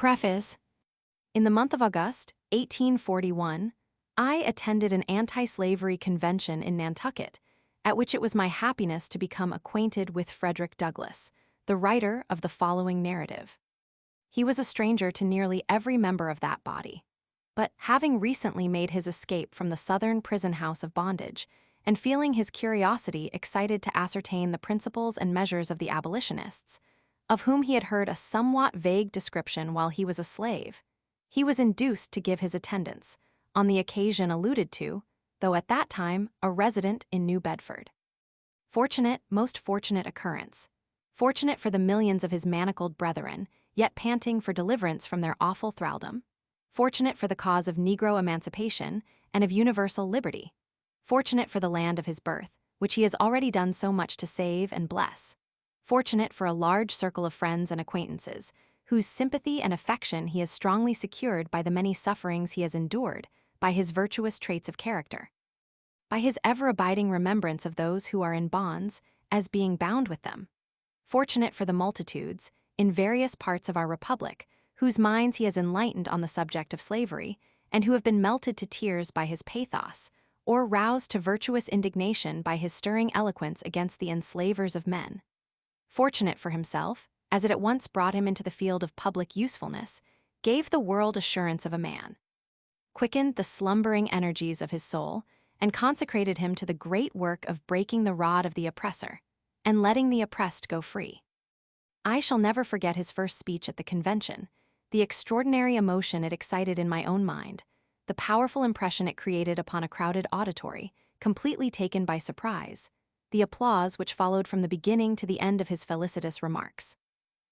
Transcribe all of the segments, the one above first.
Preface. In the month of August, 1841, I attended an anti-slavery convention in Nantucket, at which it was my happiness to become acquainted with Frederick Douglass, the writer of the following narrative. He was a stranger to nearly every member of that body, but having recently made his escape from the Southern prison house of bondage, and feeling his curiosity excited to ascertain the principles and measures of the abolitionists, of whom he had heard a somewhat vague description while he was a slave, he was induced to give his attendance, on the occasion alluded to, though at that time a resident in New Bedford. Fortunate, most fortunate occurrence. Fortunate for the millions of his manacled brethren, yet panting for deliverance from their awful thraldom. Fortunate for the cause of Negro emancipation and of universal liberty. Fortunate for the land of his birth, which he has already done so much to save and bless. Fortunate for a large circle of friends and acquaintances, whose sympathy and affection he has strongly secured by the many sufferings he has endured, by his virtuous traits of character, by his ever-abiding remembrance of those who are in bonds, as being bound with them. Fortunate for the multitudes, in various parts of our republic, whose minds he has enlightened on the subject of slavery, and who have been melted to tears by his pathos, or roused to virtuous indignation by his stirring eloquence against the enslavers of men. Fortunate for himself, as it at once brought him into the field of public usefulness, gave the world assurance of a man, quickened the slumbering energies of his soul, and consecrated him to the great work of breaking the rod of the oppressor, and letting the oppressed go free. I shall never forget his first speech at the convention, the extraordinary emotion it excited in my own mind, the powerful impression it created upon a crowded auditory, completely taken by surprise, the applause which followed from the beginning to the end of his felicitous remarks.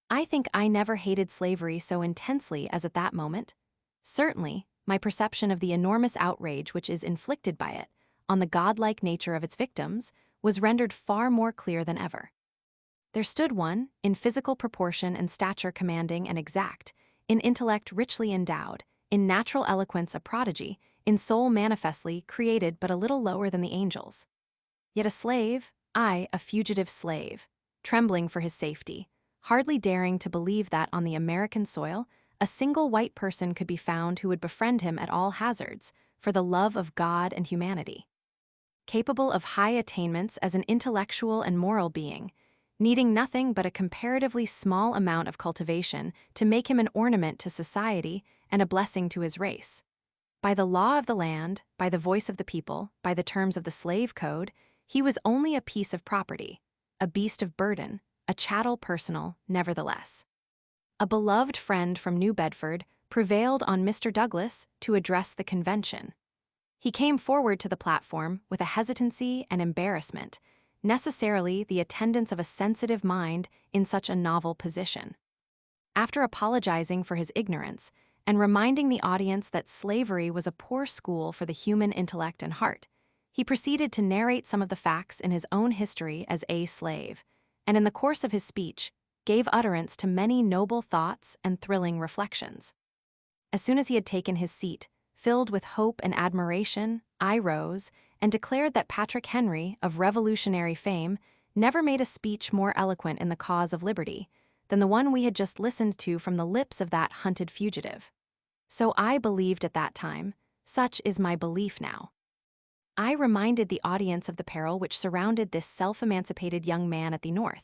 I think I never hated slavery so intensely as at that moment. Certainly, my perception of the enormous outrage which is inflicted by it, on the godlike nature of its victims, was rendered far more clear than ever. There stood one, in physical proportion and stature commanding and exact, in intellect richly endowed, in natural eloquence a prodigy, in soul manifestly created but a little lower than the angels. Yet a slave, I, a fugitive slave, trembling for his safety, hardly daring to believe that on the American soil a single white person could be found who would befriend him at all hazards, for the love of God and humanity. Capable of high attainments as an intellectual and moral being, needing nothing but a comparatively small amount of cultivation to make him an ornament to society and a blessing to his race. By the law of the land, by the voice of the people, by the terms of the slave code, he was only a piece of property, a beast of burden, a chattel personal, nevertheless. A beloved friend from New Bedford prevailed on Mr. Douglass to address the convention. He came forward to the platform with a hesitancy and embarrassment, necessarily the attendance of a sensitive mind in such a novel position. After apologizing for his ignorance and reminding the audience that slavery was a poor school for the human intellect and heart, he proceeded to narrate some of the facts in his own history as a slave, and in the course of his speech, gave utterance to many noble thoughts and thrilling reflections. As soon as he had taken his seat, filled with hope and admiration, I rose and declared that Patrick Henry, of revolutionary fame, never made a speech more eloquent in the cause of liberty than the one we had just listened to from the lips of that hunted fugitive. So I believed at that time, such is my belief now. I reminded the audience of the peril which surrounded this self-emancipated young man at the North,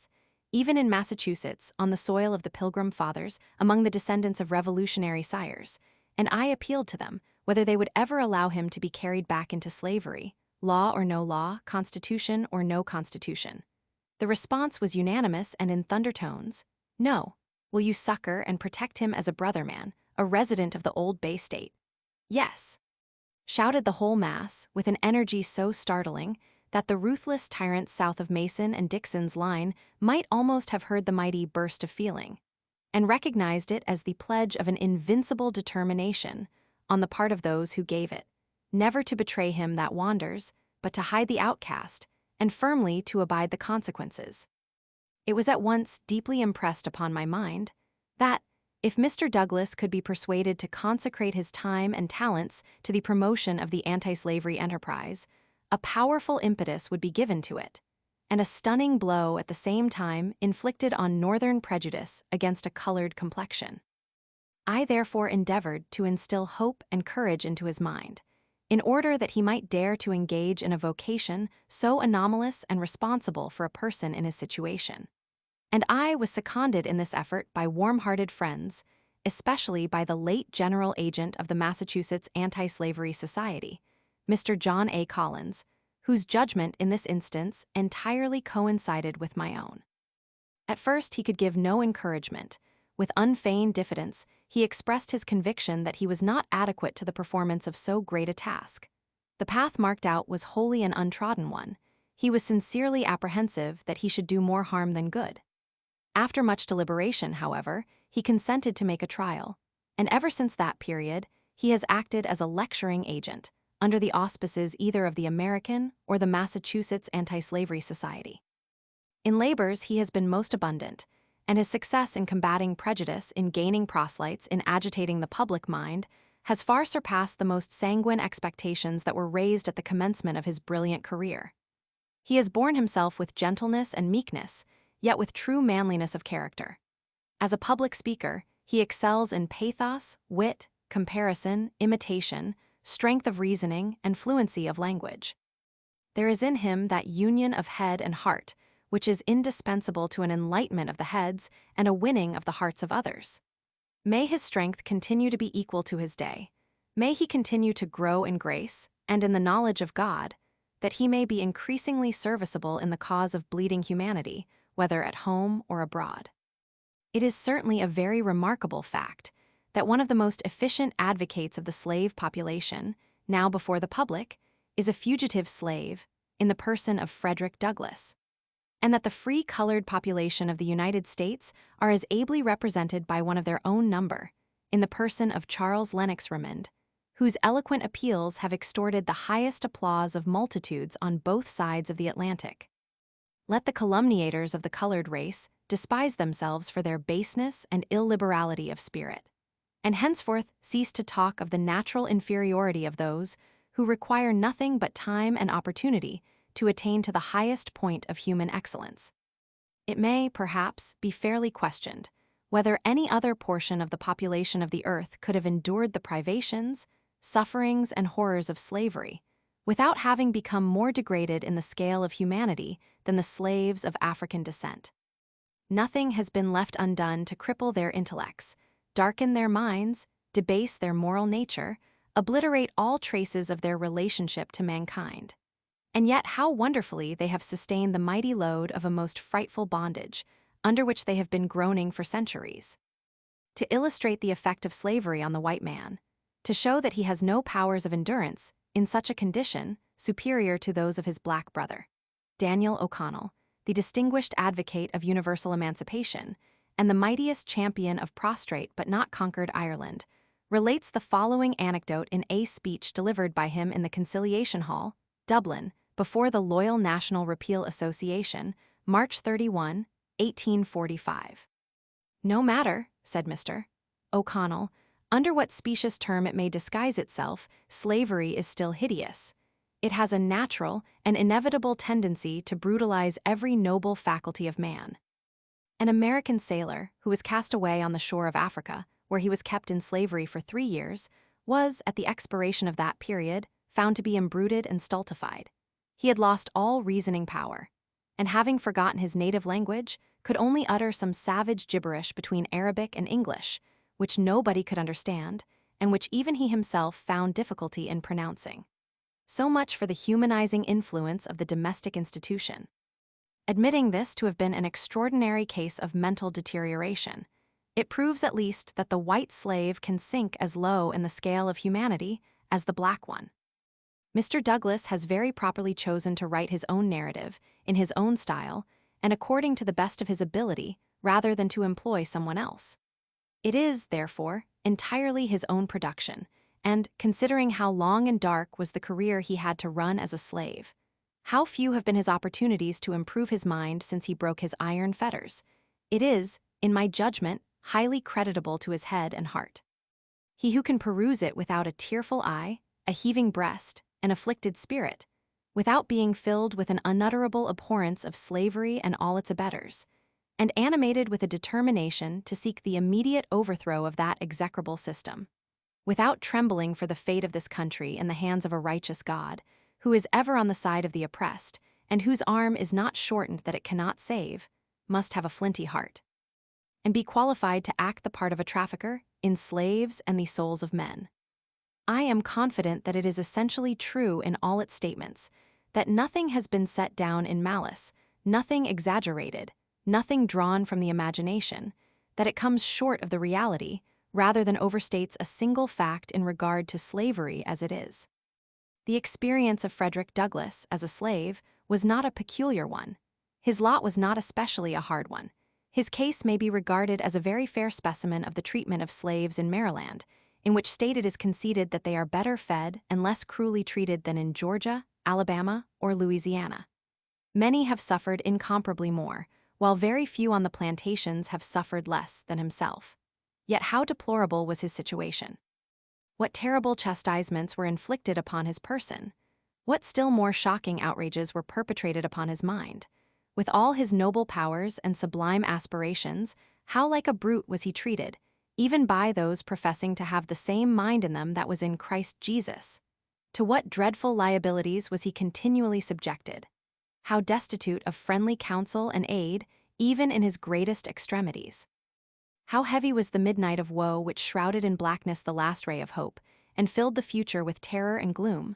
even in Massachusetts, on the soil of the Pilgrim Fathers, among the descendants of revolutionary sires, and I appealed to them whether they would ever allow him to be carried back into slavery, law or no law, constitution or no constitution. The response was unanimous and in thunder tones. No. Will you succor and protect him as a brother man, a resident of the old Bay State? Yes, shouted the whole mass with an energy so startling that the ruthless tyrants south of Mason and Dixon's line might almost have heard the mighty burst of feeling, and recognized it as the pledge of an invincible determination on the part of those who gave it, never to betray him that wanders, but to hide the outcast, and firmly to abide the consequences. It was at once deeply impressed upon my mind that, if Mr. Douglass could be persuaded to consecrate his time and talents to the promotion of the anti-slavery enterprise, a powerful impetus would be given to it, and a stunning blow at the same time inflicted on Northern prejudice against a colored complexion. I therefore endeavored to instill hope and courage into his mind, in order that he might dare to engage in a vocation so anomalous and responsible for a person in his situation. And I was seconded in this effort by warm-hearted friends, especially by the late general agent of the Massachusetts Anti-Slavery Society, Mr. John A. Collins, whose judgment in this instance entirely coincided with my own. At first he could give no encouragement. With unfeigned diffidence, he expressed his conviction that he was not adequate to the performance of so great a task. The path marked out was wholly an untrodden one. He was sincerely apprehensive that he should do more harm than good. After much deliberation, however, he consented to make a trial, and ever since that period, he has acted as a lecturing agent, under the auspices either of the American or the Massachusetts Anti-Slavery Society. In labors he has been most abundant, and his success in combating prejudice, in gaining proselytes, in agitating the public mind, has far surpassed the most sanguine expectations that were raised at the commencement of his brilliant career. He has borne himself with gentleness and meekness, yet with true manliness of character. As a public speaker, he excels in pathos, wit, comparison, imitation, strength of reasoning, and fluency of language. There is in him that union of head and heart, which is indispensable to an enlightenment of the heads and a winning of the hearts of others. May his strength continue to be equal to his day. May he continue to grow in grace and in the knowledge of God, that he may be increasingly serviceable in the cause of bleeding humanity, whether at home or abroad. It is certainly a very remarkable fact that one of the most efficient advocates of the slave population, now before the public, is a fugitive slave in the person of Frederick Douglass, and that the free-colored population of the United States are as ably represented by one of their own number, in the person of Charles Lennox Remond, whose eloquent appeals have extorted the highest applause of multitudes on both sides of the Atlantic. Let the calumniators of the colored race despise themselves for their baseness and illiberality of spirit, and henceforth cease to talk of the natural inferiority of those who require nothing but time and opportunity to attain to the highest point of human excellence. It may, perhaps, be fairly questioned whether any other portion of the population of the earth could have endured the privations, sufferings, and horrors of slavery without having become more degraded in the scale of humanity than the slaves of African descent. Nothing has been left undone to cripple their intellects, darken their minds, debase their moral nature, obliterate all traces of their relationship to mankind. And yet how wonderfully they have sustained the mighty load of a most frightful bondage, under which they have been groaning for centuries. To illustrate the effect of slavery on the white man, to show that he has no powers of endurance in such a condition superior to those of his black brother, Daniel O'Connell, the distinguished advocate of universal emancipation and the mightiest champion of prostrate but not conquered Ireland, relates the following anecdote in a speech delivered by him in the Conciliation Hall, Dublin, before the Loyal National Repeal Association, March 31, 1845. "No matter," said Mr. O'Connell, "under what specious term it may disguise itself, slavery is still hideous. It has a natural and inevitable tendency to brutalize every noble faculty of man." An American sailor, who was cast away on the shore of Africa, where he was kept in slavery for 3 years, was, at the expiration of that period, found to be embruted and stultified. He had lost all reasoning power, and having forgotten his native language, could only utter some savage gibberish between Arabic and English, which nobody could understand, and which even he himself found difficulty in pronouncing. So much for the humanizing influence of the domestic institution. Admitting this to have been an extraordinary case of mental deterioration, it proves at least that the white slave can sink as low in the scale of humanity as the black one. Mr. Douglass has very properly chosen to write his own narrative, in his own style, and according to the best of his ability, rather than to employ someone else. It is, therefore, entirely his own production, and, considering how long and dark was the career he had to run as a slave, how few have been his opportunities to improve his mind since he broke his iron fetters, it is, in my judgment, highly creditable to his head and heart. He who can peruse it without a tearful eye, a heaving breast, an afflicted spirit, without being filled with an unutterable abhorrence of slavery and all its abettors, and animated with a determination to seek the immediate overthrow of that execrable system. Without trembling for the fate of this country in the hands of a righteous God, who is ever on the side of the oppressed, and whose arm is not shortened that it cannot save, must have a flinty heart, and be qualified to act the part of a trafficker in slaves and the souls of men. I am confident that it is essentially true in all its statements, that nothing has been set down in malice, nothing exaggerated, nothing drawn from the imagination, that it comes short of the reality, rather than overstates a single fact in regard to slavery as it is. The experience of Frederick Douglass as a slave was not a peculiar one. His lot was not especially a hard one. His case may be regarded as a very fair specimen of the treatment of slaves in Maryland, in which state it is conceded that they are better fed and less cruelly treated than in Georgia, Alabama, or Louisiana. Many have suffered incomparably more, while very few on the plantations have suffered less than himself. Yet how deplorable was his situation? What terrible chastisements were inflicted upon his person? What still more shocking outrages were perpetrated upon his mind? With all his noble powers and sublime aspirations, how like a brute was he treated, even by those professing to have the same mind in them that was in Christ Jesus? To what dreadful liabilities was he continually subjected? How destitute of friendly counsel and aid, even in his greatest extremities? How heavy was the midnight of woe which shrouded in blackness the last ray of hope, and filled the future with terror and gloom?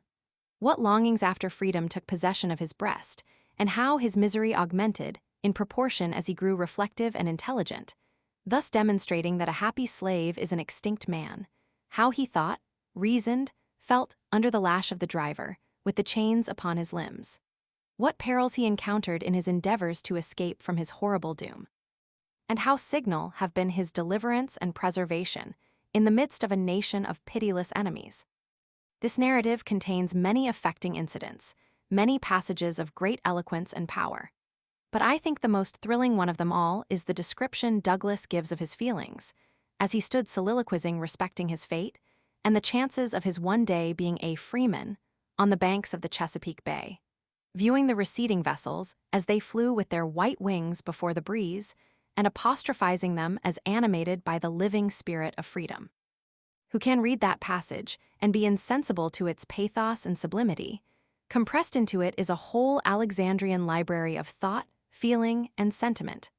What longings after freedom took possession of his breast, and how his misery augmented, in proportion as he grew reflective and intelligent, thus demonstrating that a happy slave is an extinct man. How he thought, reasoned, felt under the lash of the driver, with the chains upon his limbs. What perils he encountered in his endeavors to escape from his horrible doom. And how signal have been his deliverance and preservation in the midst of a nation of pitiless enemies. This narrative contains many affecting incidents, many passages of great eloquence and power. But I think the most thrilling one of them all is the description Douglass gives of his feelings, as he stood soliloquizing respecting his fate, and the chances of his one day being a freeman on the banks of the Chesapeake Bay, viewing the receding vessels as they flew with their white wings before the breeze, and apostrophizing them as animated by the living spirit of freedom. Who can read that passage and be insensible to its pathos and sublimity? Compressed into it is a whole Alexandrian library of thought, feeling, and sentiment.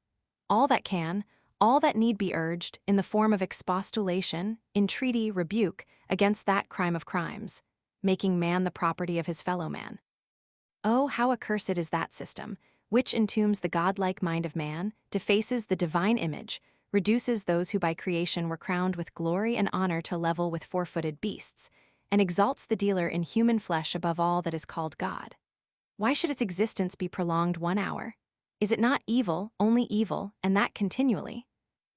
All that need be urged in the form of expostulation, entreaty, rebuke against that crime of crimes, making man the property of his fellow man. Oh, how accursed is that system, which entombs the godlike mind of man, defaces the divine image, reduces those who by creation were crowned with glory and honor to level with four-footed beasts, and exalts the dealer in human flesh above all that is called God. Why should its existence be prolonged 1 hour? Is it not evil, only evil, and that continually?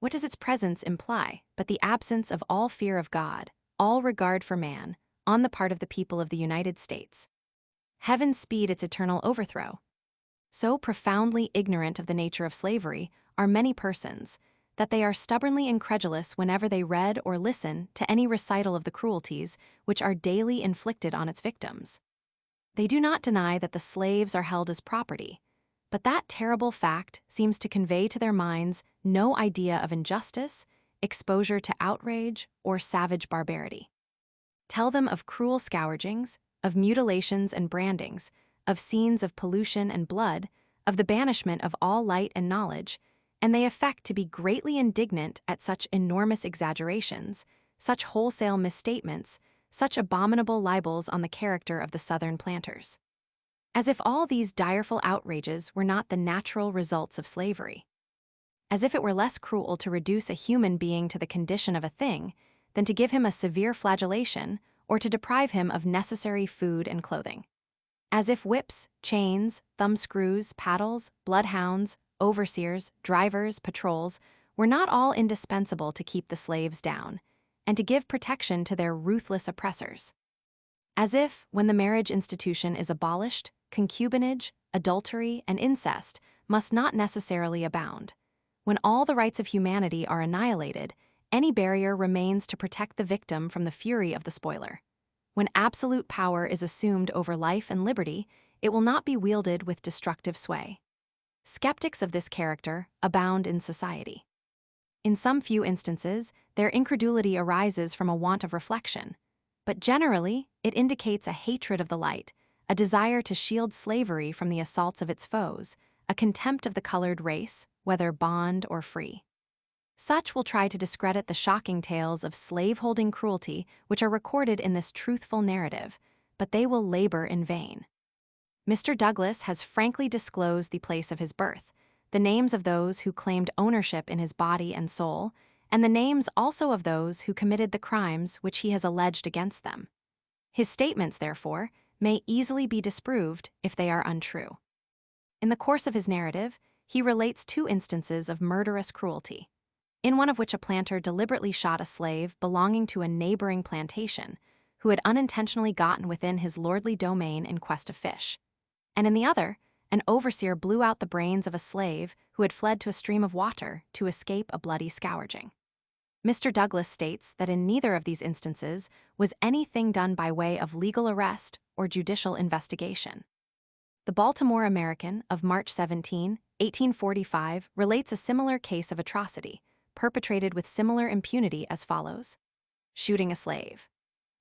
What does its presence imply but the absence of all fear of God, all regard for man, on the part of the people of the United States? Heaven speed its eternal overthrow. So profoundly ignorant of the nature of slavery are many persons, that they are stubbornly incredulous whenever they read or listen to any recital of the cruelties which are daily inflicted on its victims. They do not deny that the slaves are held as property, but that terrible fact seems to convey to their minds no idea of injustice, exposure to outrage, or savage barbarity. Tell them of cruel scourgings, of mutilations and brandings, of scenes of pollution and blood, of the banishment of all light and knowledge, and they affect to be greatly indignant at such enormous exaggerations, such wholesale misstatements, such abominable libels on the character of the Southern planters. As if all these direful outrages were not the natural results of slavery. As if it were less cruel to reduce a human being to the condition of a thing than to give him a severe flagellation or to deprive him of necessary food and clothing. As if whips, chains, thumbscrews, paddles, bloodhounds, overseers, drivers, patrols were not all indispensable to keep the slaves down, and to give protection to their ruthless oppressors. As if, when the marriage institution is abolished, concubinage, adultery, and incest must not necessarily abound. When all the rights of humanity are annihilated, any barrier remains to protect the victim from the fury of the spoiler. When absolute power is assumed over life and liberty, it will not be wielded with destructive sway. Skeptics of this character abound in society. In some few instances, their incredulity arises from a want of reflection, but generally, it indicates a hatred of the light, a desire to shield slavery from the assaults of its foes, a contempt of the colored race, whether bond or free. Such will try to discredit the shocking tales of slave-holding cruelty which are recorded in this truthful narrative, but they will labor in vain. Mr. Douglass has frankly disclosed the place of his birth, the names of those who claimed ownership in his body and soul, and the names also of those who committed the crimes which he has alleged against them. His statements, therefore, may easily be disproved if they are untrue. In the course of his narrative, he relates 2 instances of murderous cruelty, in one of which a planter deliberately shot a slave belonging to a neighboring plantation who had unintentionally gotten within his lordly domain in quest of fish, and in the other, an overseer blew out the brains of a slave who had fled to a stream of water to escape a bloody scourging. Mr. Douglass states that in neither of these instances was anything done by way of legal arrest or judicial investigation. The Baltimore American of March 17, 1845, relates a similar case of atrocity, perpetrated with similar impunity as follows. Shooting a slave.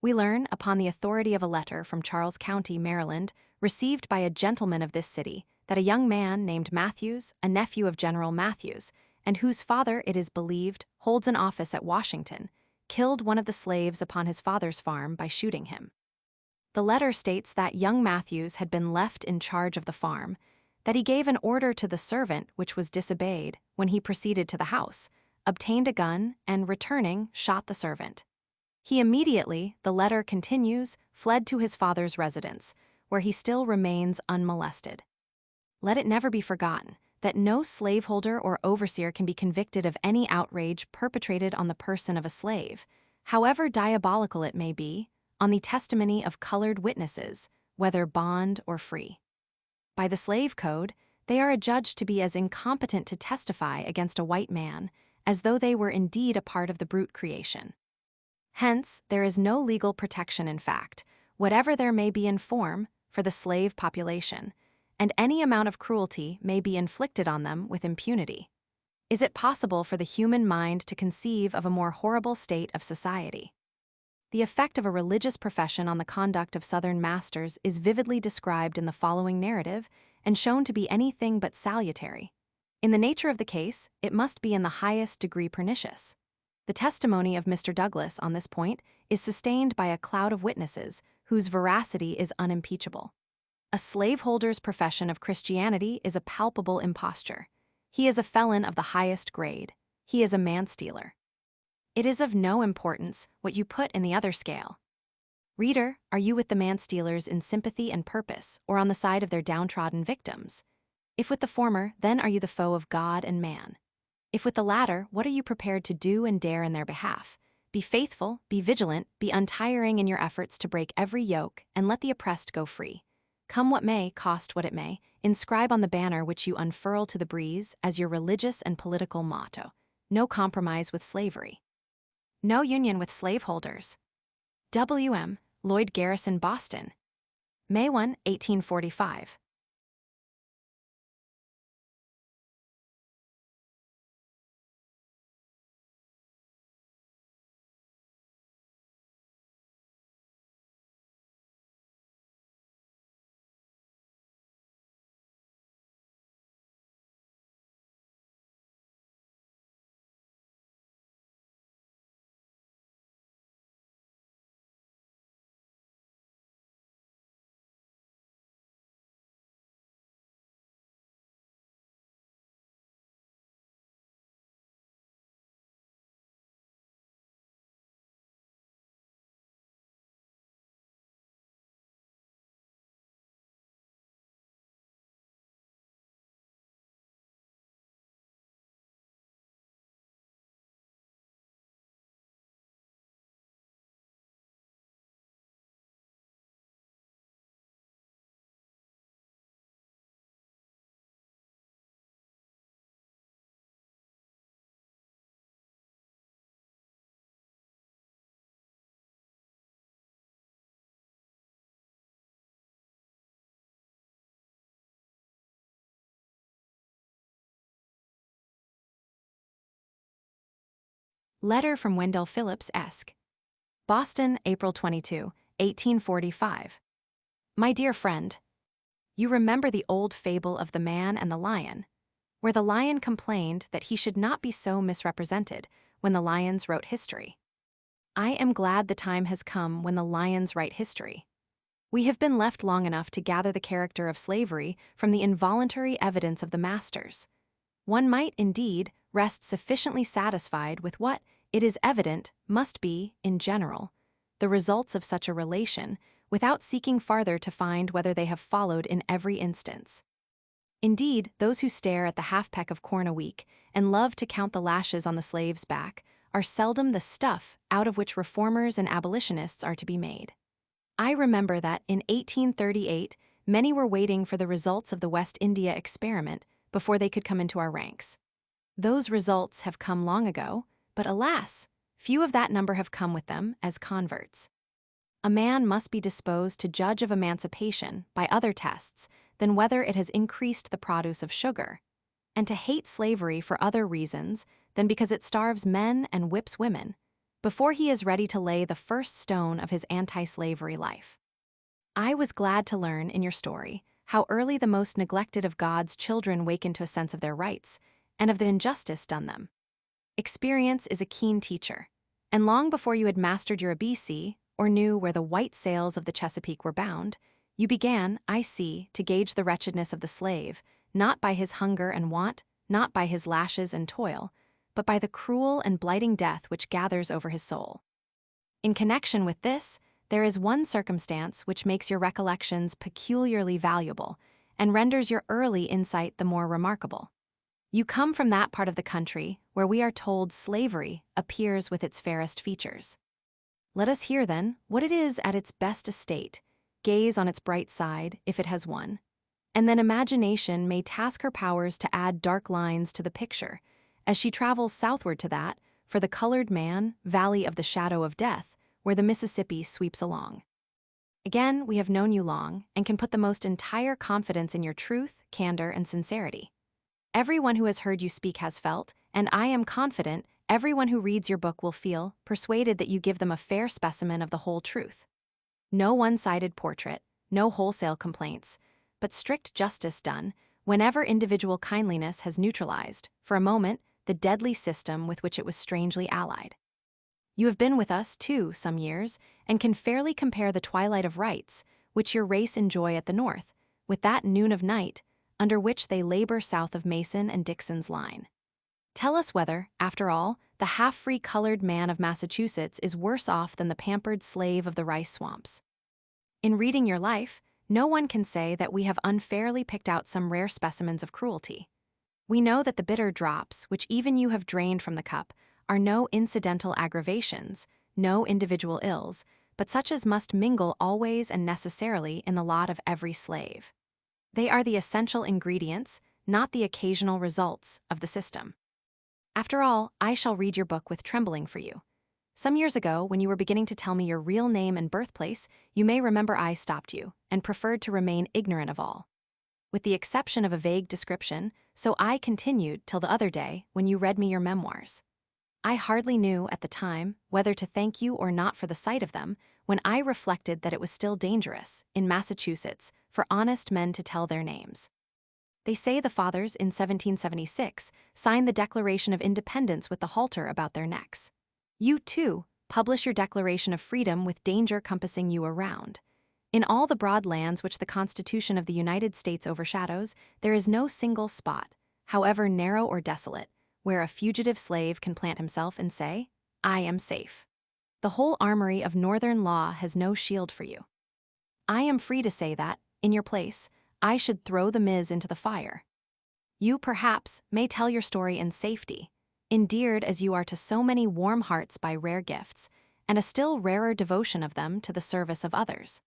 We learn, upon the authority of a letter from Charles County, Maryland, received by a gentleman of this city, that a young man named Matthews, a nephew of General Matthews, and whose father, it is believed, holds an office at Washington, killed one of the slaves upon his father's farm by shooting him. The letter states that young Matthews had been left in charge of the farm, that he gave an order to the servant which was disobeyed when he proceeded to the house, obtained a gun, and returning, shot the servant. He immediately, the letter continues, fled to his father's residence, where he still remains unmolested. Let it never be forgotten that no slaveholder or overseer can be convicted of any outrage perpetrated on the person of a slave, however diabolical it may be, on the testimony of colored witnesses, whether bond or free. By the slave code, they are adjudged to be as incompetent to testify against a white man as though they were indeed a part of the brute creation. Hence, there is no legal protection in fact, whatever there may be in form, for the slave population, and any amount of cruelty may be inflicted on them with impunity. Is it possible for the human mind to conceive of a more horrible state of society? The effect of a religious profession on the conduct of Southern masters is vividly described in the following narrative and shown to be anything but salutary. In the nature of the case, it must be in the highest degree pernicious. The testimony of Mr. Douglass on this point is sustained by a cloud of witnesses whose veracity is unimpeachable. A slaveholder's profession of Christianity is a palpable imposture. He is a felon of the highest grade. He is a man-stealer. It is of no importance what you put in the other scale. Reader, are you with the man-stealers in sympathy and purpose, or on the side of their downtrodden victims? If with the former, then are you the foe of God and man. If with the latter, what are you prepared to do and dare in their behalf? Be faithful, be vigilant, be untiring in your efforts to break every yoke, and let the oppressed go free. Come what may, cost what it may, inscribe on the banner which you unfurl to the breeze as your religious and political motto: no compromise with slavery. No union with slaveholders. W.M. Lloyd Garrison, Boston, May 1, 1845. Letter from Wendell Phillips, Esq. Boston, April 22, 1845. My dear friend, you remember the old fable of the man and the lion, where the lion complained that he should not be so misrepresented when the lions wrote history. I am glad the time has come when the lions write history. We have been left long enough to gather the character of slavery from the involuntary evidence of the masters. One might, indeed, rest sufficiently satisfied with what, it is evident, must be, in general, the results of such a relation, without seeking farther to find whether they have followed in every instance. Indeed, those who stare at the half-peck of corn a week and love to count the lashes on the slave's back are seldom the stuff out of which reformers and abolitionists are to be made. I remember that in 1838, many were waiting for the results of the West India experiment before they could come into our ranks. Those results have come long ago, but alas, few of that number have come with them as converts. A man must be disposed to judge of emancipation by other tests than whether it has increased the produce of sugar, and to hate slavery for other reasons than because it starves men and whips women, before he is ready to lay the first stone of his anti-slavery life. I was glad to learn in your story how early the most neglected of God's children waken to a sense of their rights and of the injustice done them. Experience is a keen teacher, and long before you had mastered your ABC or knew where the white sails of the Chesapeake were bound, you began, I see, to gauge the wretchedness of the slave, not by his hunger and want, not by his lashes and toil, but by the cruel and blighting death which gathers over his soul. In connection with this, there is one circumstance which makes your recollections peculiarly valuable and renders your early insight the more remarkable. You come from that part of the country where we are told slavery appears with its fairest features. Let us hear, then, what it is at its best estate, gaze on its bright side, if it has one, and then imagination may task her powers to add dark lines to the picture, as she travels southward to that, for the colored man, valley of the shadow of death, where the Mississippi sweeps along. Again, we have known you long, and can put the most entire confidence in your truth, candor, and sincerity. Everyone who has heard you speak has felt, and I am confident everyone who reads your book will feel, persuaded that you give them a fair specimen of the whole truth. No one-sided portrait, no wholesale complaints, but strict justice done whenever individual kindliness has neutralized, for a moment, the deadly system with which it was strangely allied. You have been with us, too, some years, and can fairly compare the twilight of rights, which your race enjoy at the North, with that noon of night, under which they labor south of Mason and Dixon's line. Tell us whether, after all, the half-free colored man of Massachusetts is worse off than the pampered slave of the rice swamps. In reading your life, no one can say that we have unfairly picked out some rare specimens of cruelty. We know that the bitter drops, which even you have drained from the cup, are no incidental aggravations, no individual ills, but such as must mingle always and necessarily in the lot of every slave. They are the essential ingredients, not the occasional results, of the system. After all, I shall read your book with trembling for you. Some years ago, when you were beginning to tell me your real name and birthplace, you may remember I stopped you, and preferred to remain ignorant of all. With the exception of a vague description, so I continued till the other day, when you read me your memoirs. I hardly knew, at the time, whether to thank you or not for the sight of them, when I reflected that it was still dangerous, in Massachusetts, for honest men to tell their names. They say the fathers, in 1776, signed the Declaration of Independence with the halter about their necks. You, too, publish your Declaration of Freedom with danger compassing you around. In all the broad lands which the Constitution of the United States overshadows, there is no single spot, however narrow or desolate, where a fugitive slave can plant himself and say, I am safe. The whole armory of Northern law has no shield for you. I am free to say that, in your place, I should throw the Miz into the fire. You, perhaps, may tell your story in safety, endeared as you are to so many warm hearts by rare gifts, and a still rarer devotion of them to the service of others.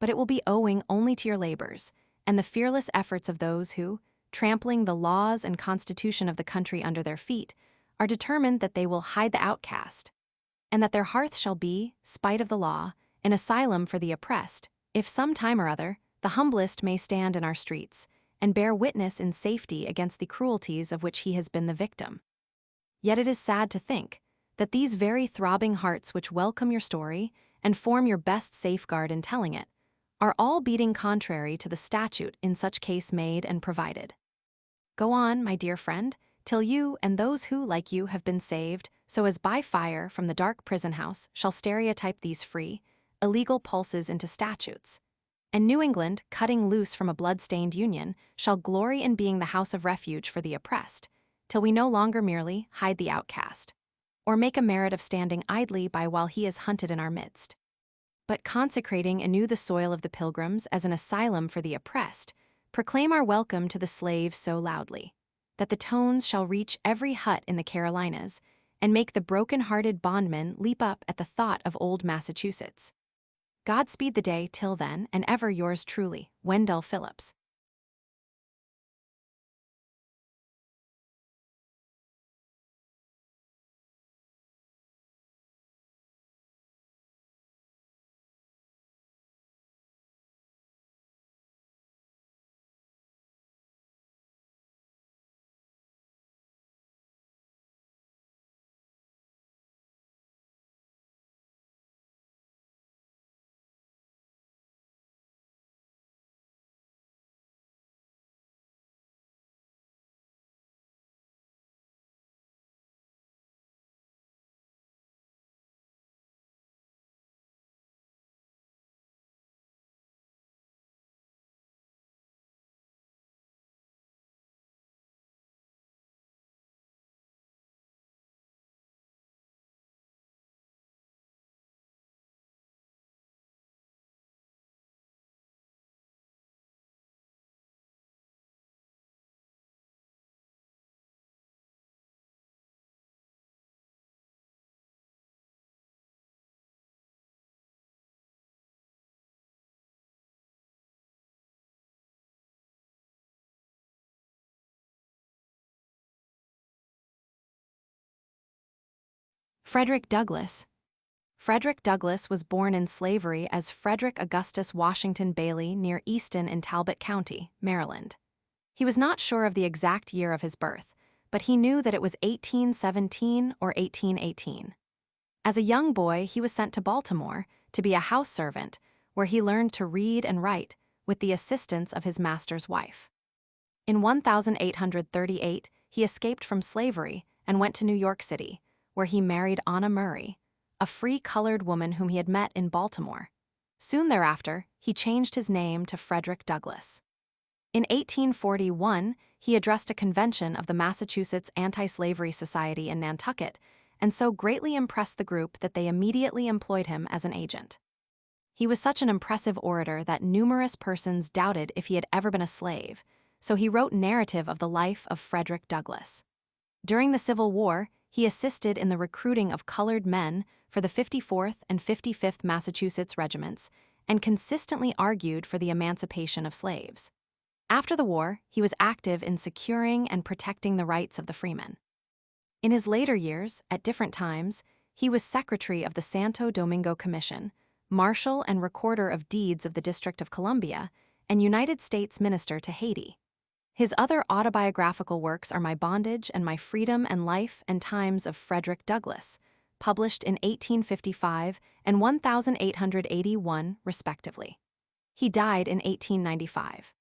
But it will be owing only to your labors, and the fearless efforts of those who, trampling the laws and constitution of the country under their feet, are determined that they will hide the outcast, and that their hearth shall be, spite of the law, an asylum for the oppressed, if some time or other, the humblest may stand in our streets, and bear witness in safety against the cruelties of which he has been the victim. Yet it is sad to think that these very throbbing hearts which welcome your story and form your best safeguard in telling it are all beating contrary to the statute in such case made and provided. Go on, my dear friend, till you and those who, like you, have been saved, so as by fire from the dark prison house shall stereotype these free, illegal pulses into statutes. And New England, cutting loose from a blood-stained union, shall glory in being the house of refuge for the oppressed, till we no longer merely hide the outcast, or make a merit of standing idly by while he is hunted in our midst, but consecrating anew the soil of the pilgrims as an asylum for the oppressed, proclaim our welcome to the slaves so loudly, that the tones shall reach every hut in the Carolinas, and make the broken-hearted bondman leap up at the thought of old Massachusetts. Godspeed the day till then, and ever yours truly, Wendell Phillips. Frederick Douglass. Frederick Douglass was born in slavery as Frederick Augustus Washington Bailey near Easton in Talbot County, Maryland. He was not sure of the exact year of his birth, but he knew that it was 1817 or 1818. As a young boy, he was sent to Baltimore to be a house servant, where he learned to read and write with the assistance of his master's wife. In 1838, he escaped from slavery and went to New York City, where he married Anna Murray, a free colored woman whom he had met in Baltimore. Soon thereafter, he changed his name to Frederick Douglass. In 1841, he addressed a convention of the Massachusetts Anti-Slavery Society in Nantucket, and so greatly impressed the group that they immediately employed him as an agent. He was such an impressive orator that numerous persons doubted if he had ever been a slave, so he wrote narrative of the life of Frederick Douglass. During the Civil War, he assisted in the recruiting of colored men for the 54th and 55th Massachusetts regiments and consistently argued for the emancipation of slaves. After the war, he was active in securing and protecting the rights of the freemen. In his later years, at different times, he was secretary of the Santo Domingo Commission, marshal and recorder of deeds of the District of Columbia, and United States minister to Haiti. His other autobiographical works are My Bondage and My Freedom and Life and Times of Frederick Douglass, published in 1855 and 1881, respectively. He died in 1895.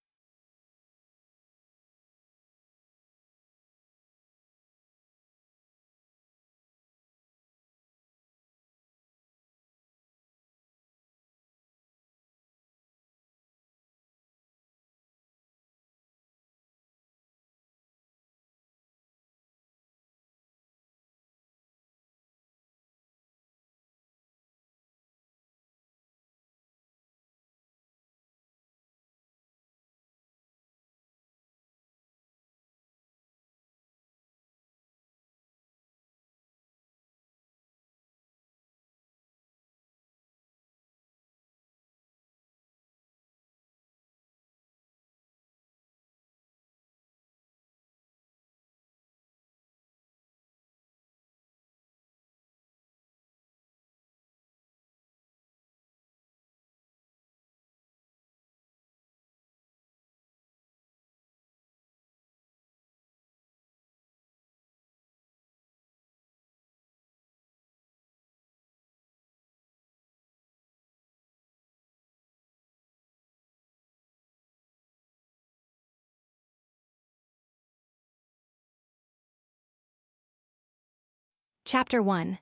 Chapter 1.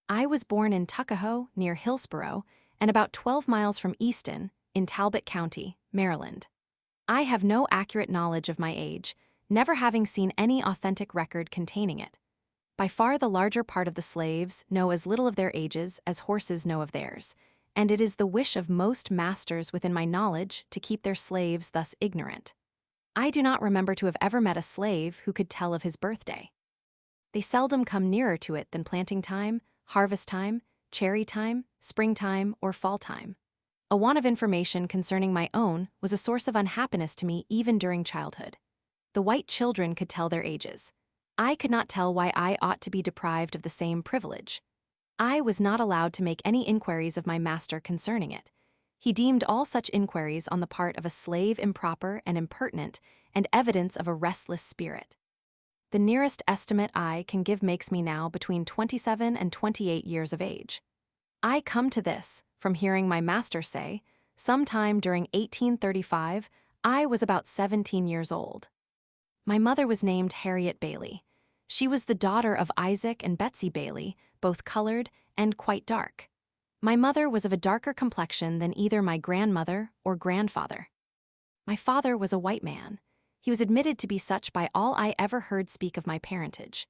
I was born in Tuckahoe, near Hillsborough, and about 12 miles from Easton, in Talbot County, Maryland. I have no accurate knowledge of my age, never having seen any authentic record containing it. By far the larger part of the slaves know as little of their ages as horses know of theirs, and it is the wish of most masters within my knowledge to keep their slaves thus ignorant. I do not remember to have ever met a slave who could tell of his birthday. They seldom come nearer to it than planting time, harvest time, cherry time, springtime, or fall time. A want of information concerning my own was a source of unhappiness to me even during childhood. The white children could tell their ages. I could not tell why I ought to be deprived of the same privilege. I was not allowed to make any inquiries of my master concerning it. He deemed all such inquiries on the part of a slave improper and impertinent, and evidence of a restless spirit. The nearest estimate I can give makes me now between 27 and 28 years of age. I come to this from hearing my master say, sometime during 1835, I was about 17 years old. My mother was named Harriet Bailey. She was the daughter of Isaac and Betsy Bailey, both colored and quite dark. My mother was of a darker complexion than either my grandmother or grandfather. My father was a white man. He was admitted to be such by all I ever heard speak of my parentage.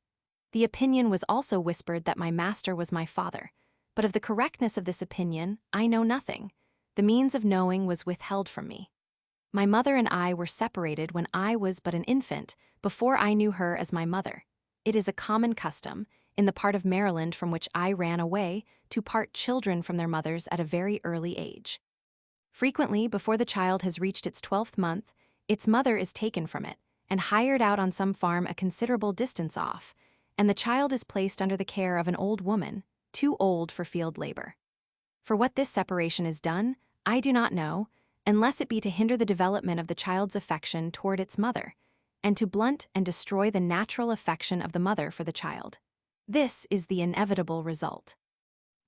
The opinion was also whispered that my master was my father, but of the correctness of this opinion I know nothing. The means of knowing was withheld from me. My mother and I were separated when I was but an infant, before I knew her as my mother. It is a common custom, in the part of Maryland from which I ran away, to part children from their mothers at a very early age. Frequently, before the child has reached its 12th month, its mother is taken from it, and hired out on some farm a considerable distance off, and the child is placed under the care of an old woman, too old for field labor. For what this separation is done, I do not know, unless it be to hinder the development of the child's affection toward its mother, and to blunt and destroy the natural affection of the mother for the child. This is the inevitable result.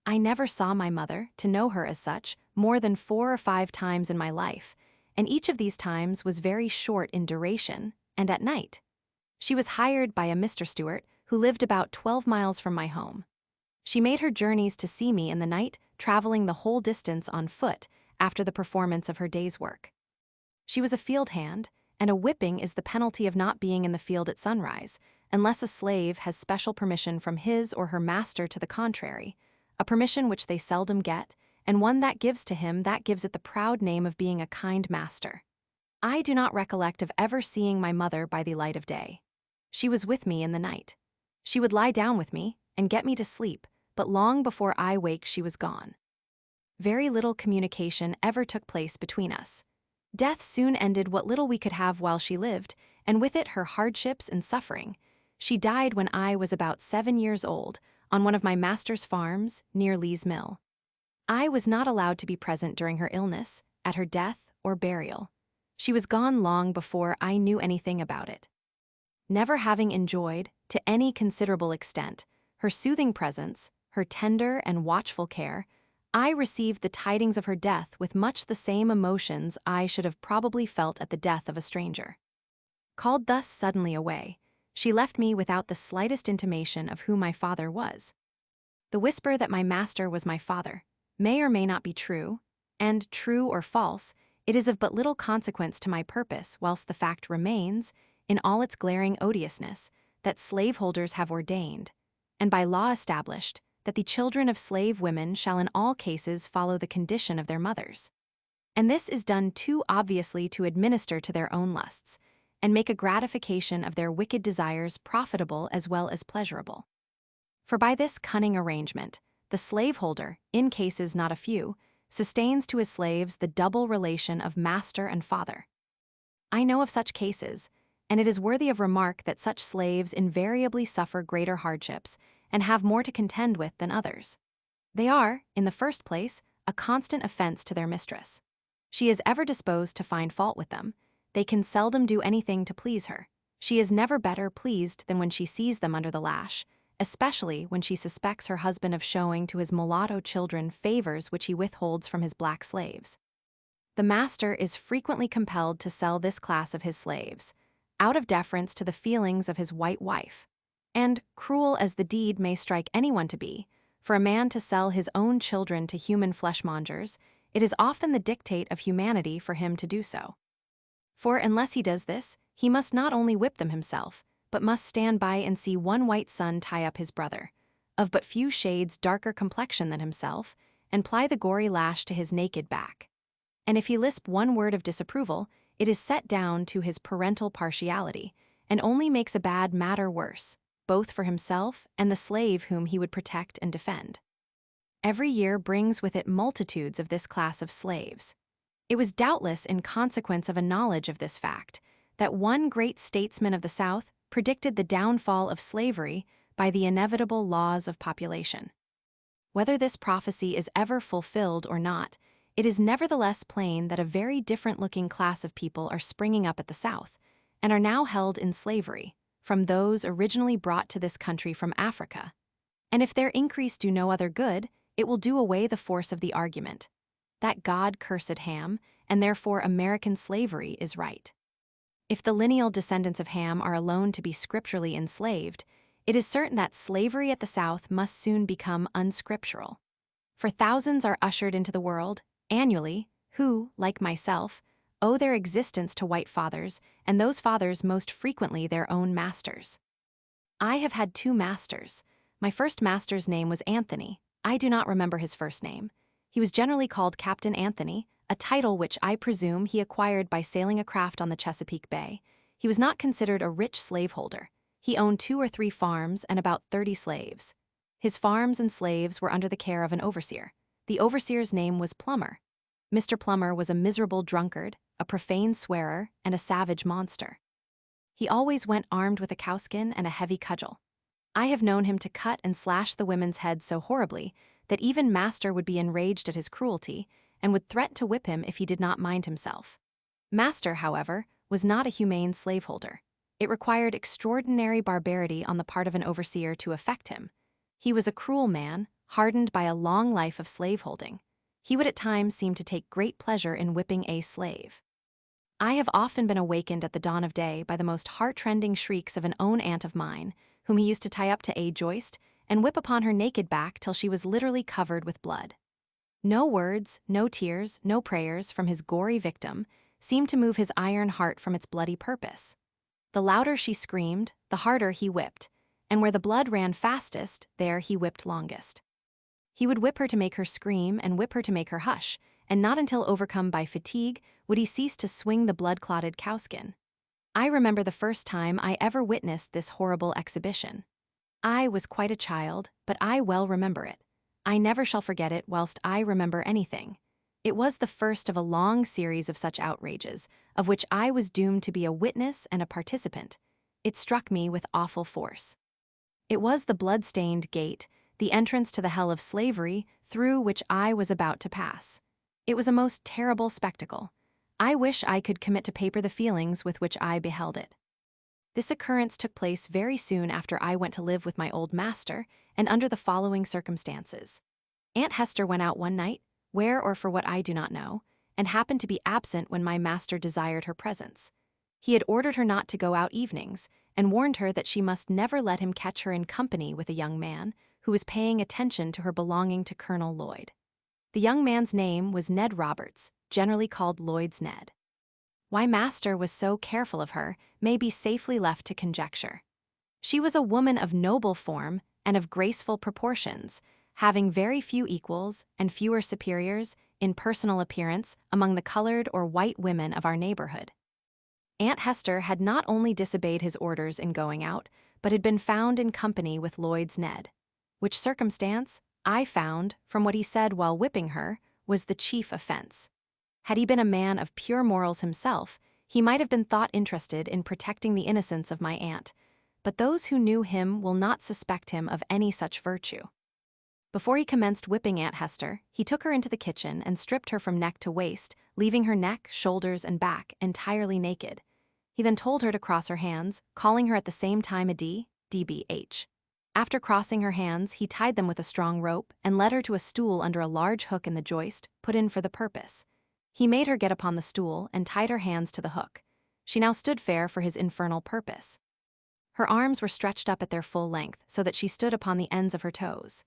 I never saw my mother, to know her as such, more than 4 or 5 times in my life, and each of these times was very short in duration, and at night. She was hired by a Mr. Stewart, who lived about 12 miles from my home. She made her journeys to see me in the night, traveling the whole distance on foot after the performance of her day's work. She was a field hand, and a whipping is the penalty of not being in the field at sunrise, unless a slave has special permission from his or her master to the contrary, a permission which they seldom get, and one that gives to him that gives it the proud name of being a kind master. I do not recollect of ever seeing my mother by the light of day. She was with me in the night. She would lie down with me and get me to sleep, but long before I wake she was gone. Very little communication ever took place between us. Death soon ended what little we could have while she lived, and with it her hardships and suffering. She died when I was about 7 years old, on one of my master's farms near Lee's Mill. I was not allowed to be present during her illness, at her death, or burial. She was gone long before I knew anything about it. Never having enjoyed, to any considerable extent, her soothing presence, her tender and watchful care, I received the tidings of her death with much the same emotions I should have probably felt at the death of a stranger. Called thus suddenly away, she left me without the slightest intimation of who my father was. The whisper that my master was my father may or may not be true, and true or false, it is of but little consequence to my purpose whilst the fact remains, in all its glaring odiousness, that slaveholders have ordained, and by law established, that the children of slave women shall in all cases follow the condition of their mothers. And this is done too obviously to administer to their own lusts, and make a gratification of their wicked desires profitable as well as pleasurable. For by this cunning arrangement, the slaveholder, in cases not a few, sustains to his slaves the double relation of master and father. I know of such cases, and it is worthy of remark that such slaves invariably suffer greater hardships and have more to contend with than others. They are, in the first place, a constant offense to their mistress. She is ever disposed to find fault with them. They can seldom do anything to please her. She is never better pleased than when she sees them under the lash, especially when she suspects her husband of showing to his mulatto children favors which he withholds from his black slaves. The master is frequently compelled to sell this class of his slaves, out of deference to the feelings of his white wife, And, cruel as the deed may strike anyone to be, for a man to sell his own children to human fleshmongers, it is often the dictate of humanity for him to do so. For unless he does this, he must not only whip them himself, but must stand by and see one white son tie up his brother, of but few shades darker complexion than himself, and ply the gory lash to his naked back. And if he lisp one word of disapproval, it is set down to his parental partiality, and only makes a bad matter worse, both for himself and the slave whom he would protect and defend. Every year brings with it multitudes of this class of slaves. It was doubtless in consequence of a knowledge of this fact that one great statesman of the South predicted the downfall of slavery by the inevitable laws of population. Whether this prophecy is ever fulfilled or not, it is nevertheless plain that a very different-looking class of people are springing up at the South, and are now held in slavery, from those originally brought to this country from Africa. And if their increase do no other good, it will do away the force of the argument, that God-cursed Ham, and therefore American slavery, is right. If the lineal descendants of Ham are alone to be scripturally enslaved, it is certain that slavery at the South must soon become unscriptural. For thousands are ushered into the world, annually, who, like myself, owe their existence to white fathers, and those fathers most frequently their own masters. I have had 2 masters. My first master's name was Anthony. I do not remember his first name. He was generally called Captain Anthony, a title which I presume he acquired by sailing a craft on the Chesapeake Bay. He was not considered a rich slaveholder. He owned 2 or 3 farms and about 30 slaves. His farms and slaves were under the care of an overseer. The overseer's name was Plummer. Mr. Plummer was a miserable drunkard, a profane swearer, and a savage monster. He always went armed with a cowskin and a heavy cudgel. I have known him to cut and slash the women's heads so horribly that even master would be enraged at his cruelty and would threaten to whip him if he did not mind himself. Master, however, was not a humane slaveholder. It required extraordinary barbarity on the part of an overseer to affect him. He was a cruel man, hardened by a long life of slaveholding. He would at times seem to take great pleasure in whipping a slave. I have often been awakened at the dawn of day by the most heart-rending shrieks of an own aunt of mine, whom he used to tie up to a joist and whip upon her naked back till she was literally covered with blood. No words, no tears, no prayers from his gory victim seemed to move his iron heart from its bloody purpose. The louder she screamed, the harder he whipped, and where the blood ran fastest, there he whipped longest. He would whip her to make her scream and whip her to make her hush, and not until overcome by fatigue would he cease to swing the blood-clotted cowskin. I remember the first time I ever witnessed this horrible exhibition. I was quite a child, but I well remember it. I never shall forget it whilst I remember anything. It was the first of a long series of such outrages, of which I was doomed to be a witness and a participant. It struck me with awful force. It was the blood-stained gate, the entrance to the hell of slavery, through which I was about to pass. It was a most terrible spectacle. I wish I could commit to paper the feelings with which I beheld it. This occurrence took place very soon after I went to live with my old master, and under the following circumstances. Aunt Hester went out one night, where or for what I do not know, and happened to be absent when my master desired her presence. He had ordered her not to go out evenings, and warned her that she must never let him catch her in company with a young man who was paying attention to her belonging to Colonel Lloyd. The young man's name was Ned Roberts, generally called Lloyd's Ned. Why master was so careful of her may be safely left to conjecture. She was a woman of noble form and of graceful proportions, having very few equals and fewer superiors in personal appearance among the colored or white women of our neighborhood. Aunt Hester had not only disobeyed his orders in going out, but had been found in company with Lloyd's Ned, which circumstance, I found, from what he said while whipping her, was the chief offense. Had he been a man of pure morals himself, he might have been thought interested in protecting the innocence of my aunt, but those who knew him will not suspect him of any such virtue. Before he commenced whipping Aunt Hester, he took her into the kitchen and stripped her from neck to waist, leaving her neck, shoulders, and back entirely naked. He then told her to cross her hands, calling her at the same time a DBH. After crossing her hands, he tied them with a strong rope and led her to a stool under a large hook in the joist, put in for the purpose. He made her get upon the stool and tied her hands to the hook. She now stood fair for his infernal purpose. Her arms were stretched up at their full length so that she stood upon the ends of her toes.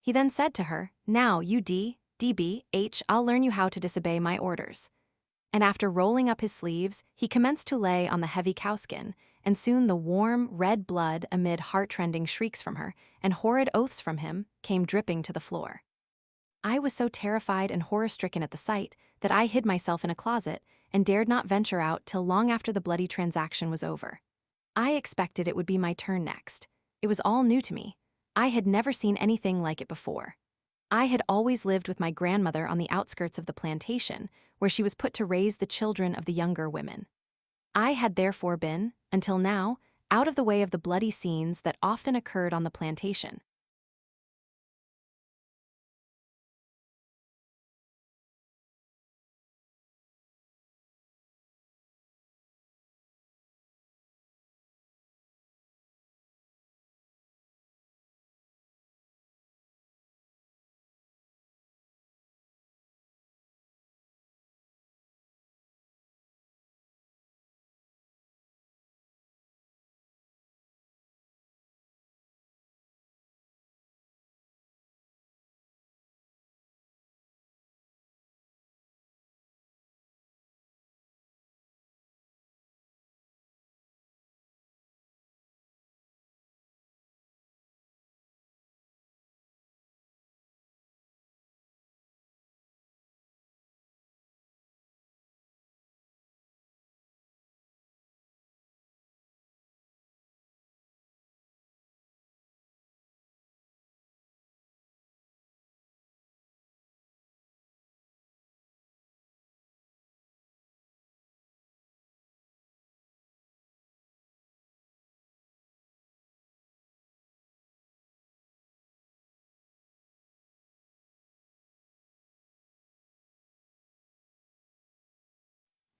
He then said to her, "Now, you DB, I'll learn you how to disobey my orders." And after rolling up his sleeves, he commenced to lay on the heavy cowskin, and soon the warm, red blood, amid heart-rending shrieks from her and horrid oaths from him, came dripping to the floor. I was so terrified and horror-stricken at the sight that I hid myself in a closet and dared not venture out till long after the bloody transaction was over. I expected it would be my turn next. It was all new to me. I had never seen anything like it before. I had always lived with my grandmother on the outskirts of the plantation, where she was put to raise the children of the younger women. I had therefore been, until now, out of the way of the bloody scenes that often occurred on the plantation.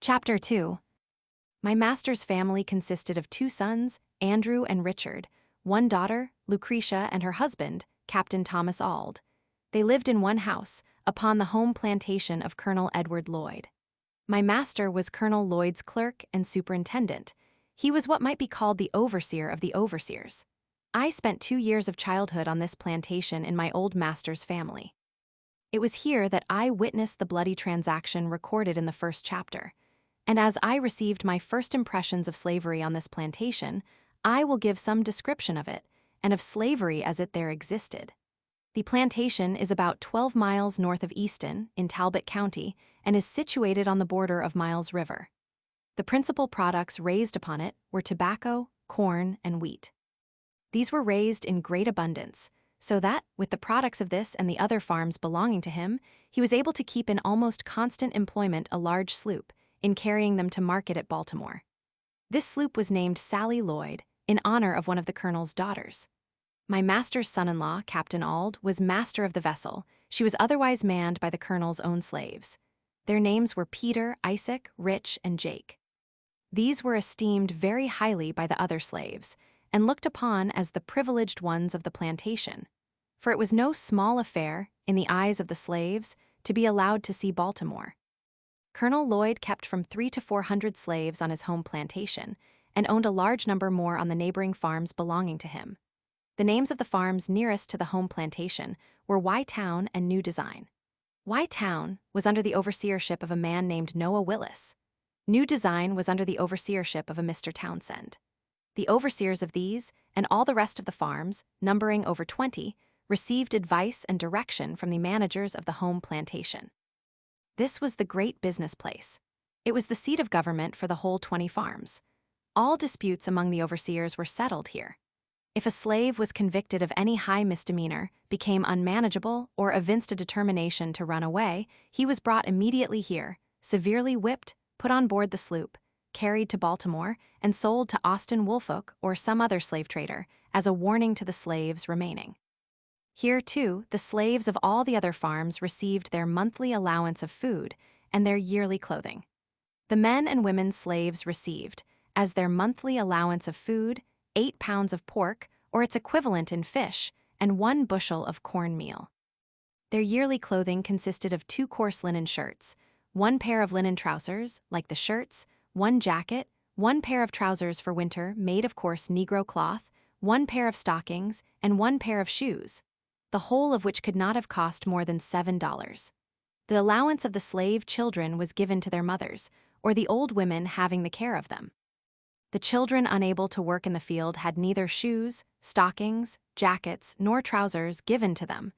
Chapter 2. My master's family consisted of 2 sons, Andrew and Richard, 1 daughter, Lucretia, and her husband, Captain Thomas Auld. They lived in one house, upon the home plantation of Colonel Edward Lloyd. My master was Colonel Lloyd's clerk and superintendent. He was what might be called the overseer of the overseers. I spent 2 years of childhood on this plantation in my old master's family. It was here that I witnessed the bloody transaction recorded in the first chapter. And as I received my first impressions of slavery on this plantation, I will give some description of it, and of slavery as it there existed. The plantation is about 12 miles north of Easton, in Talbot County, and is situated on the border of Miles River. The principal products raised upon it were tobacco, corn, and wheat. These were raised in great abundance, so that, with the products of this and the other farms belonging to him, he was able to keep in almost constant employment a large sloop, in carrying them to market at Baltimore. This sloop was named Sally Lloyd, in honor of one of the colonel's daughters. My master's son-in-law, Captain Auld, was master of the vessel. She was otherwise manned by the colonel's own slaves. Their names were Peter, Isaac, Rich, and Jake. These were esteemed very highly by the other slaves, and looked upon as the privileged ones of the plantation. For it was no small affair, in the eyes of the slaves, to be allowed to see Baltimore. Colonel Lloyd kept from 300 to 400 slaves on his home plantation, and owned a large number more on the neighboring farms belonging to him. The names of the farms nearest to the home plantation were Y Town and New Design. Y Town was under the overseership of a man named Noah Willis. New Design was under the overseership of a Mr. Townsend. The overseers of these, and all the rest of the farms, numbering over 20, received advice and direction from the managers of the home plantation. This was the great business place. It was the seat of government for the whole 20 farms. All disputes among the overseers were settled here. If a slave was convicted of any high misdemeanor, became unmanageable, or evinced a determination to run away, he was brought immediately here, severely whipped, put on board the sloop, carried to Baltimore, and sold to Austin Woolfolk or some other slave trader, as a warning to the slaves remaining. Here, too, the slaves of all the other farms received their monthly allowance of food and their yearly clothing. The men and women slaves received, as their monthly allowance of food, 8 pounds of pork, or its equivalent in fish, and 1 bushel of corn meal. Their yearly clothing consisted of 2 coarse linen shirts, 1 pair of linen trousers, like the shirts, 1 jacket, one pair of trousers for winter made of coarse Negro cloth, one pair of stockings, and one pair of shoes, the whole of which could not have cost more than $7. The allowance of the slave children was given to their mothers, or the old women having the care of them. The children unable to work in the field had neither shoes, stockings, jackets, nor trousers given to them.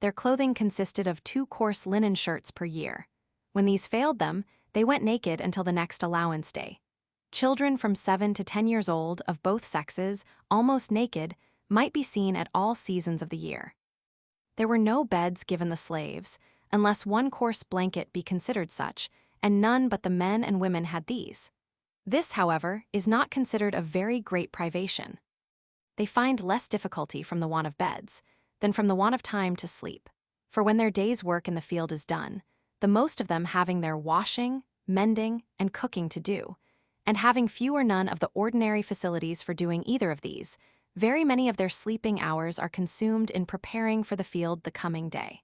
Their clothing consisted of 2 coarse linen shirts per year. When these failed them, they went naked until the next allowance day. Children from 7 to 10 years old of both sexes, almost naked, might be seen at all seasons of the year. There were no beds given the slaves, unless one coarse blanket be considered such, and none but the men and women had these. This, however, is not considered a very great privation. They find less difficulty from the want of beds than from the want of time to sleep, for when their day's work in the field is done, the most of them having their washing, mending, and cooking to do, and having few or none of the ordinary facilities for doing either of these, very many of their sleeping hours are consumed in preparing for the field the coming day.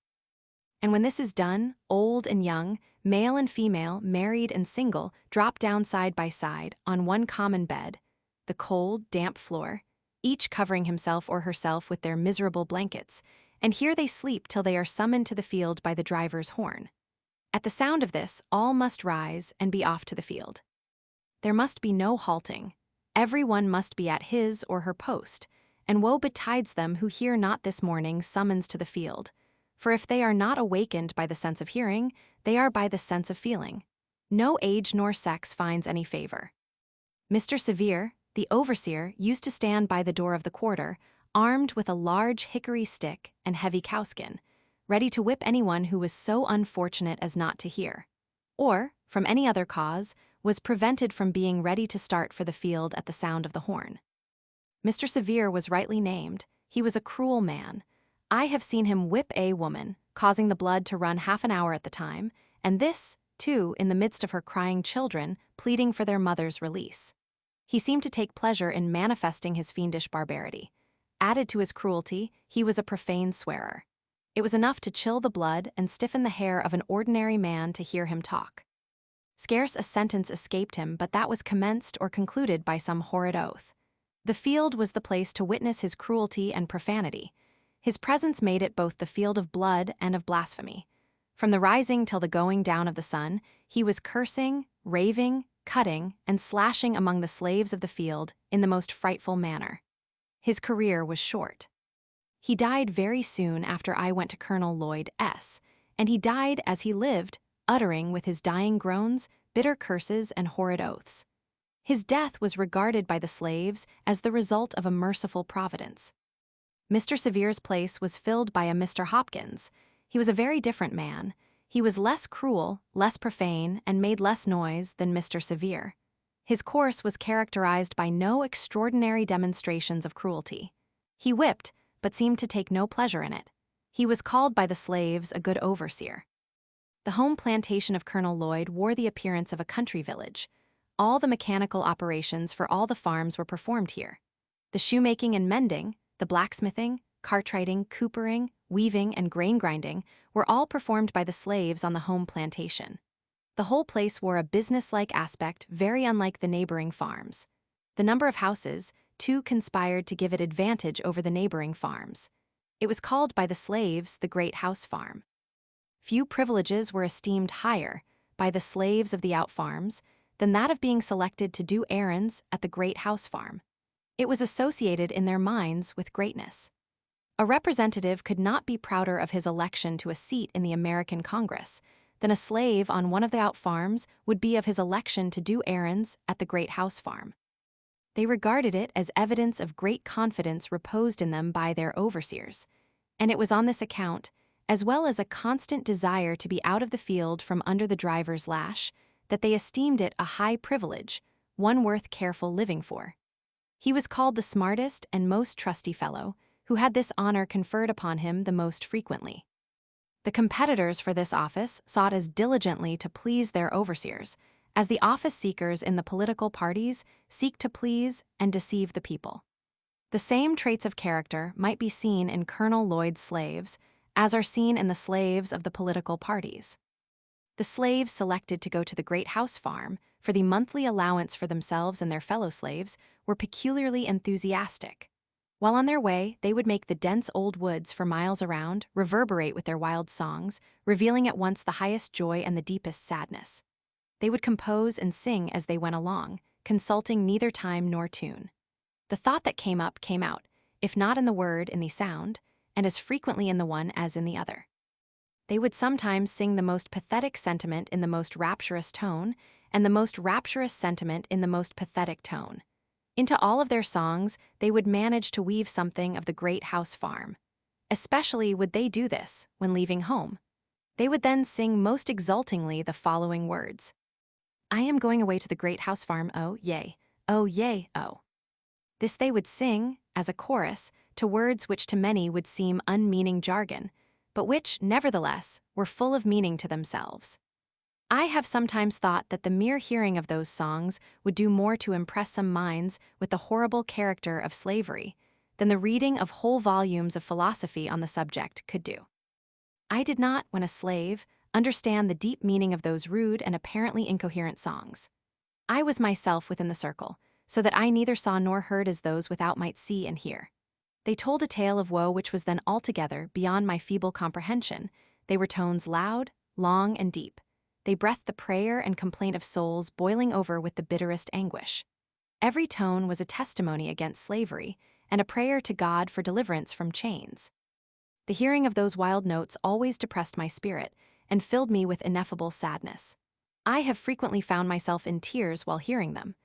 And when this is done, old and young, male and female, married and single, drop down side by side on one common bed, the cold, damp floor, each covering himself or herself with their miserable blankets, and here they sleep till they are summoned to the field by the driver's horn. At the sound of this, all must rise and be off to the field. There must be no halting. Every one must be at his or her post, and woe betides them who hear not this morning's summons to the field. For if they are not awakened by the sense of hearing, they are by the sense of feeling. No age nor sex finds any favor. Mr. Sevier, the overseer, used to stand by the door of the quarter, armed with a large hickory stick and heavy cowskin, ready to whip anyone who was so unfortunate as not to hear, or, from any other cause, was prevented from being ready to start for the field at the sound of the horn. Mr. Sevier was rightly named. He was a cruel man. I have seen him whip a woman, causing the blood to run half an hour at the time, and this, too, in the midst of her crying children, pleading for their mother's release. He seemed to take pleasure in manifesting his fiendish barbarity. Added to his cruelty, he was a profane swearer. It was enough to chill the blood and stiffen the hair of an ordinary man to hear him talk. Scarce a sentence escaped him but that was commenced or concluded by some horrid oath. The field was the place to witness his cruelty and profanity. His presence made it both the field of blood and of blasphemy. From the rising till the going down of the sun, he was cursing, raving, cutting, and slashing among the slaves of the field in the most frightful manner. His career was short. He died very soon after I went to Colonel Lloyd S., and he died as he lived, uttering with his dying groans bitter curses and horrid oaths. His death was regarded by the slaves as the result of a merciful providence. Mr. Sevier's place was filled by a Mr. Hopkins. He was a very different man. He was less cruel, less profane, and made less noise than Mr. Sevier. His course was characterized by no extraordinary demonstrations of cruelty. He whipped, but seemed to take no pleasure in it. He was called by the slaves a good overseer. The home plantation of Colonel Lloyd wore the appearance of a country village. All the mechanical operations for all the farms were performed here. The shoemaking and mending, the blacksmithing, cartwrighting, coopering, weaving, and grain grinding were all performed by the slaves on the home plantation. The whole place wore a businesslike aspect very unlike the neighboring farms. The number of houses, too, conspired to give it advantage over the neighboring farms. It was called by the slaves the Great House Farm. Few privileges were esteemed higher by the slaves of the out farms than that of being selected to do errands at the Great House Farm. It was associated in their minds with greatness. A representative could not be prouder of his election to a seat in the American Congress than a slave on one of the out farms would be of his election to do errands at the Great House Farm. They regarded it as evidence of great confidence reposed in them by their overseers, and it was on this account, as well as a constant desire to be out of the field from under the driver's lash, that they esteemed it a high privilege, one worth careful living for. He was called the smartest and most trusty fellow, who had this honor conferred upon him the most frequently. The competitors for this office sought as diligently to please their overseers, as the office-seekers in the political parties seek to please and deceive the people. The same traits of character might be seen in Colonel Lloyd's slaves, as are seen in the slaves of the political parties. The slaves selected to go to the great house farm for the monthly allowance for themselves and their fellow slaves were peculiarly enthusiastic. While on their way, they would make the dense old woods for miles around reverberate with their wild songs, revealing at once the highest joy and the deepest sadness. They would compose and sing as they went along, consulting neither time nor tune. The thought that came up came out, if not in the word, in the sound, and as frequently in the one as in the other. They would sometimes sing the most pathetic sentiment in the most rapturous tone, and the most rapturous sentiment in the most pathetic tone. Into all of their songs, they would manage to weave something of the great house farm. Especially would they do this when leaving home. They would then sing most exultingly the following words: "I am going away to the great house farm, oh, yea, oh, yea, oh." This they would sing, as a chorus, to words which to many would seem unmeaning jargon, but which, nevertheless, were full of meaning to themselves. I have sometimes thought that the mere hearing of those songs would do more to impress some minds with the horrible character of slavery than the reading of whole volumes of philosophy on the subject could do. I did not, when a slave, understand the deep meaning of those rude and apparently incoherent songs. I was myself within the circle, so that I neither saw nor heard as those without might see and hear. They told a tale of woe which was then altogether beyond my feeble comprehension. They were tones loud, long, and deep. They breathed the prayer and complaint of souls boiling over with the bitterest anguish. Every tone was a testimony against slavery and a prayer to God for deliverance from chains. The hearing of those wild notes always depressed my spirit and filled me with ineffable sadness. I have frequently found myself in tears while hearing them.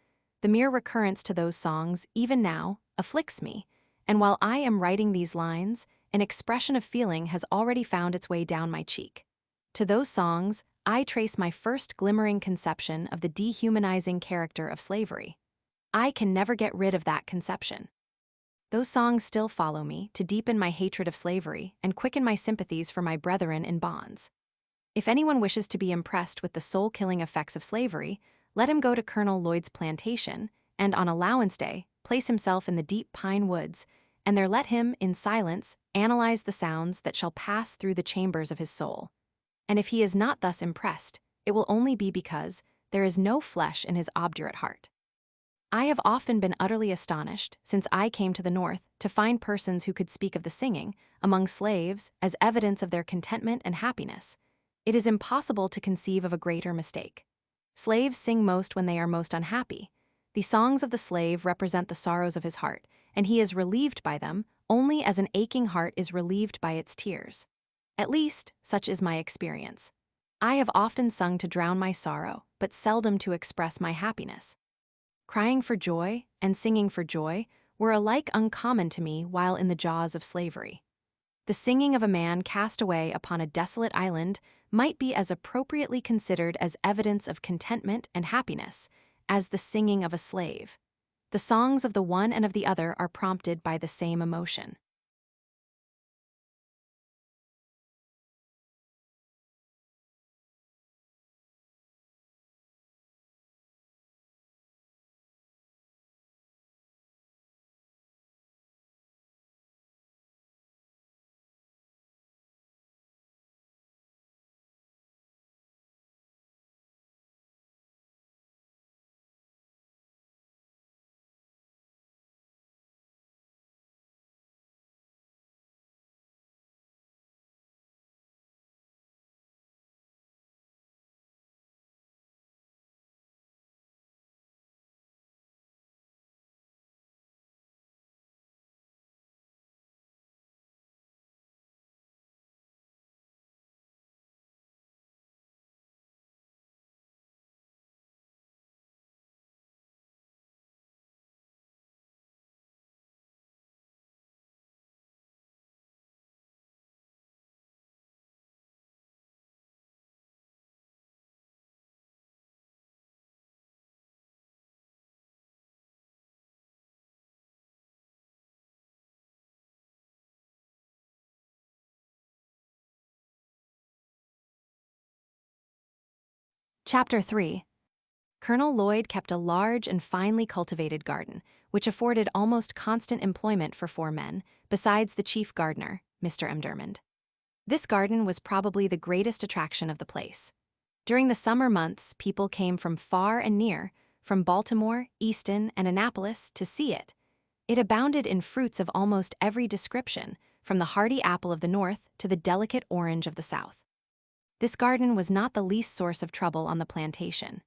The mere recurrence to those songs, even now, afflicts me, and while I am writing these lines, an expression of feeling has already found its way down my cheek. To those songs, I trace my first glimmering conception of the dehumanizing character of slavery. I can never get rid of that conception. Those songs still follow me to deepen my hatred of slavery and quicken my sympathies for my brethren in bonds. If anyone wishes to be impressed with the soul-killing effects of slavery, let him go to Colonel Lloyd's plantation and, on allowance day, place himself in the deep pine woods, and there let him, in silence, analyze the sounds that shall pass through the chambers of his soul. And if he is not thus impressed, it will only be because there is no flesh in his obdurate heart. I have often been utterly astonished, since I came to the North, to find persons who could speak of the singing, among slaves, as evidence of their contentment and happiness. It is impossible to conceive of a greater mistake. Slaves sing most when they are most unhappy. The songs of the slave represent the sorrows of his heart, and he is relieved by them only as an aching heart is relieved by its tears. At least, such is my experience. I have often sung to drown my sorrow, but seldom to express my happiness. Crying for joy and singing for joy were alike uncommon to me while in the jaws of slavery. The singing of a man cast away upon a desolate island might be as appropriately considered as evidence of contentment and happiness as the singing of a slave. The songs of the one and of the other are prompted by the same emotion. Chapter 3. Colonel Lloyd kept a large and finely cultivated garden, which afforded almost constant employment for 4 men, besides the chief gardener, Mr. Dermond. This garden was probably the greatest attraction of the place. During the summer months, people came from far and near, from Baltimore, Easton, and Annapolis, to see it. It abounded in fruits of almost every description, from the hardy apple of the north to the delicate orange of the south. This garden was not the least source of trouble on the plantation.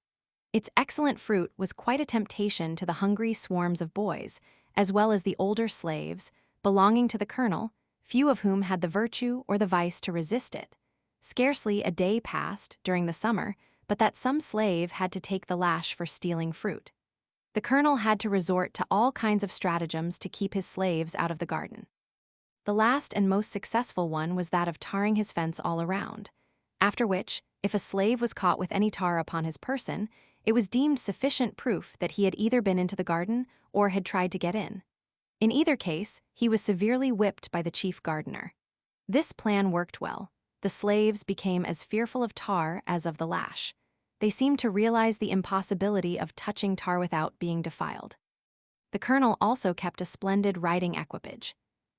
Its excellent fruit was quite a temptation to the hungry swarms of boys, as well as the older slaves, belonging to the colonel, few of whom had the virtue or the vice to resist it. Scarcely a day passed, during the summer, but that some slave had to take the lash for stealing fruit. The colonel had to resort to all kinds of stratagems to keep his slaves out of the garden. The last and most successful one was that of tarring his fence all around, after which, if a slave was caught with any tar upon his person, it was deemed sufficient proof that he had either been into the garden or had tried to get in. In either case, he was severely whipped by the chief gardener. This plan worked well. The slaves became as fearful of tar as of the lash. They seemed to realize the impossibility of touching tar without being defiled. The colonel also kept a splendid riding equipage.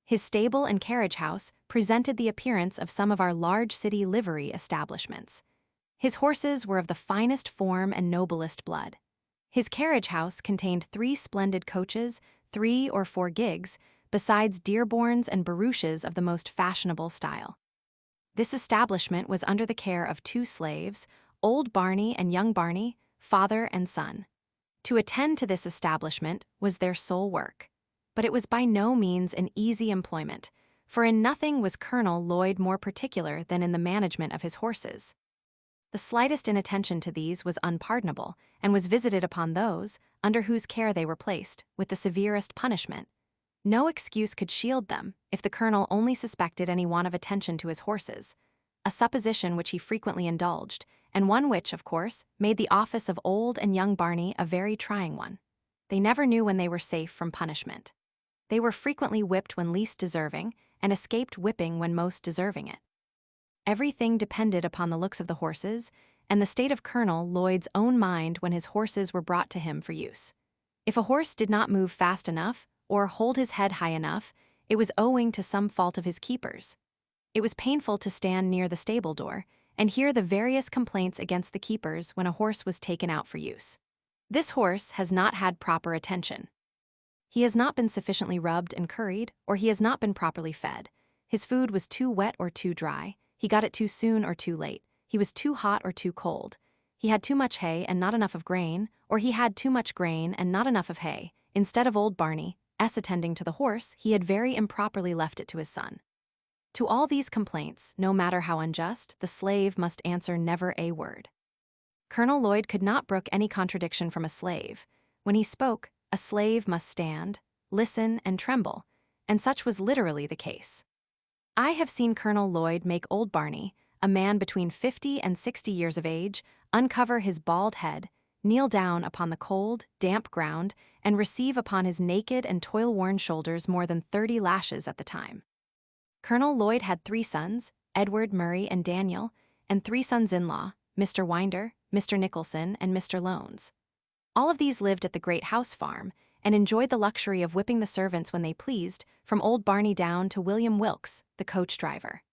His stable and carriage house presented the appearance of some of our large city livery establishments. His horses were of the finest form and noblest blood. His carriage house contained 3 splendid coaches, 3 or 4 gigs, besides Dearborns and barouches of the most fashionable style. This establishment was under the care of 2 slaves, old Barney and young Barney, father and son. To attend to this establishment was their sole work. But it was by no means an easy employment, for in nothing was Colonel Lloyd more particular than in the management of his horses. The slightest inattention to these was unpardonable, and was visited upon those, under whose care they were placed, with the severest punishment. No excuse could shield them, if the colonel only suspected any want of attention to his horses, a supposition which he frequently indulged, and one which, of course, made the office of old and young Barney a very trying one. They never knew when they were safe from punishment. They were frequently whipped when least deserving, and escaped whipping when most deserving it. Everything depended upon the looks of the horses, and the state of Colonel Lloyd's own mind when his horses were brought to him for use. If a horse did not move fast enough, or hold his head high enough, it was owing to some fault of his keeper's. It was painful to stand near the stable door, and hear the various complaints against the keepers when a horse was taken out for use. This horse has not had proper attention. He has not been sufficiently rubbed and curried, or he has not been properly fed. His food was too wet or too dry, he got it too soon or too late, he was too hot or too cold. He had too much hay and not enough of grain, or he had too much grain and not enough of hay. Instead of old Barney attending to the horse, he had very improperly left it to his son. To all these complaints, no matter how unjust, the slave must answer never a word. Colonel Lloyd could not brook any contradiction from a slave. When he spoke, a slave must stand, listen, and tremble, and such was literally the case. I have seen Colonel Lloyd make old Barney, a man between 50 and 60 years of age, uncover his bald head, kneel down upon the cold, damp ground, and receive upon his naked and toil-worn shoulders more than 30 lashes at the time. Colonel Lloyd had 3 sons, Edward, Murray, and Daniel, and 3 sons-in-law, Mr. Winder, Mr. Nicholson, and Mr. Lones. All of these lived at the great house farm, and enjoyed the luxury of whipping the servants when they pleased, from old Barney down to William Wilkes, the coach driver.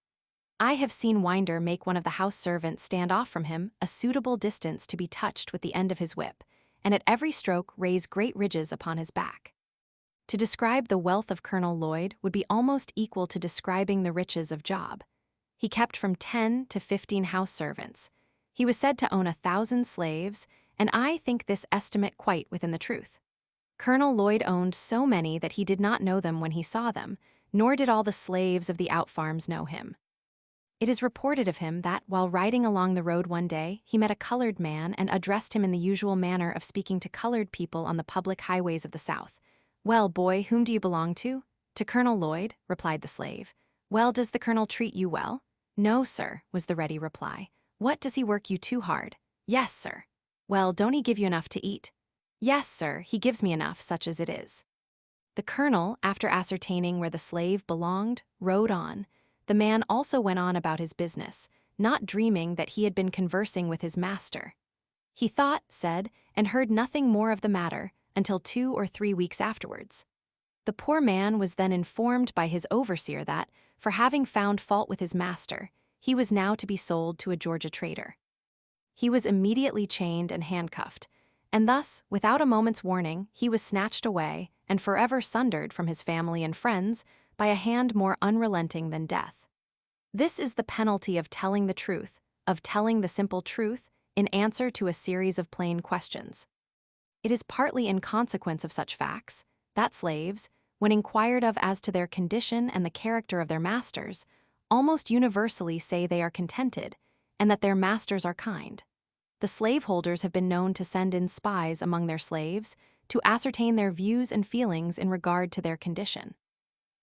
I have seen Winder make one of the house servants stand off from him a suitable distance to be touched with the end of his whip, and at every stroke raise great ridges upon his back. To describe the wealth of Colonel Lloyd would be almost equal to describing the riches of Job. He kept from 10 to 15 house servants. He was said to own 1,000 slaves, and I think this estimate quite within the truth. Colonel Lloyd owned so many that he did not know them when he saw them, nor did all the slaves of the out-farms know him. It is reported of him that, while riding along the road one day, he met a colored man and addressed him in the usual manner of speaking to colored people on the public highways of the South. "Well, boy, whom do you belong to?" "To Colonel Lloyd," replied the slave. "Well, does the colonel treat you well?" "No, sir," was the ready reply. "What, does he work you too hard?" "Yes, sir." "Well, don't he give you enough to eat?" "Yes, sir, he gives me enough, such as it is." The colonel, after ascertaining where the slave belonged, rode on. The man also went on about his business, not dreaming that he had been conversing with his master. He thought, said, and heard nothing more of the matter until 2 or 3 weeks afterwards. The poor man was then informed by his overseer that, for having found fault with his master, he was now to be sold to a Georgia trader. he was immediately chained and handcuffed, and thus, without a moment's warning, he was snatched away and forever sundered from his family and friends by a hand more unrelenting than death. This is the penalty of telling the truth, of telling the simple truth in answer to a series of plain questions. It is partly in consequence of such facts that slaves, when inquired of as to their condition and the character of their masters, almost universally say they are contented and that their masters are kind. The slaveholders have been known to send in spies among their slaves to ascertain their views and feelings in regard to their condition.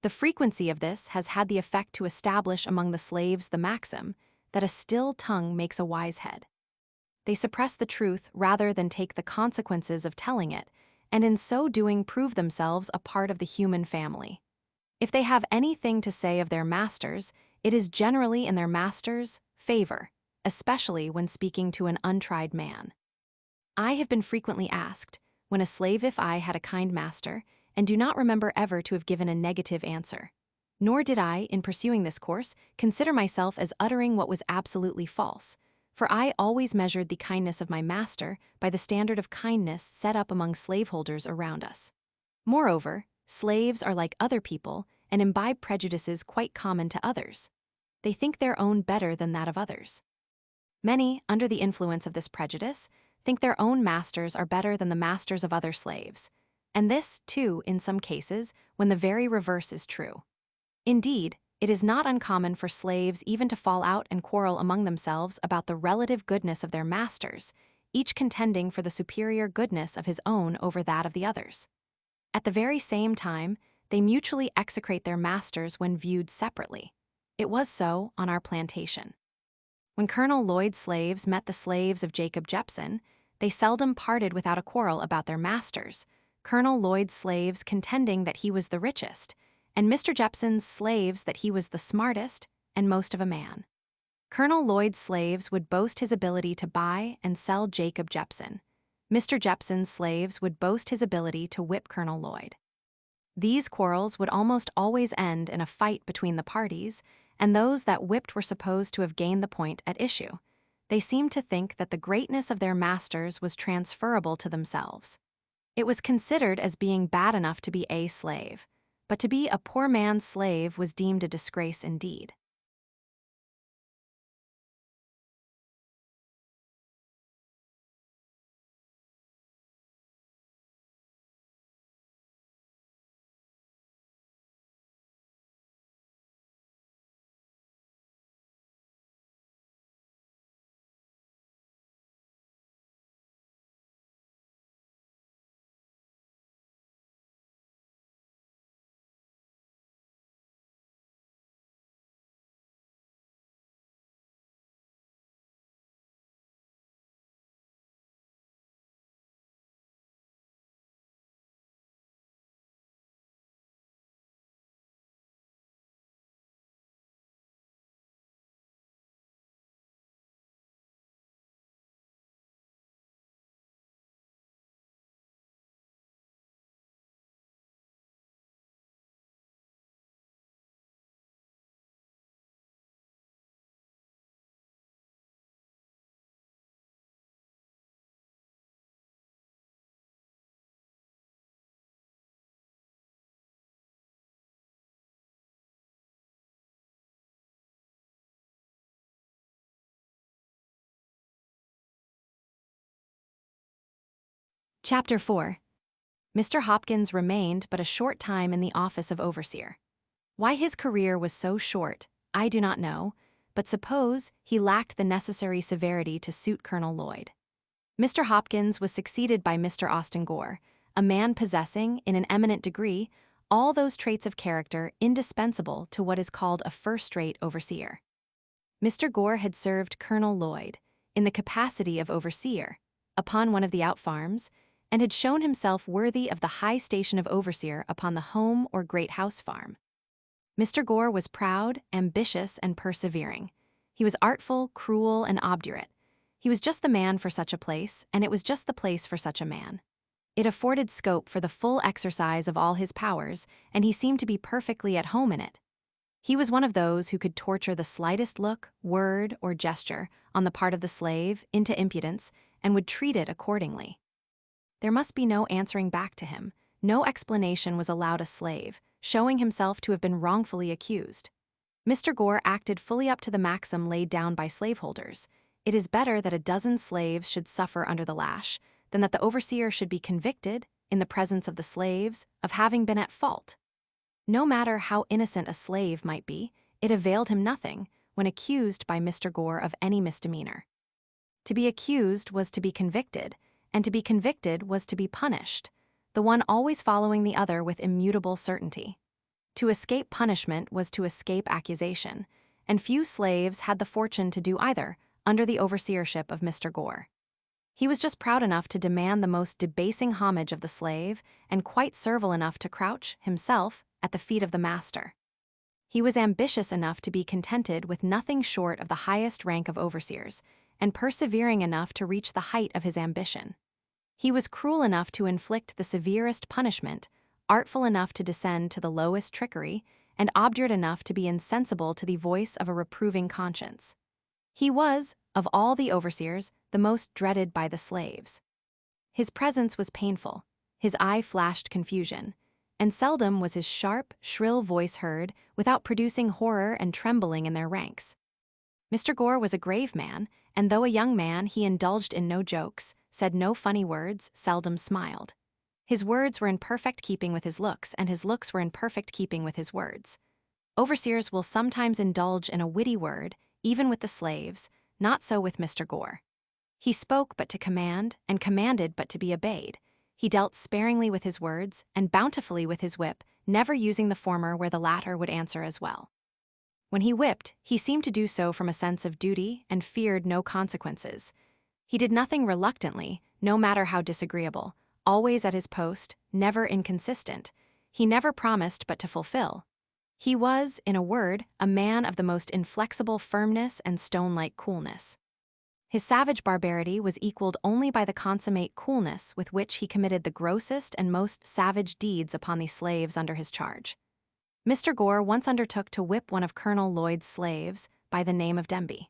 The frequency of this has had the effect to establish among the slaves the maxim that a still tongue makes a wise head. They suppress the truth rather than take the consequences of telling it, and in so doing prove themselves a part of the human family. If they have anything to say of their masters, it is generally in their master's favor, especially when speaking to an untried man. I have been frequently asked, when a slave, if I had a kind master, and do not remember ever to have given a negative answer. Nor did I, in pursuing this course, consider myself as uttering what was absolutely false, for I always measured the kindness of my master by the standard of kindness set up among slaveholders around us. Moreover, slaves are like other people and imbibe prejudices quite common to others. They think their own better than that of others. Many, under the influence of this prejudice, think their own masters are better than the masters of other slaves, and this, too, in some cases, when the very reverse is true. Indeed, it is not uncommon for slaves even to fall out and quarrel among themselves about the relative goodness of their masters, each contending for the superior goodness of his own over that of the others. At the very same time, they mutually execrate their masters when viewed separately. It was so on our plantation. When Colonel Lloyd's slaves met the slaves of Jacob Jepson, they seldom parted without a quarrel about their masters, Colonel Lloyd's slaves contending that he was the richest, and Mr. Jepson's slaves that he was the smartest and most of a man. Colonel Lloyd's slaves would boast his ability to buy and sell Jacob Jepson. Mr. Jepson's slaves would boast his ability to whip Colonel Lloyd. These quarrels would almost always end in a fight between the parties, and those that whipped were supposed to have gained the point at issue. They seemed to think that the greatness of their masters was transferable to themselves. It was considered as being bad enough to be a slave, but to be a poor man's slave was deemed a disgrace indeed. Chapter 4. Mr. Hopkins remained but a short time in the office of overseer. Why his career was so short, I do not know, but suppose he lacked the necessary severity to suit Colonel Lloyd. Mr. Hopkins was succeeded by Mr. Austin Gore, a man possessing, in an eminent degree, all those traits of character indispensable to what is called a first-rate overseer. Mr. Gore had served Colonel Lloyd, in the capacity of overseer, upon one of the out-farms, and had shown himself worthy of the high station of overseer upon the home or great house farm. Mr. Gore was proud, ambitious, and persevering. He was artful, cruel, and obdurate. He was just the man for such a place, and it was just the place for such a man. It afforded scope for the full exercise of all his powers, and he seemed to be perfectly at home in it. He was one of those who could torture the slightest look, word, or gesture on the part of the slave into impudence and would treat it accordingly. There must be no answering back to him. No explanation was allowed a slave, showing himself to have been wrongfully accused. Mr. Gore acted fully up to the maxim laid down by slaveholders. It is better that a dozen slaves should suffer under the lash than that the overseer should be convicted, in the presence of the slaves, of having been at fault. No matter how innocent a slave might be, it availed him nothing when accused by Mr. Gore of any misdemeanor. To be accused was to be convicted, and to be convicted was to be punished, the one always following the other with immutable certainty. To escape punishment was to escape accusation, and few slaves had the fortune to do either under the overseership of Mr. Gore. He was just proud enough to demand the most debasing homage of the slave and quite servile enough to crouch, himself, at the feet of the master. He was ambitious enough to be contented with nothing short of the highest rank of overseers, and persevering enough to reach the height of his ambition. He was cruel enough to inflict the severest punishment, artful enough to descend to the lowest trickery, and obdurate enough to be insensible to the voice of a reproving conscience. He was, of all the overseers, the most dreaded by the slaves. His presence was painful, his eye flashed confusion, and seldom was his sharp, shrill voice heard without producing horror and trembling in their ranks. Mr. Gore was a grave man, and though a young man, he indulged in no jokes, said no funny words, seldom smiled. His words were in perfect keeping with his looks, and his looks were in perfect keeping with his words. Overseers will sometimes indulge in a witty word, even with the slaves, not so with Mr. Gore. He spoke but to command, and commanded but to be obeyed. He dealt sparingly with his words, and bountifully with his whip, never using the former where the latter would answer as well. When he whipped, he seemed to do so from a sense of duty and feared no consequences. He did nothing reluctantly, no matter how disagreeable, always at his post, never inconsistent. He never promised but to fulfill. He was, in a word, a man of the most inflexible firmness and stone-like coolness. His savage barbarity was equaled only by the consummate coolness with which he committed the grossest and most savage deeds upon the slaves under his charge. Mr. Gore once undertook to whip one of Colonel Lloyd's slaves by the name of Demby.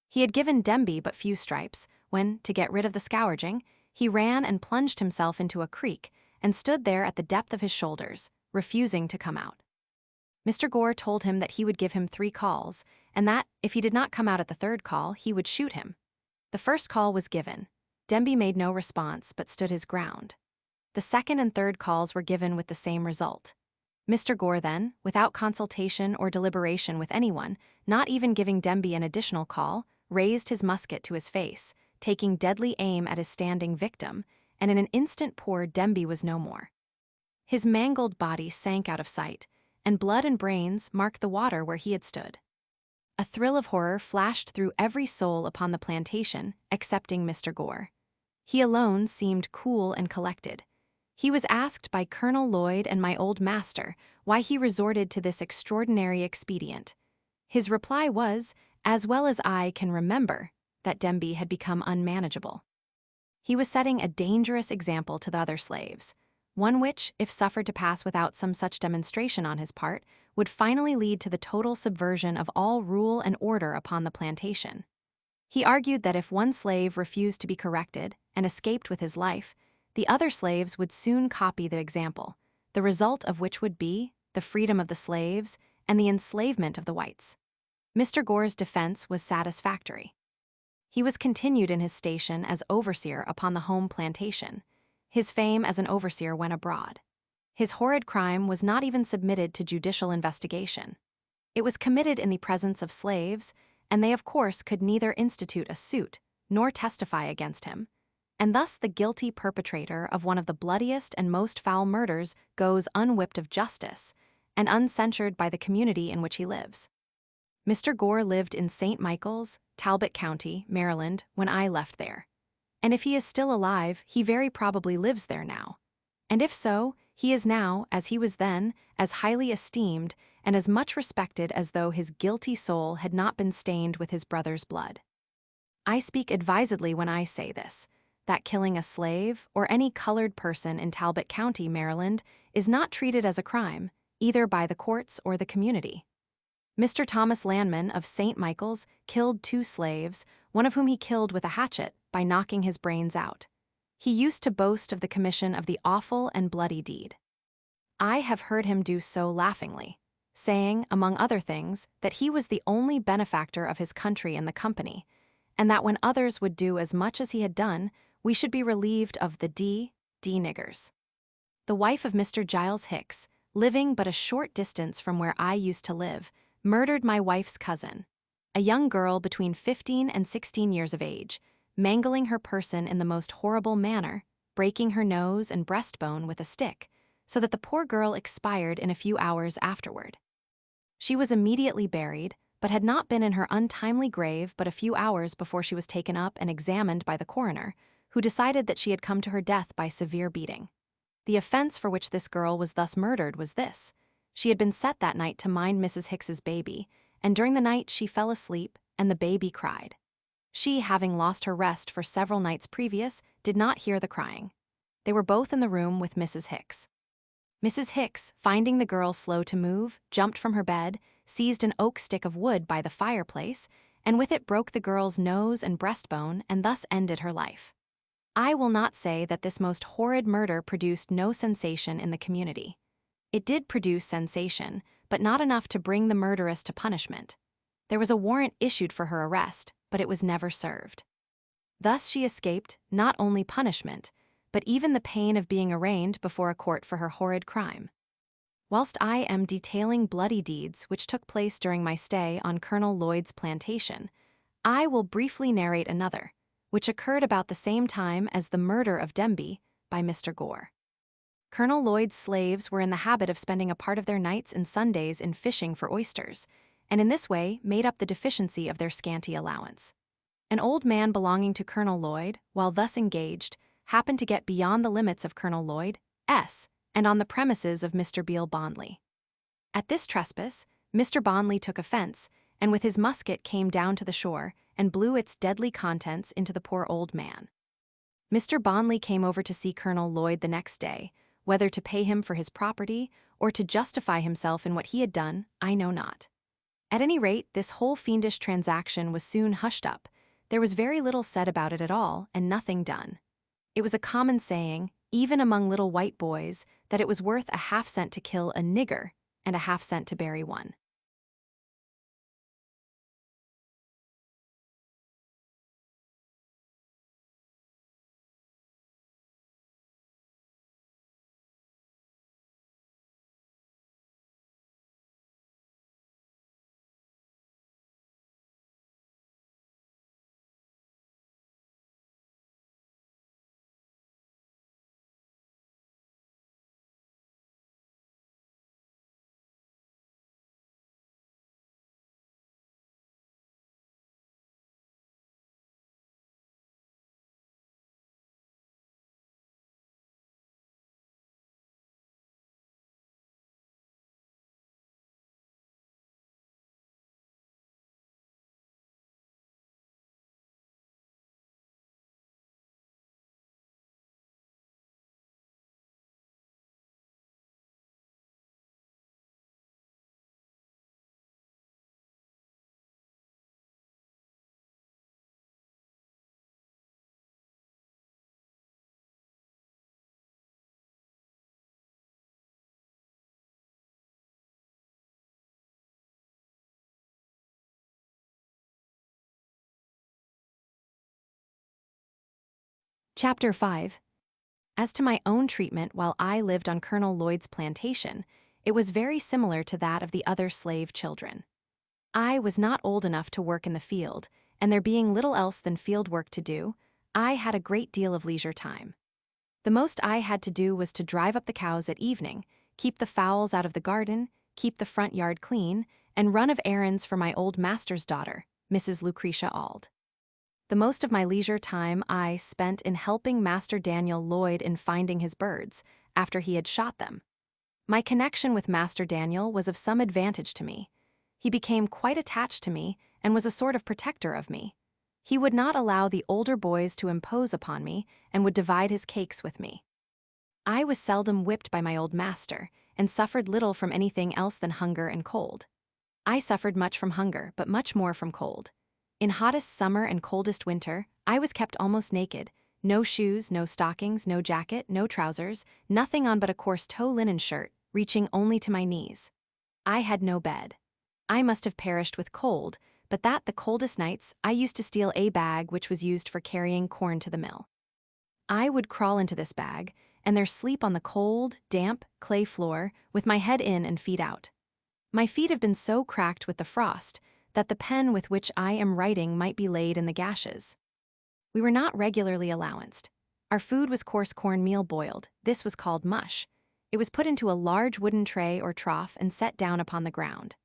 He had given Demby but few stripes, when, to get rid of the scourging, he ran and plunged himself into a creek and stood there at the depth of his shoulders, refusing to come out. Mr. Gore told him that he would give him 3 calls, and that, if he did not come out at the 3rd call, he would shoot him. The 1st call was given. Demby made no response but stood his ground. The 2nd and 3rd calls were given with the same result. Mr. Gore then, without consultation or deliberation with anyone, not even giving Demby an additional call, raised his musket to his face, taking deadly aim at his standing victim, and in an instant poor Demby was no more. His mangled body sank out of sight, and blood and brains marked the water where he had stood. A thrill of horror flashed through every soul upon the plantation, excepting Mr. Gore. He alone seemed cool and collected. He was asked by Colonel Lloyd and my old master why he resorted to this extraordinary expedient. His reply was, as well as I can remember, that Demby had become unmanageable. He was setting a dangerous example to the other slaves, one which, if suffered to pass without some such demonstration on his part, would finally lead to the total subversion of all rule and order upon the plantation. He argued that if one slave refused to be corrected and escaped with his life, the other slaves would soon copy the example, the result of which would be the freedom of the slaves and the enslavement of the whites. Mr. Gore's defense was satisfactory. He was continued in his station as overseer upon the home plantation. His fame as an overseer went abroad. His horrid crime was not even submitted to judicial investigation. It was committed in the presence of slaves, and they of course could neither institute a suit nor testify against him, and thus the guilty perpetrator of one of the bloodiest and most foul murders goes unwhipped of justice, and uncensured by the community in which he lives. Mr. Gore lived in St. Michael's, Talbot County, Maryland, when I left there. And if he is still alive, he very probably lives there now. And if so, he is now, as he was then, as highly esteemed and as much respected as though his guilty soul had not been stained with his brother's blood. I speak advisedly when I say this, that killing a slave or any colored person in Talbot County, Maryland, is not treated as a crime, either by the courts or the community. Mr. Thomas Landman of St. Michael's killed 2 slaves, one of whom he killed with a hatchet by knocking his brains out. He used to boast of the commission of the awful and bloody deed. I have heard him do so laughingly, saying, among other things, that he was the only benefactor of his country and the company, and that when others would do as much as he had done, we should be relieved of the D niggers. The wife of Mr. Giles Hicks, living but a short distance from where I used to live, murdered my wife's cousin, a young girl between 15 and 16 years of age, mangling her person in the most horrible manner, breaking her nose and breastbone with a stick, so that the poor girl expired in a few hours afterward. She was immediately buried, but had not been in her untimely grave but a few hours before she was taken up and examined by the coroner, who decided that she had come to her death by severe beating. The offense for which this girl was thus murdered was this: she had been set that night to mind Mrs. Hicks's baby, and during the night she fell asleep, and the baby cried. She, having lost her rest for several nights previous, did not hear the crying. They were both in the room with Mrs. Hicks. Mrs. Hicks, finding the girl slow to move, jumped from her bed, seized an oak stick of wood by the fireplace, and with it broke the girl's nose and breastbone and thus ended her life. I will not say that this most horrid murder produced no sensation in the community. It did produce sensation, but not enough to bring the murderess to punishment. There was a warrant issued for her arrest, but it was never served. Thus she escaped not only punishment, but even the pain of being arraigned before a court for her horrid crime. Whilst I am detailing bloody deeds which took place during my stay on Colonel Lloyd's plantation, I will briefly narrate another, which occurred about the same time as the murder of Demby by Mr. Gore. Colonel Lloyd's slaves were in the habit of spending a part of their nights and Sundays in fishing for oysters, and in this way made up the deficiency of their scanty allowance. An old man belonging to Colonel Lloyd, while thus engaged, happened to get beyond the limits of Colonel Lloyd, S., and on the premises of Mr. Beale Bondley. At this trespass, Mr. Bondley took offense, and with his musket came down to the shore and blew its deadly contents into the poor old man. Mr. Bondley came over to see Colonel Lloyd the next day, whether to pay him for his property or to justify himself in what he had done, I know not. At any rate, this whole fiendish transaction was soon hushed up. There was very little said about it at all, and nothing done. It was a common saying, even among little white boys, that it was worth a half-cent to kill a nigger and a half-cent to bury one. Chapter 5. As to my own treatment while I lived on Colonel Lloyd's plantation, it was very similar to that of the other slave children. I was not old enough to work in the field, and there being little else than field work to do, I had a great deal of leisure time. The most I had to do was to drive up the cows at evening, keep the fowls out of the garden, keep the front yard clean, and run of errands for my old master's daughter, Mrs. Lucretia Auld. The most of my leisure time I spent in helping Master Daniel Lloyd in finding his birds, after he had shot them. My connection with Master Daniel was of some advantage to me. He became quite attached to me and was a sort of protector of me. He would not allow the older boys to impose upon me and would divide his cakes with me. I was seldom whipped by my old master and suffered little from anything else than hunger and cold. I suffered much from hunger, but much more from cold. In hottest summer and coldest winter, I was kept almost naked. No shoes, no stockings, no jacket, no trousers, nothing on but a coarse tow linen shirt, reaching only to my knees. I had no bed. I must have perished with cold, but the coldest nights, I used to steal a bag which was used for carrying corn to the mill. I would crawl into this bag, and there sleep on the cold, damp, clay floor, with my head in and feet out. My feet have been so cracked with the frost that the pen with which I am writing might be laid in the gashes. We were not regularly allowanced. Our food was coarse corn meal boiled. This was called mush. It was put into a large wooden tray or trough and set down upon the ground.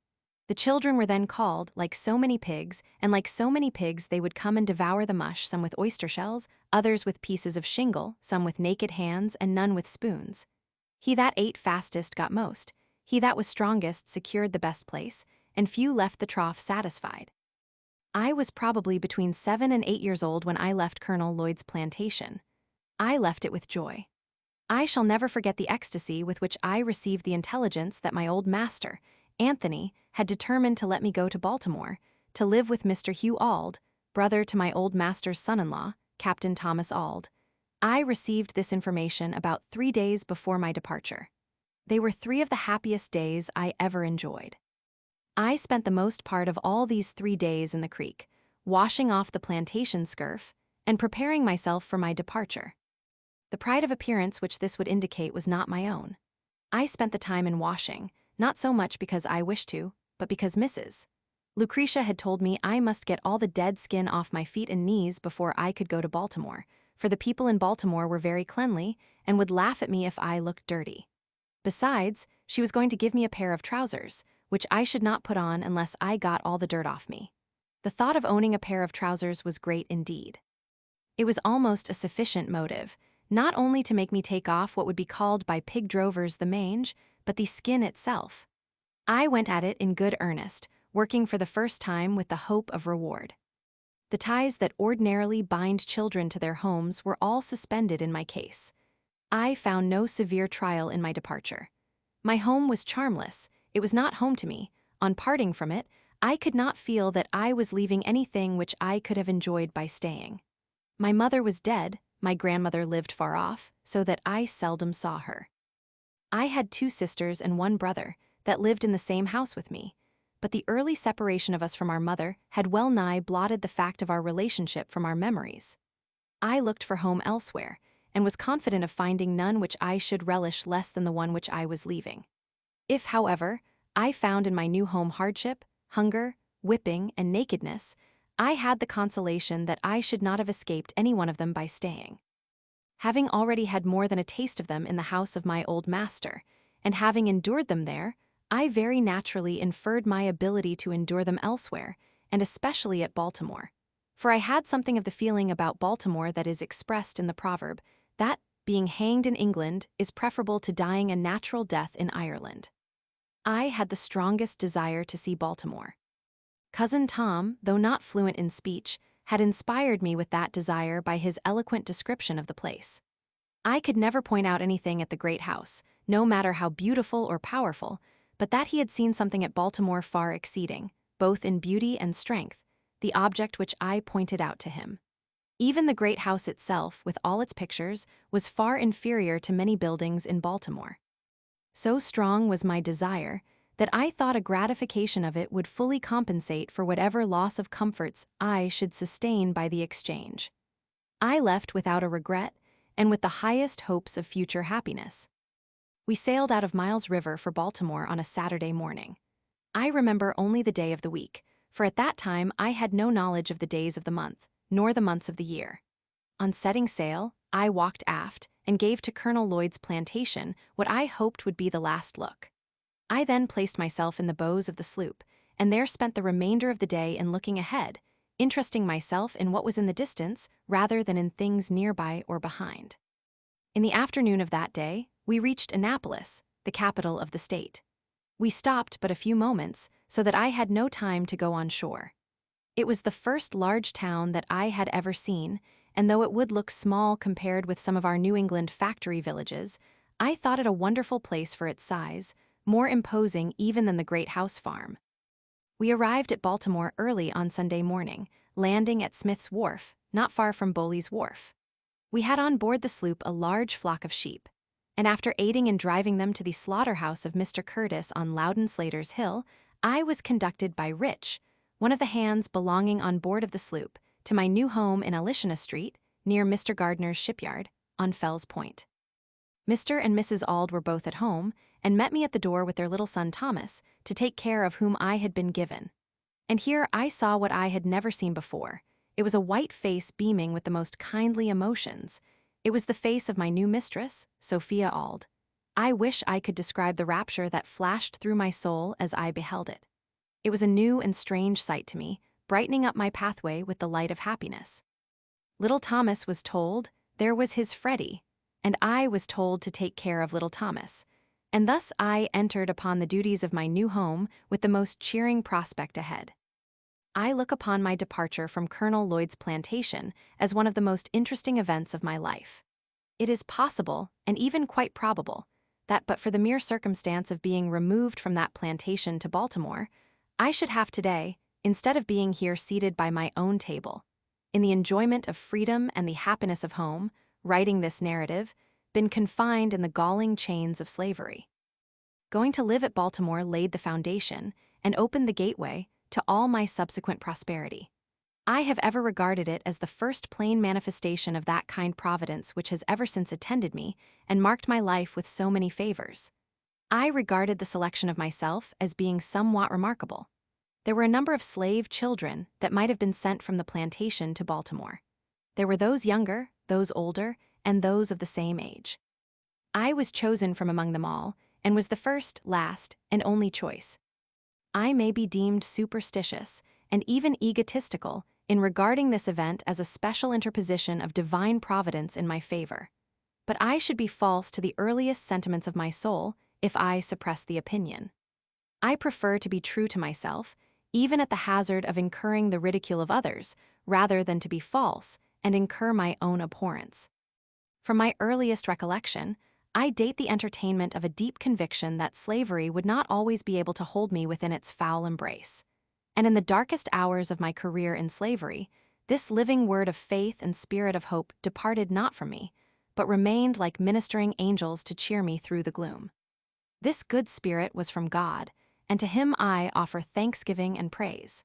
The children were then called, like so many pigs, and like so many pigs they would come and devour the mush, some with oyster shells, others with pieces of shingle, some with naked hands, and none with spoons. He that ate fastest got most. He that was strongest secured the best place, and few left the trough satisfied. I was probably between 7 and 8 years old when I left Colonel Lloyd's plantation. I left it with joy. I shall never forget the ecstasy with which I received the intelligence that my old master, Anthony, had determined to let me go to Baltimore, to live with Mr. Hugh Auld, brother to my old master's son-in-law, Captain Thomas Auld. I received this information about 3 days before my departure. They were 3 of the happiest days I ever enjoyed. I spent the most part of all these 3 days in the creek, washing off the plantation scurf, and preparing myself for my departure. The pride of appearance which this would indicate was not my own. I spent the time in washing, not so much because I wished to, but because Mrs. Lucretia had told me I must get all the dead skin off my feet and knees before I could go to Baltimore, for the people in Baltimore were very cleanly and would laugh at me if I looked dirty. Besides, she was going to give me a pair of trousers, which I should not put on unless I got all the dirt off me. The thought of owning a pair of trousers was great indeed. It was almost a sufficient motive, not only to make me take off what would be called by pig drovers the mange, but the skin itself. I went at it in good earnest, working for the first time with the hope of reward. The ties that ordinarily bind children to their homes were all suspended in my case. I found no severe trial in my departure. My home was charmless. It was not home to me. On parting from it, I could not feel that I was leaving anything which I could have enjoyed by staying. My mother was dead, my grandmother lived far off, so that I seldom saw her. I had 2 sisters and 1 brother that lived in the same house with me, but the early separation of us from our mother had well nigh blotted the fact of our relationship from our memories. I looked for home elsewhere, and was confident of finding none which I should relish less than the one which I was leaving. If, however, I found in my new home hardship, hunger, whipping, and nakedness, I had the consolation that I should not have escaped any one of them by staying. Having already had more than a taste of them in the house of my old master, and having endured them there, I very naturally inferred my ability to endure them elsewhere, and especially at Baltimore. For I had something of the feeling about Baltimore that is expressed in the proverb, that, being hanged in England, is preferable to dying a natural death in Ireland. I had the strongest desire to see Baltimore. Cousin Tom, though not fluent in speech, had inspired me with that desire by his eloquent description of the place. I could never point out anything at the great house, no matter how beautiful or powerful, but that he had seen something at Baltimore far exceeding, both in beauty and strength, the object which I pointed out to him. Even the great house itself, with all its pictures, was far inferior to many buildings in Baltimore. So strong was my desire that I thought a gratification of it would fully compensate for whatever loss of comforts I should sustain by the exchange. I left without a regret and with the highest hopes of future happiness. We sailed out of Miles River for Baltimore on a Saturday morning. I remember only the day of the week, for at that time I had no knowledge of the days of the month, nor the months of the year. On setting sail, I walked aft and gave to Colonel Lloyd's plantation what I hoped would be the last look. I then placed myself in the bows of the sloop, and there spent the remainder of the day in looking ahead, interesting myself in what was in the distance rather than in things nearby or behind. In the afternoon of that day, we reached Annapolis, the capital of the state. We stopped but a few moments, so that I had no time to go on shore. It was the first large town that I had ever seen, and though it would look small compared with some of our New England factory villages, I thought it a wonderful place for its size, more imposing even than the great house farm. We arrived at Baltimore early on Sunday morning, landing at Smith's Wharf, not far from Bowley's Wharf. We had on board the sloop a large flock of sheep, and after aiding in driving them to the slaughterhouse of Mr. Curtis on Loudon Slater's Hill, I was conducted by Rich, one of the hands belonging on board of the sloop, to my new home in Abolitionist Street, near Mr. Gardner's shipyard, on Fells Point. Mr. and Mrs. Auld were both at home, and met me at the door with their little son Thomas, to take care of whom I had been given. And here I saw what I had never seen before. It was a white face beaming with the most kindly emotions. It was the face of my new mistress, Sophia Auld. I wish I could describe the rapture that flashed through my soul as I beheld it. It was a new and strange sight to me, brightening up my pathway with the light of happiness. Little Thomas was told there was his Freddie, and I was told to take care of little Thomas. And thus I entered upon the duties of my new home with the most cheering prospect ahead. I look upon my departure from Colonel Lloyd's plantation as one of the most interesting events of my life. It is possible, and even quite probable, that but for the mere circumstance of being removed from that plantation to Baltimore, I should have today, instead of being here seated by my own table, in the enjoyment of freedom and the happiness of home, writing this narrative, been confined in the galling chains of slavery. Going to live at Baltimore laid the foundation and opened the gateway to all my subsequent prosperity. I have ever regarded it as the first plain manifestation of that kind providence which has ever since attended me and marked my life with so many favors. I regarded the selection of myself as being somewhat remarkable. There were a number of slave children that might have been sent from the plantation to Baltimore. There were those younger, those older, and those of the same age. I was chosen from among them all, and was the first, last, and only choice. I may be deemed superstitious, and even egotistical, in regarding this event as a special interposition of divine providence in my favor. But I should be false to the earliest sentiments of my soul if I suppress the opinion. I prefer to be true to myself, even at the hazard of incurring the ridicule of others, rather than to be false and incur my own abhorrence. From my earliest recollection, I date the entertainment of a deep conviction that slavery would not always be able to hold me within its foul embrace. And in the darkest hours of my career in slavery, this living word of faith and spirit of hope departed not from me, but remained like ministering angels to cheer me through the gloom. This good spirit was from God, and to him I offer thanksgiving and praise.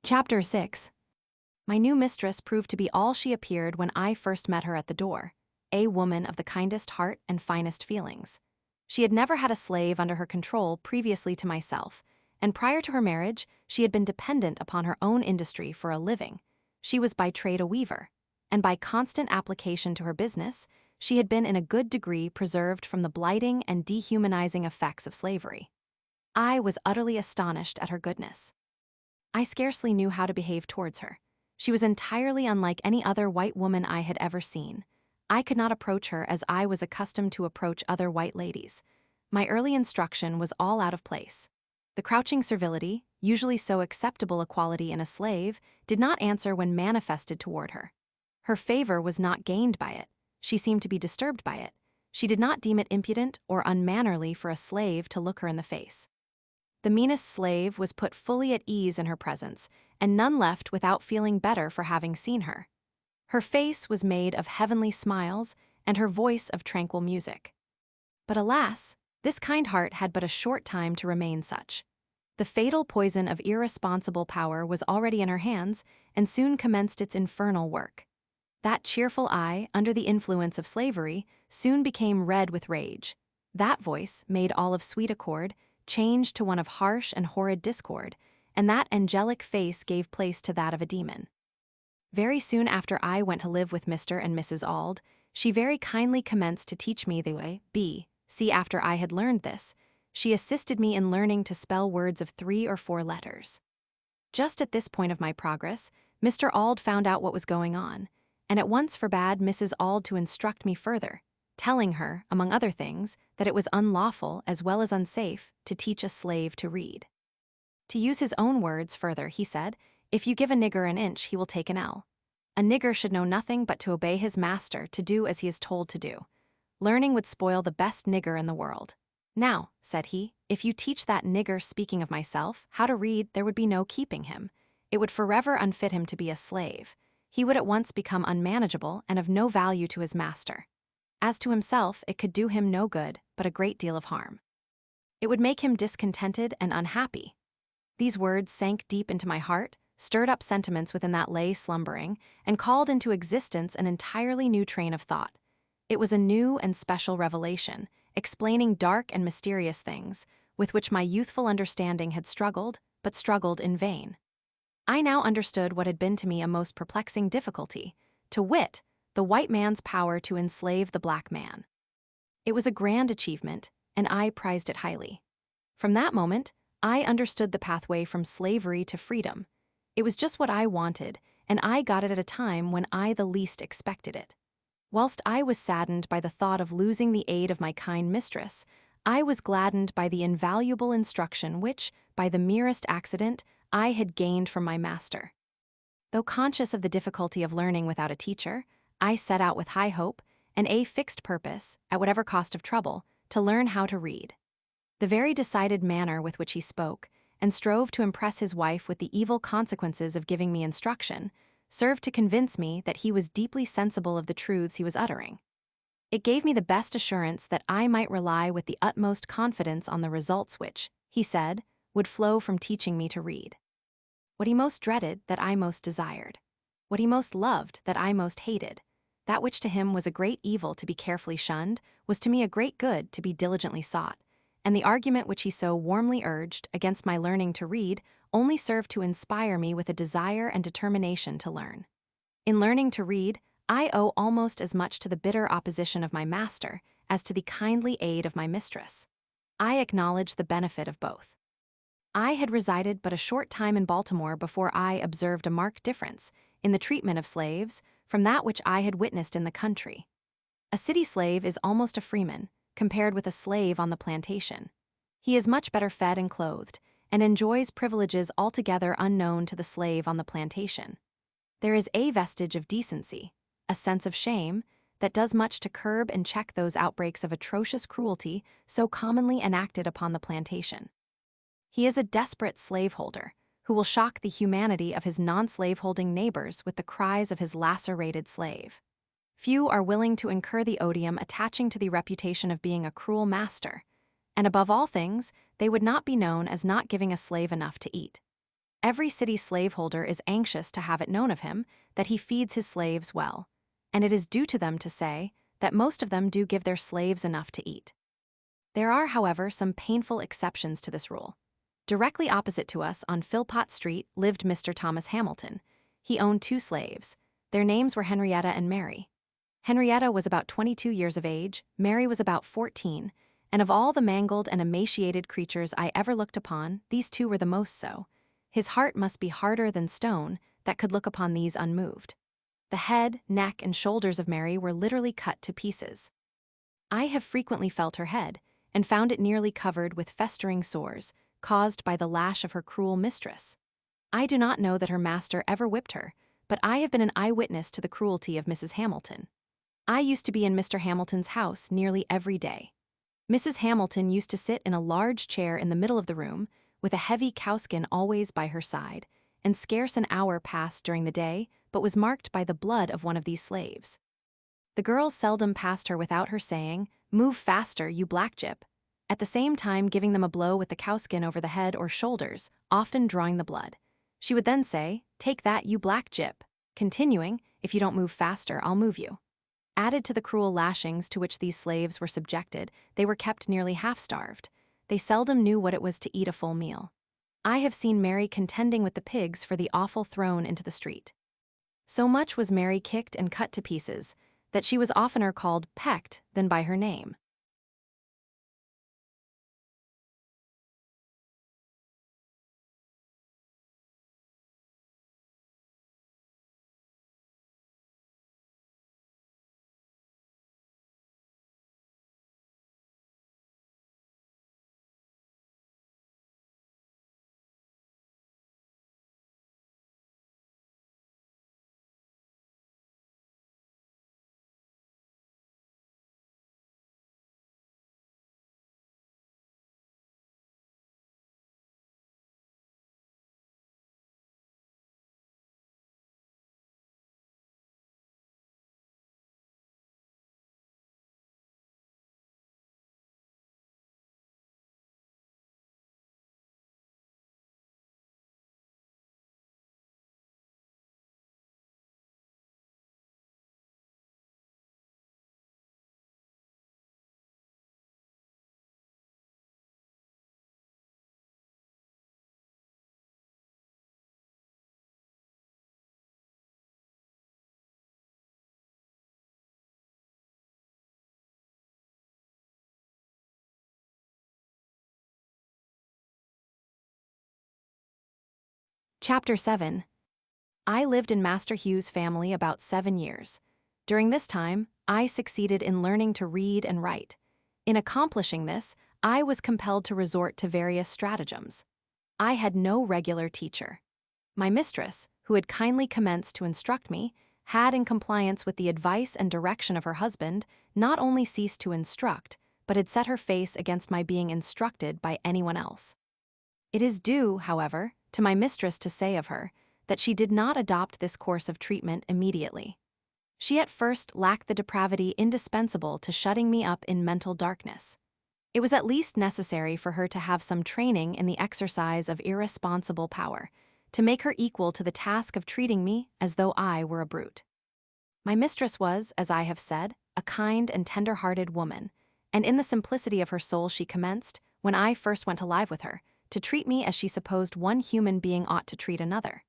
Chapter 6. My new mistress proved to be all she appeared when I first met her at the door, a woman of the kindest heart and finest feelings. She had never had a slave under her control previously to myself, and prior to her marriage, she had been dependent upon her own industry for a living. She was by trade a weaver, and by constant application to her business, she had been in a good degree preserved from the blighting and dehumanizing effects of slavery. I was utterly astonished at her goodness. I scarcely knew how to behave towards her. She was entirely unlike any other white woman I had ever seen. I could not approach her as I was accustomed to approach other white ladies. My early instruction was all out of place. The crouching servility, usually so acceptable a quality in a slave, did not answer when manifested toward her. Her favor was not gained by it. She seemed to be disturbed by it. She did not deem it impudent or unmannerly for a slave to look her in the face. The meanest slave was put fully at ease in her presence, and none left without feeling better for having seen her. Her face was made of heavenly smiles, and her voice of tranquil music. But alas, this kind heart had but a short time to remain such. The fatal poison of irresponsible power was already in her hands, and soon commenced its infernal work. That cheerful eye, under the influence of slavery, soon became red with rage. That voice, made all of sweet accord, changed to one of harsh and horrid discord, and that angelic face gave place to that of a demon. Very soon after I went to live with Mr. and Mrs. Auld, she very kindly commenced to teach me the way, see. After I had learned this, she assisted me in learning to spell words of 3 or 4 letters. Just at this point of my progress, Mr. Auld found out what was going on, and at once forbade Mrs. Auld to instruct me further, telling her, among other things, that it was unlawful as well as unsafe to teach a slave to read. To use his own words further, he said, "If you give a nigger an inch, he will take an ell. A nigger should know nothing but to obey his master, to do as he is told to do. Learning would spoil the best nigger in the world. Now," said he, "if you teach that nigger, speaking of myself, how to read, there would be no keeping him. It would forever unfit him to be a slave. He would at once become unmanageable and of no value to his master. As to himself, it could do him no good, but a great deal of harm. It would make him discontented and unhappy." These words sank deep into my heart, stirred up sentiments within that lay slumbering, and called into existence an entirely new train of thought. It was a new and special revelation, explaining dark and mysterious things, with which my youthful understanding had struggled, but struggled in vain. I now understood what had been to me a most perplexing difficulty, to wit, the white man's power to enslave the black man. It was a grand achievement, and I prized it highly. From that moment, I understood the pathway from slavery to freedom. It was just what I wanted, and I got it at a time when I the least expected it. Whilst I was saddened by the thought of losing the aid of my kind mistress, I was gladdened by the invaluable instruction which, by the merest accident, I had gained from my master. Though conscious of the difficulty of learning without a teacher, I set out with high hope and a fixed purpose, at whatever cost of trouble, to learn how to read. The very decided manner with which he spoke, and strove to impress his wife with the evil consequences of giving me instruction, served to convince me that he was deeply sensible of the truths he was uttering. It gave me the best assurance that I might rely with the utmost confidence on the results which, he said, would flow from teaching me to read. What he most dreaded, that I most desired. What he most loved, that I most hated. That which to him was a great evil to be carefully shunned, was to me a great good to be diligently sought. And the argument which he so warmly urged against my learning to read only served to inspire me with a desire and determination to learn. In learning to read, I owe almost as much to the bitter opposition of my master as to the kindly aid of my mistress. I acknowledge the benefit of both. I had resided but a short time in Baltimore before I observed a marked difference in the treatment of slaves from that which I had witnessed in the country. A city slave is almost a freeman, compared with a slave on the plantation. He is much better fed and clothed, and enjoys privileges altogether unknown to the slave on the plantation. There is a vestige of decency, a sense of shame, that does much to curb and check those outbreaks of atrocious cruelty so commonly enacted upon the plantation. He is a desperate slaveholder, who will shock the humanity of his non-slaveholding neighbors with the cries of his lacerated slave. Few are willing to incur the odium attaching to the reputation of being a cruel master, and above all things, they would not be known as not giving a slave enough to eat. Every city slaveholder is anxious to have it known of him that he feeds his slaves well, and it is due to them to say that most of them do give their slaves enough to eat. There are, however, some painful exceptions to this rule. Directly opposite to us on Philpott Street lived Mr. Thomas Hamilton. He owned 2 slaves. Their names were Henrietta and Mary. Henrietta was about 22 years of age, Mary was about 14, and of all the mangled and emaciated creatures I ever looked upon, these 2 were the most so. His heart must be harder than stone that could look upon these unmoved. The head, neck, and shoulders of Mary were literally cut to pieces. I have frequently felt her head, and found it nearly covered with festering sores, caused by the lash of her cruel mistress. I do not know that her master ever whipped her, but I have been an eyewitness to the cruelty of Mrs. Hamilton. I used to be in Mr. Hamilton's house nearly every day. Mrs. Hamilton used to sit in a large chair in the middle of the room, with a heavy cowskin always by her side, and scarce an hour passed during the day but was marked by the blood of one of these slaves. The girls seldom passed her without her saying, "Move faster, you black gyp," at the same time giving them a blow with the cowskin over the head or shoulders, often drawing the blood. She would then say, "Take that, you black gyp," continuing, "If you don't move faster, I'll move you." Added to the cruel lashings to which these slaves were subjected, they were kept nearly half-starved. They seldom knew what it was to eat a full meal. I have seen Mary contending with the pigs for the offal thrown into the street. So much was Mary kicked and cut to pieces, that she was oftener called pecked than by her name. Chapter 7. I lived in Master Hugh's family about 7 years. During this time, I succeeded in learning to read and write. In accomplishing this, I was compelled to resort to various stratagems. I had no regular teacher. My mistress, who had kindly commenced to instruct me, had, in compliance with the advice and direction of her husband, not only ceased to instruct, but had set her face against my being instructed by anyone else. It is due, however, to my mistress to say of her, that she did not adopt this course of treatment immediately. She at first lacked the depravity indispensable to shutting me up in mental darkness. It was at least necessary for her to have some training in the exercise of irresponsible power, to make her equal to the task of treating me as though I were a brute. My mistress was, as I have said, a kind and tender-hearted woman, and in the simplicity of her soul she commenced, when I first went to live with her, to treat me as she supposed one human being ought to treat another.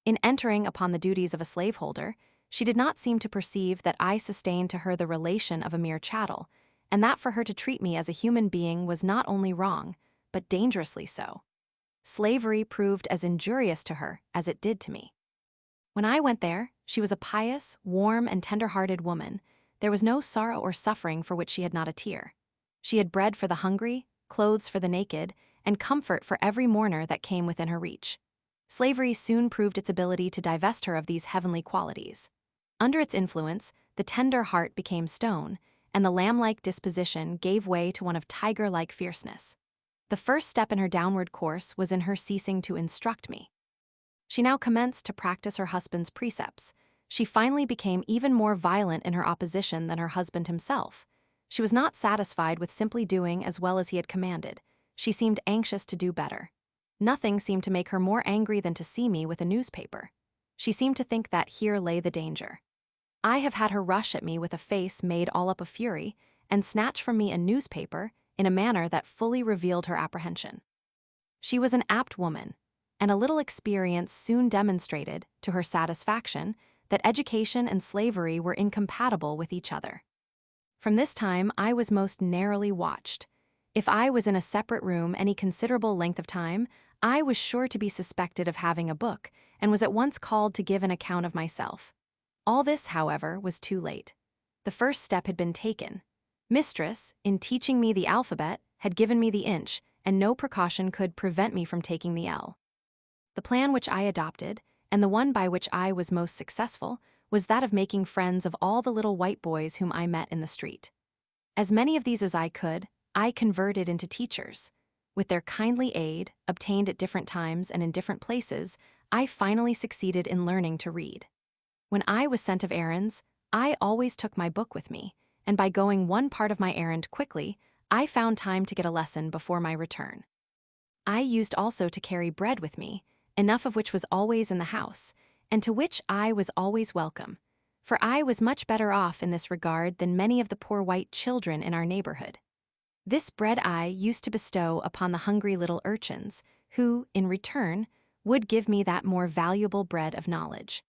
In entering upon the duties of a slaveholder, she did not seem to perceive that I sustained to her the relation of a mere chattel, and that for her to treat me as a human being was not only wrong, but dangerously so. Slavery proved as injurious to her as it did to me. When I went there, she was a pious, warm, and tender-hearted woman. There was no sorrow or suffering for which she had not a tear. She had bread for the hungry, clothes for the naked, and comfort for every mourner that came within her reach. Slavery soon proved its ability to divest her of these heavenly qualities. Under its influence, the tender heart became stone, and the lamb-like disposition gave way to one of tiger-like fierceness. The first step in her downward course was in her ceasing to instruct me. She now commenced to practice her husband's precepts. She finally became even more violent in her opposition than her husband himself. She was not satisfied with simply doing as well as he had commanded. She seemed anxious to do better. Nothing seemed to make her more angry than to see me with a newspaper. She seemed to think that here lay the danger. I have had her rush at me with a face made all up of fury, and snatch from me a newspaper in a manner that fully revealed her apprehension. She was an apt woman, and a little experience soon demonstrated, to her satisfaction, that education and slavery were incompatible with each other. From this time I was most narrowly watched. If I was in a separate room any considerable length of time, I was sure to be suspected of having a book, and was at once called to give an account of myself. All this, however, was too late. The first step had been taken. Mistress, in teaching me the alphabet, had given me the inch, and no precaution could prevent me from taking the L. The plan which I adopted, and the one by which I was most successful, was that of making friends of all the little white boys whom I met in the street. As many of these as I could, I converted into teachers. With their kindly aid, obtained at different times and in different places, I finally succeeded in learning to read. When I was sent of errands, I always took my book with me, and by going one part of my errand quickly, I found time to get a lesson before my return. I used also to carry bread with me, enough of which was always in the house, and to which I was always welcome, for I was much better off in this regard than many of the poor white children in our neighborhood. This bread I used to bestow upon the hungry little urchins, who, in return, would give me that more valuable bread of knowledge.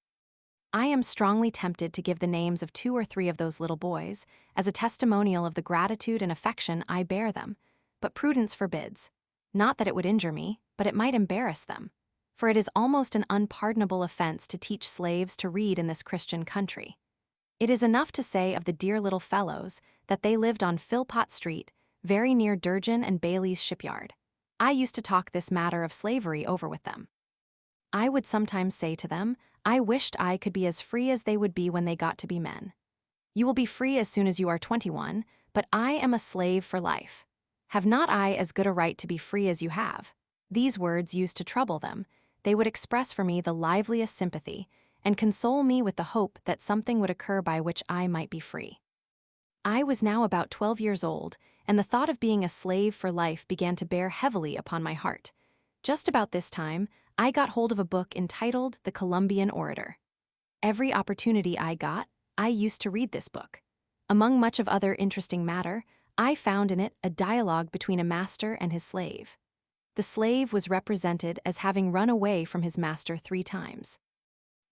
I am strongly tempted to give the names of 2 or 3 of those little boys, as a testimonial of the gratitude and affection I bear them, but prudence forbids. Not that it would injure me, but it might embarrass them, for it is almost an unpardonable offense to teach slaves to read in this Christian country. It is enough to say of the dear little fellows that they lived on Philpott Street, very near Durgin and Bailey's shipyard. I used to talk this matter of slavery over with them. I would sometimes say to them, I wished I could be as free as they would be when they got to be men. You will be free as soon as you are 21, but I am a slave for life. Have not I as good a right to be free as you have? These words used to trouble them. They would express for me the liveliest sympathy, and console me with the hope that something would occur by which I might be free. I was now about 12 years old, and the thought of being a slave for life began to bear heavily upon my heart. Just about this time, I got hold of a book entitled The Columbian Orator. Every opportunity I got, I used to read this book. Among much of other interesting matter, I found in it a dialogue between a master and his slave. The slave was represented as having run away from his master 3 times.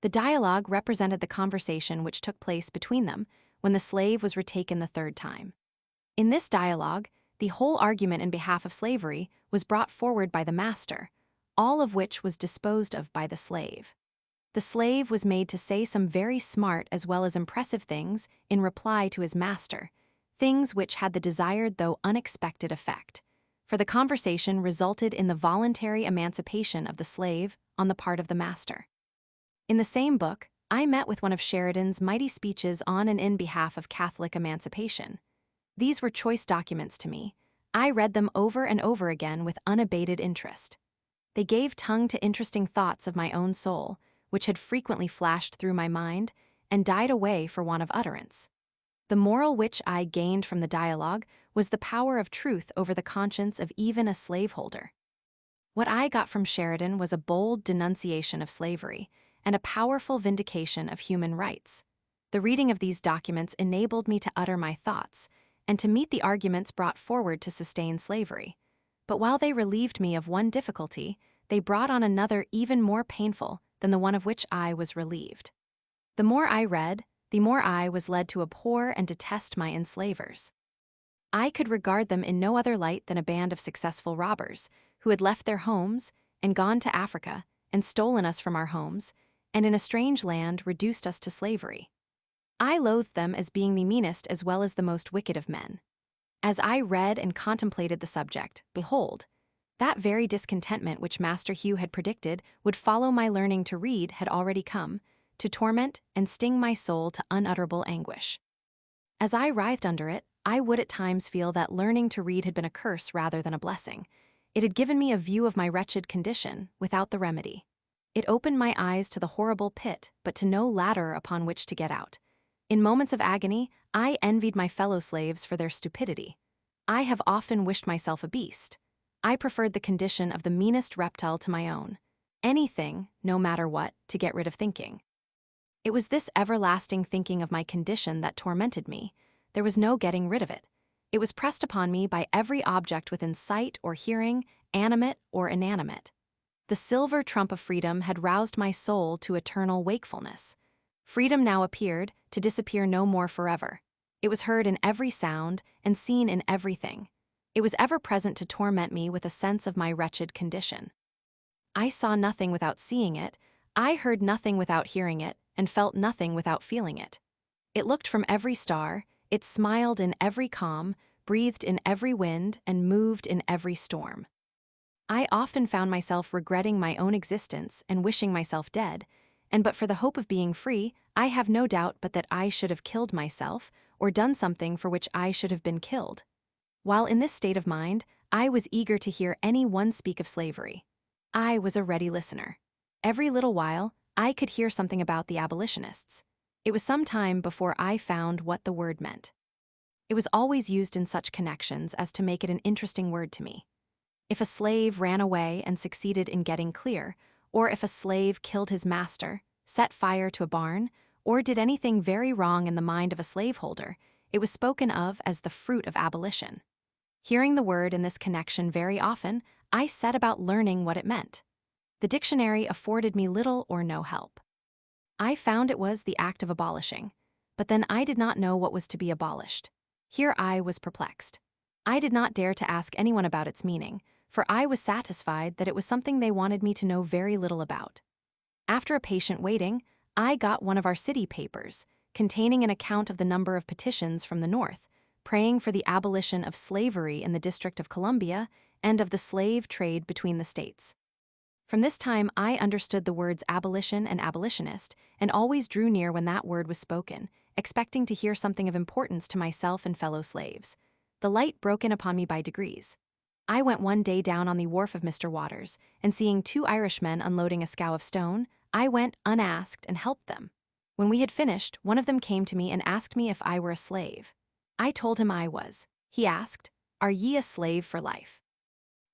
The dialogue represented the conversation which took place between them when the slave was retaken the 3rd time. In this dialogue, the whole argument in behalf of slavery was brought forward by the master, all of which was disposed of by the slave. The slave was made to say some very smart as well as impressive things in reply to his master, things which had the desired though unexpected effect, for the conversation resulted in the voluntary emancipation of the slave on the part of the master. In the same book, I met with one of Sheridan's mighty speeches on and in behalf of Catholic emancipation. These were choice documents to me. I read them over and over again with unabated interest. They gave tongue to interesting thoughts of my own soul, which had frequently flashed through my mind and died away for want of utterance. The moral which I gained from the dialogue was the power of truth over the conscience of even a slaveholder. What I got from Sheridan was a bold denunciation of slavery and a powerful vindication of human rights. The reading of these documents enabled me to utter my thoughts and to meet the arguments brought forward to sustain slavery. But while they relieved me of one difficulty, they brought on another even more painful than the one of which I was relieved. The more I read, the more I was led to abhor and detest my enslavers. I could regard them in no other light than a band of successful robbers who had left their homes and gone to Africa and stolen us from our homes, and in a strange land reduced us to slavery. I loathed them as being the meanest as well as the most wicked of men. As I read and contemplated the subject, behold, that very discontentment which Master Hugh had predicted would follow my learning to read had already come, to torment and sting my soul to unutterable anguish. As I writhed under it, I would at times feel that learning to read had been a curse rather than a blessing. It had given me a view of my wretched condition, without the remedy. It opened my eyes to the horrible pit, but to no ladder upon which to get out. In moments of agony, I envied my fellow slaves for their stupidity. I have often wished myself a beast. I preferred the condition of the meanest reptile to my own. Anything, no matter what, to get rid of thinking. It was this everlasting thinking of my condition that tormented me. There was no getting rid of it. It was pressed upon me by every object within sight or hearing, animate or inanimate. The silver trump of freedom had roused my soul to eternal wakefulness. Freedom now appeared, to disappear no more forever. It was heard in every sound and seen in everything. It was ever present to torment me with a sense of my wretched condition. I saw nothing without seeing it, I heard nothing without hearing it, and felt nothing without feeling it. It looked from every star, it smiled in every calm, breathed in every wind, and moved in every storm. I often found myself regretting my own existence and wishing myself dead, and but for the hope of being free, I have no doubt but that I should have killed myself, or done something for which I should have been killed. While in this state of mind, I was eager to hear any one speak of slavery. I was a ready listener. Every little while, I could hear something about the abolitionists. It was some time before I found what the word meant. It was always used in such connections as to make it an interesting word to me. If a slave ran away and succeeded in getting clear, or if a slave killed his master, set fire to a barn, or did anything very wrong in the mind of a slaveholder, it was spoken of as the fruit of abolition. Hearing the word in this connection very often, I set about learning what it meant. The dictionary afforded me little or no help. I found it was the act of abolishing, but then I did not know what was to be abolished. Here I was perplexed. I did not dare to ask anyone about its meaning, for I was satisfied that it was something they wanted me to know very little about. After a patient waiting, I got one of our city papers, containing an account of the number of petitions from the North, praying for the abolition of slavery in the District of Columbia and of the slave trade between the states. From this time, I understood the words abolition and abolitionist, and always drew near when that word was spoken, expecting to hear something of importance to myself and fellow slaves. The light broke in upon me by degrees. I went one day down on the wharf of Mr. Waters, and seeing 2 Irishmen unloading a scow of stone, I went unasked and helped them. When we had finished, one of them came to me and asked me if I were a slave. I told him I was. He asked, "Are ye a slave for life?"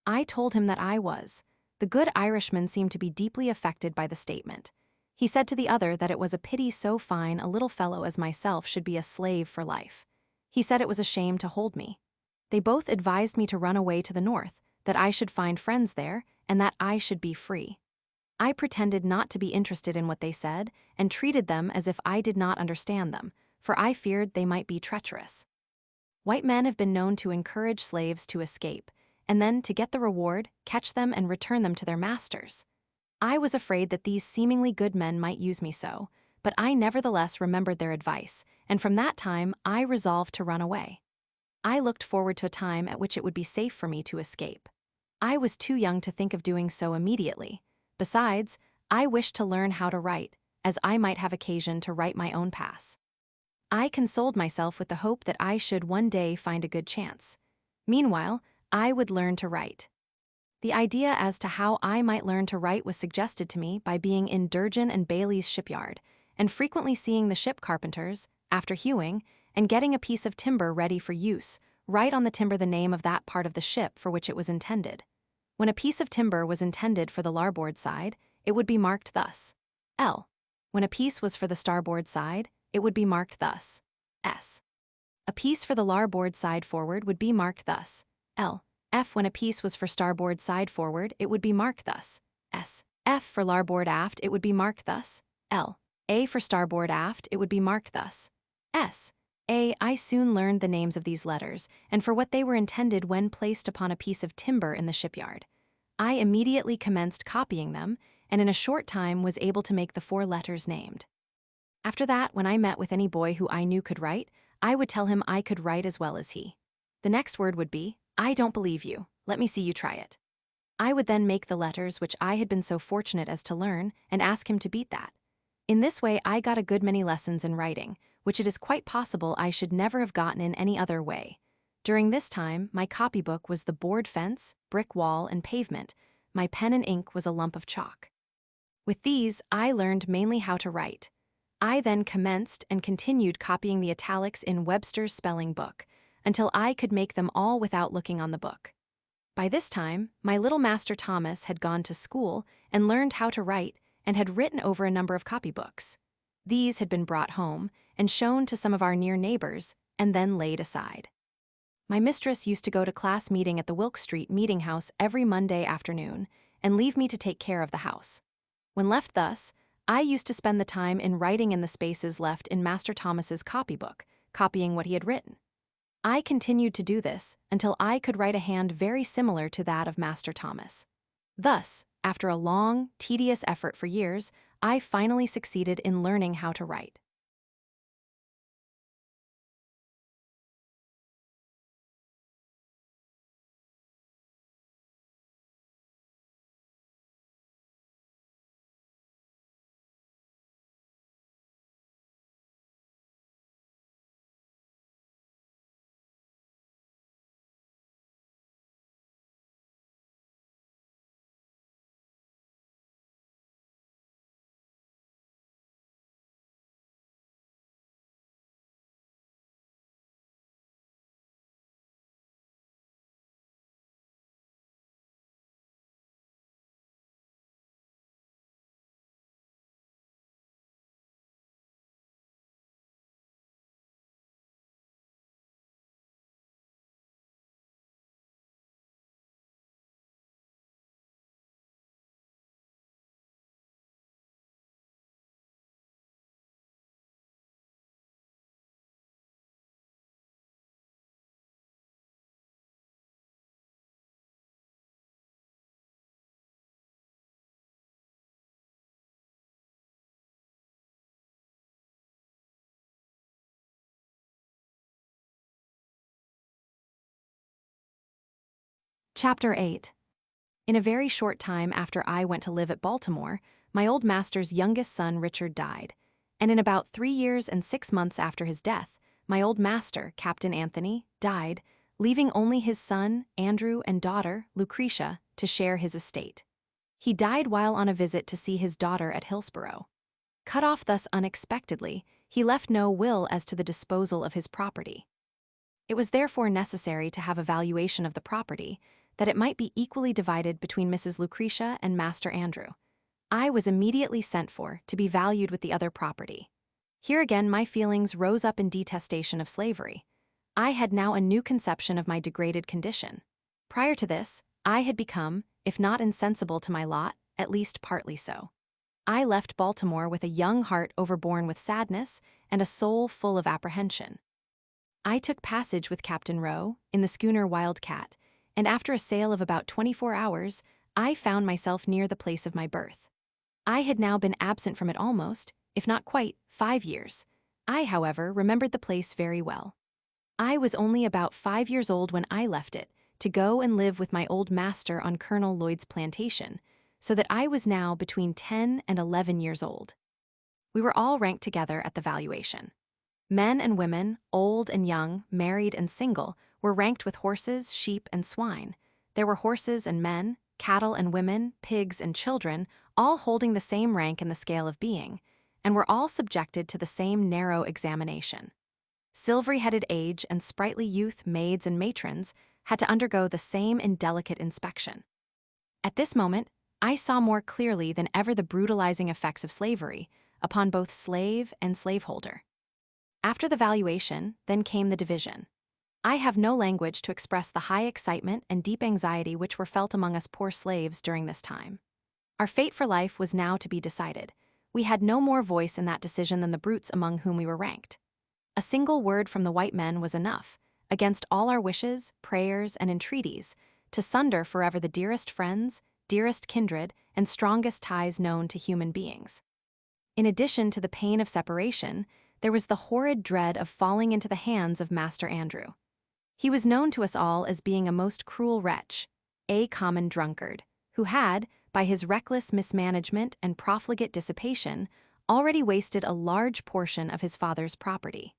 I told him that I was. The good Irishman seemed to be deeply affected by the statement. He said to the other that it was a pity so fine a little fellow as myself should be a slave for life. He said it was a shame to hold me. They both advised me to run away to the North, that I should find friends there, and that I should be free. I pretended not to be interested in what they said, and treated them as if I did not understand them, for I feared they might be treacherous. White men have been known to encourage slaves to escape, and then, to get the reward, catch them and return them to their masters. I was afraid that these seemingly good men might use me so, but I nevertheless remembered their advice, and from that time I resolved to run away. I looked forward to a time at which it would be safe for me to escape. I was too young to think of doing so immediately. Besides, I wished to learn how to write, as I might have occasion to write my own pass. I consoled myself with the hope that I should one day find a good chance. Meanwhile, I would learn to write. The idea as to how I might learn to write was suggested to me by being in Durgin and Bailey's shipyard, and frequently seeing the ship carpenters, after hewing, and getting a piece of timber ready for use, write on the timber the name of that part of the ship for which it was intended. When a piece of timber was intended for the larboard side, it would be marked thus, L. When a piece was for the starboard side, it would be marked thus, S. A piece for the larboard side forward would be marked thus, L. F. When a piece was for starboard side forward, it would be marked thus, S. F. For larboard aft, it would be marked thus, L. A. For starboard aft, it would be marked thus, S. A. I soon learned the names of these letters, and for what they were intended when placed upon a piece of timber in the shipyard. I immediately commenced copying them, and in a short time was able to make the 4 letters named. After that, when I met with any boy who I knew could write, I would tell him I could write as well as he. The next word would be, "I don't believe you, let me see you try it." I would then make the letters which I had been so fortunate as to learn, and ask him to beat that. In this way I got a good many lessons in writing, which it is quite possible I should never have gotten in any other way. During this time, my copybook was the board fence, brick wall, and pavement. My pen and ink was a lump of chalk. With these, I learned mainly how to write. I then commenced and continued copying the italics in Webster's spelling book, until I could make them all without looking on the book. By this time, my little Master Thomas had gone to school and learned how to write, and had written over a number of copybooks. These had been brought home and shown to some of our near neighbors, and then laid aside. My mistress used to go to class meeting at the Wilk Street meeting house every Monday afternoon, and leave me to take care of the house. When left thus, I used to spend the time in writing in the spaces left in Master Thomas's copybook, copying what he had written. I continued to do this until I could write a hand very similar to that of Master Thomas. Thus, after a long, tedious effort for years, I finally succeeded in learning how to write. Chapter 8. In a very short time after I went to live at Baltimore, my old master's youngest son Richard died, and in about 3 years and 6 months after his death, my old master, Captain Anthony, died, leaving only his son, Andrew, and daughter, Lucretia, to share his estate. He died while on a visit to see his daughter at Hillsborough. Cut off thus unexpectedly, he left no will as to the disposal of his property. It was therefore necessary to have a valuation of the property, that it might be equally divided between Mrs. Lucretia and Master Andrew. I was immediately sent for to be valued with the other property. Here again my feelings rose up in detestation of slavery. I had now a new conception of my degraded condition. Prior to this, I had become, if not insensible to my lot, at least partly so. I left Baltimore with a young heart overborne with sadness and a soul full of apprehension. I took passage with Captain Rowe in the schooner Wildcat, and after a sail of about 24 hours, I found myself near the place of my birth. I had now been absent from it almost, if not quite, 5 years. I, however, remembered the place very well. I was only about 5 years old when I left it, to go and live with my old master on Colonel Lloyd's plantation, so that I was now between 10 and 11 years old. We were all ranked together at the valuation. Men and women, old and young, married and single, were ranked with horses, sheep, and swine. There were horses and men, cattle and women, pigs and children, all holding the same rank in the scale of being, and were all subjected to the same narrow examination. Silvery-headed age and sprightly youth, maids and matrons, had to undergo the same indelicate inspection. At this moment, I saw more clearly than ever the brutalizing effects of slavery upon both slave and slaveholder. After the valuation, then came the division. I have no language to express the high excitement and deep anxiety which were felt among us poor slaves during this time. Our fate for life was now to be decided. We had no more voice in that decision than the brutes among whom we were ranked. A single word from the white men was enough, against all our wishes, prayers, and entreaties, to sunder forever the dearest friends, dearest kindred, and strongest ties known to human beings. In addition to the pain of separation, there was the horrid dread of falling into the hands of Master Andrew. He was known to us all as being a most cruel wretch, a common drunkard, who had, by his reckless mismanagement and profligate dissipation, already wasted a large portion of his father's property.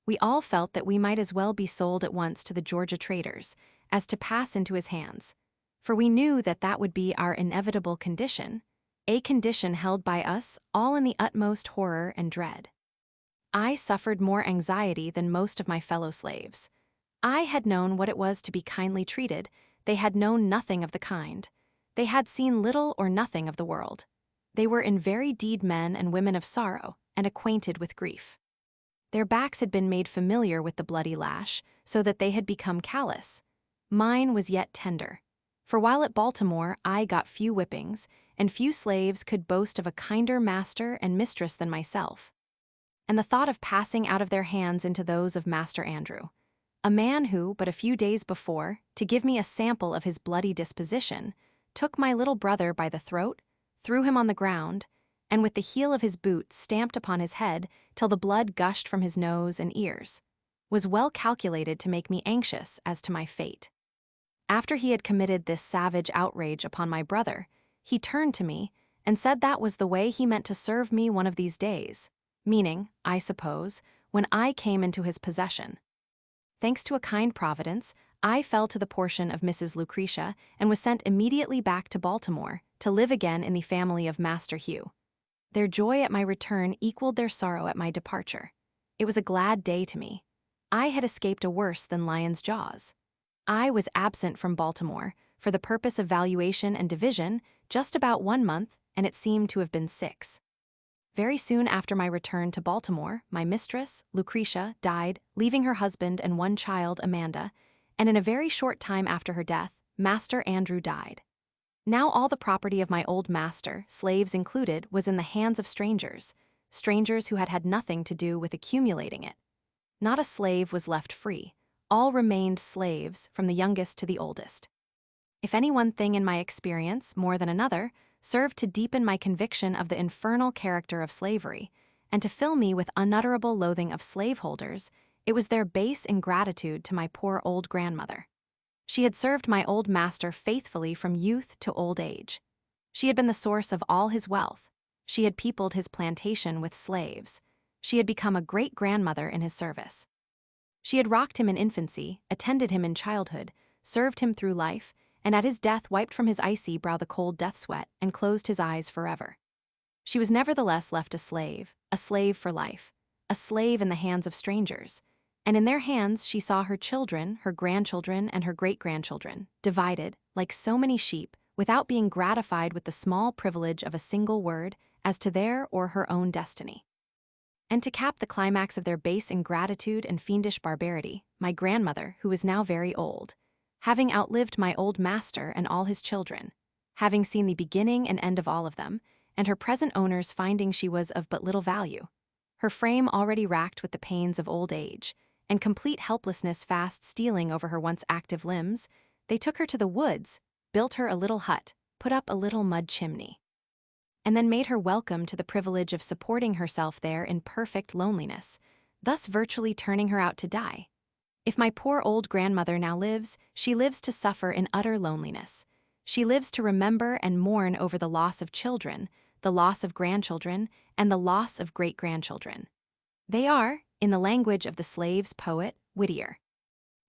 We all felt that we might as well be sold at once to the Georgia traders as to pass into his hands, for we knew that that would be our inevitable condition, a condition held by us all in the utmost horror and dread. I suffered more anxiety than most of my fellow slaves. I had known what it was to be kindly treated. They had known nothing of the kind. They had seen little or nothing of the world. They were in very deed men and women of sorrow, and acquainted with grief. Their backs had been made familiar with the bloody lash, so that they had become callous. Mine was yet tender. For while at Baltimore I got few whippings, and few slaves could boast of a kinder master and mistress than myself. And the thought of passing out of their hands into those of Master Andrew, a man who, but a few days before, to give me a sample of his bloody disposition, took my little brother by the throat, threw him on the ground, and with the heel of his boot stamped upon his head till the blood gushed from his nose and ears, was well calculated to make me anxious as to my fate. After he had committed this savage outrage upon my brother, he turned to me and said that was the way he meant to serve me one of these days, meaning, I suppose, when I came into his possession. Thanks to a kind providence, I fell to the portion of Mrs. Lucretia and was sent immediately back to Baltimore to live again in the family of Master Hugh. Their joy at my return equaled their sorrow at my departure. It was a glad day to me. I had escaped a worse than lion's jaws. I was absent from Baltimore for the purpose of valuation and division just about 1 month, and it seemed to have been 6. Very soon after my return to Baltimore, my mistress, Lucretia, died, leaving her husband and 1 child, Amanda, and in a very short time after her death, Master Andrew died. Now all the property of my old master, slaves included, was in the hands of strangers who had had nothing to do with accumulating it. Not a slave was left free. All remained slaves, from the youngest to the oldest. If any one thing in my experience, more than another, served to deepen my conviction of the infernal character of slavery, and to fill me with unutterable loathing of slaveholders, it was their base ingratitude to my poor old grandmother. She had served my old master faithfully from youth to old age. She had been the source of all his wealth. She had peopled his plantation with slaves. She had become a great-grandmother in his service. She had rocked him in infancy, attended him in childhood, served him through life, and at his death wiped from his icy brow the cold death sweat and closed his eyes forever. She was nevertheless left a slave for life, a slave in the hands of strangers, and in their hands she saw her children, her grandchildren, and her great-grandchildren, divided, like so many sheep, without being gratified with the small privilege of a single word as to their or her own destiny. And to cap the climax of their base ingratitude and fiendish barbarity, my grandmother, who was now very old, having outlived my old master and all his children, having seen the beginning and end of all of them, and her present owners finding she was of but little value, her frame already racked with the pains of old age, and complete helplessness fast stealing over her once active limbs, they took her to the woods, built her a little hut, put up a little mud chimney, and then made her welcome to the privilege of supporting herself there in perfect loneliness, thus virtually turning her out to die. If my poor old grandmother now lives, she lives to suffer in utter loneliness. She lives to remember and mourn over the loss of children, the loss of grandchildren, and the loss of great-grandchildren. They are, in the language of the slave's poet, Whittier,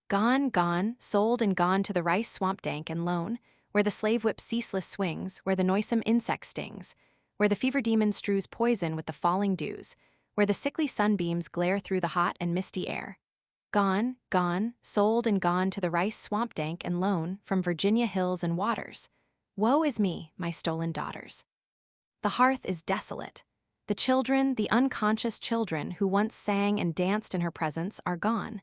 gone, gone, sold and gone to the rice swamp dank and lone, where the slave whip ceaseless swings, where the noisome insect stings, where the fever demon strews poison with the falling dews, where the sickly sunbeams glare through the hot and misty air. Gone, gone, sold and gone to the rice swamp dank and lone, from Virginia hills and waters. Woe is me, my stolen daughters. The hearth is desolate. The children, the unconscious children who once sang and danced in her presence, are gone.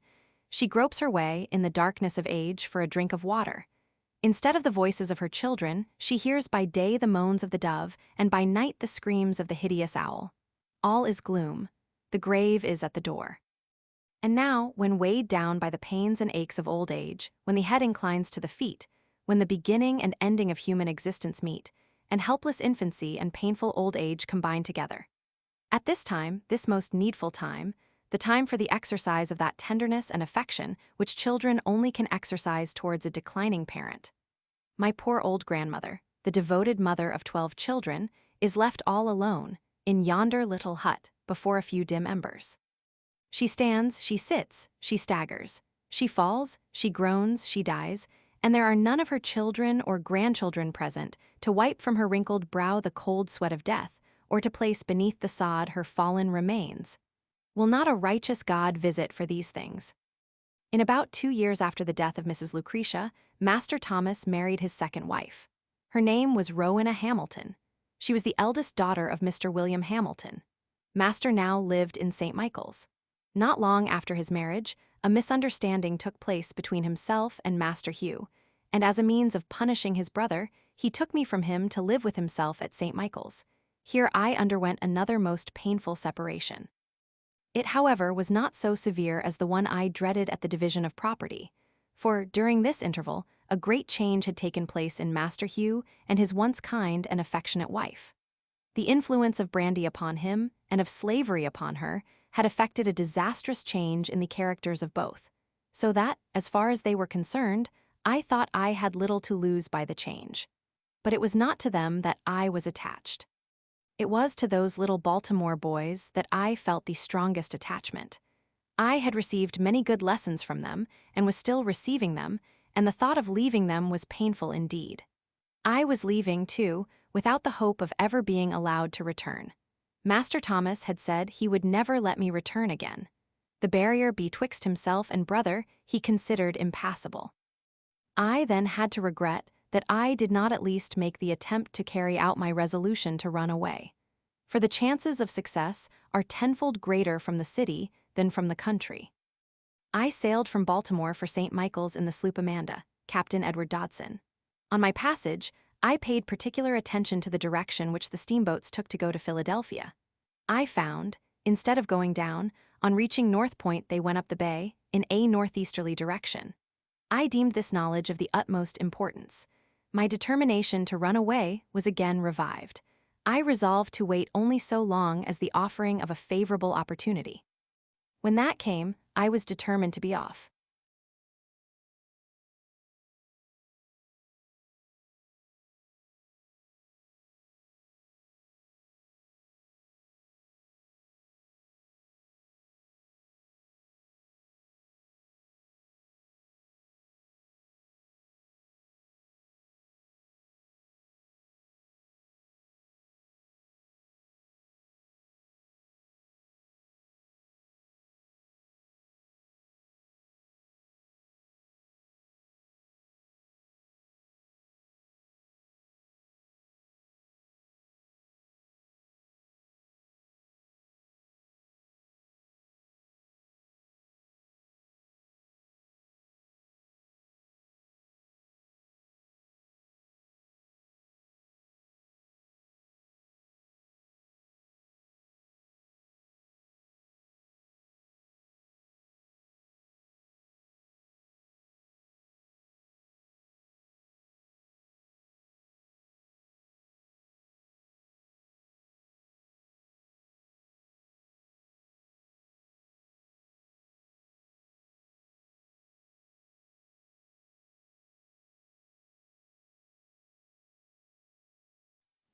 She gropes her way, in the darkness of age, for a drink of water. Instead of the voices of her children, she hears by day the moans of the dove, and by night the screams of the hideous owl. All is gloom. The grave is at the door. And now, when weighed down by the pains and aches of old age, when the head inclines to the feet, when the beginning and ending of human existence meet, and helpless infancy and painful old age combine together. At this time, this most needful time, the time for the exercise of that tenderness and affection which children only can exercise towards a declining parent, my poor old grandmother, the devoted mother of 12 children, is left all alone, in yonder little hut, before a few dim embers. She stands, she sits, she staggers, she falls, she groans, she dies, and there are none of her children or grandchildren present to wipe from her wrinkled brow the cold sweat of death, or to place beneath the sod her fallen remains. Will not a righteous God visit for these things? In about 2 years after the death of Mrs. Lucretia, Master Thomas married his second wife. Her name was Rowena Hamilton. She was the eldest daughter of Mr. William Hamilton. Master now lived in St. Michael's. Not long after his marriage, a misunderstanding took place between himself and Master Hugh, and as a means of punishing his brother, he took me from him to live with himself at St. Michael's. Here I underwent another most painful separation. It, however, was not so severe as the one I dreaded at the division of property, for, during this interval, a great change had taken place in Master Hugh and his once kind and affectionate wife. The influence of brandy upon him, and of slavery upon her, had effected a disastrous change in the characters of both, so that, as far as they were concerned, I thought I had little to lose by the change. But it was not to them that I was attached. It was to those little Baltimore boys that I felt the strongest attachment. I had received many good lessons from them, and was still receiving them, and the thought of leaving them was painful indeed. I was leaving, too, without the hope of ever being allowed to return. Master Thomas had said he would never let me return again. The barrier betwixt himself and brother he considered impassable. I then had to regret that I did not at least make the attempt to carry out my resolution to run away. For the chances of success are tenfold greater from the city than from the country. I sailed from Baltimore for St. Michael's in the sloop Amanda, Captain Edward Dodson. On my passage, I paid particular attention to the direction which the steamboats took to go to Philadelphia. I found, instead of going down, on reaching North Point they went up the bay, in a northeasterly direction. I deemed this knowledge of the utmost importance. My determination to run away was again revived. I resolved to wait only so long as the offering of a favorable opportunity. When that came, I was determined to be off.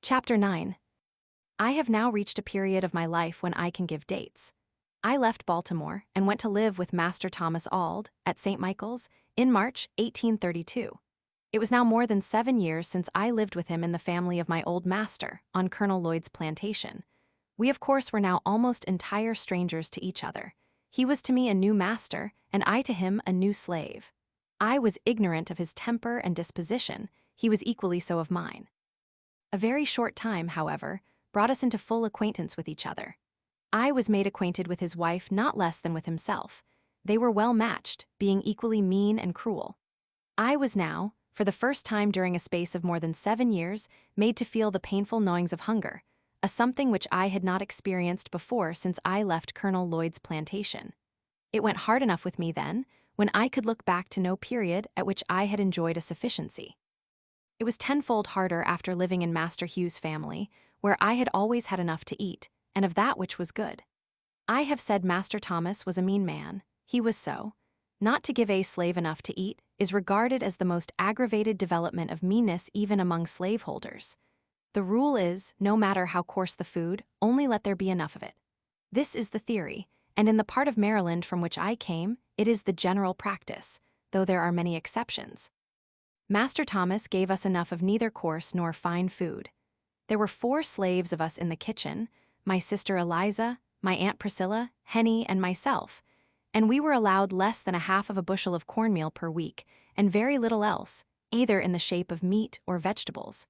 Chapter 9. I have now reached a period of my life when I can give dates. I left Baltimore and went to live with Master Thomas Auld at St. Michael's in March 1832. It was now more than 7 years since I lived with him in the family of my old master on Colonel Lloyd's plantation. We of course were now almost entire strangers to each other. He was to me a new master, and I to him a new slave. I was ignorant of his temper and disposition, he was equally so of mine. A very short time, however, brought us into full acquaintance with each other. I was made acquainted with his wife not less than with himself. They were well matched, being equally mean and cruel. I was now, for the first time during a space of more than 7 years, made to feel the painful gnawings of hunger, a something which I had not experienced before since I left Colonel Lloyd's plantation. It went hard enough with me then, when I could look back to no period at which I had enjoyed a sufficiency. It was tenfold harder after living in Master Hugh's family, where I had always had enough to eat, and of that which was good. I have said Master Thomas was a mean man. He was so. Not to give a slave enough to eat is regarded as the most aggravated development of meanness even among slaveholders. The rule is, no matter how coarse the food, only let there be enough of it. This is the theory, and in the part of Maryland from which I came, it is the general practice, though there are many exceptions. Master Thomas gave us enough of neither coarse nor fine food. There were 4 slaves of us in the kitchen, my sister Eliza, my Aunt Priscilla, Henny, and myself, and we were allowed less than a half of a bushel of cornmeal per week, and very little else, either in the shape of meat or vegetables.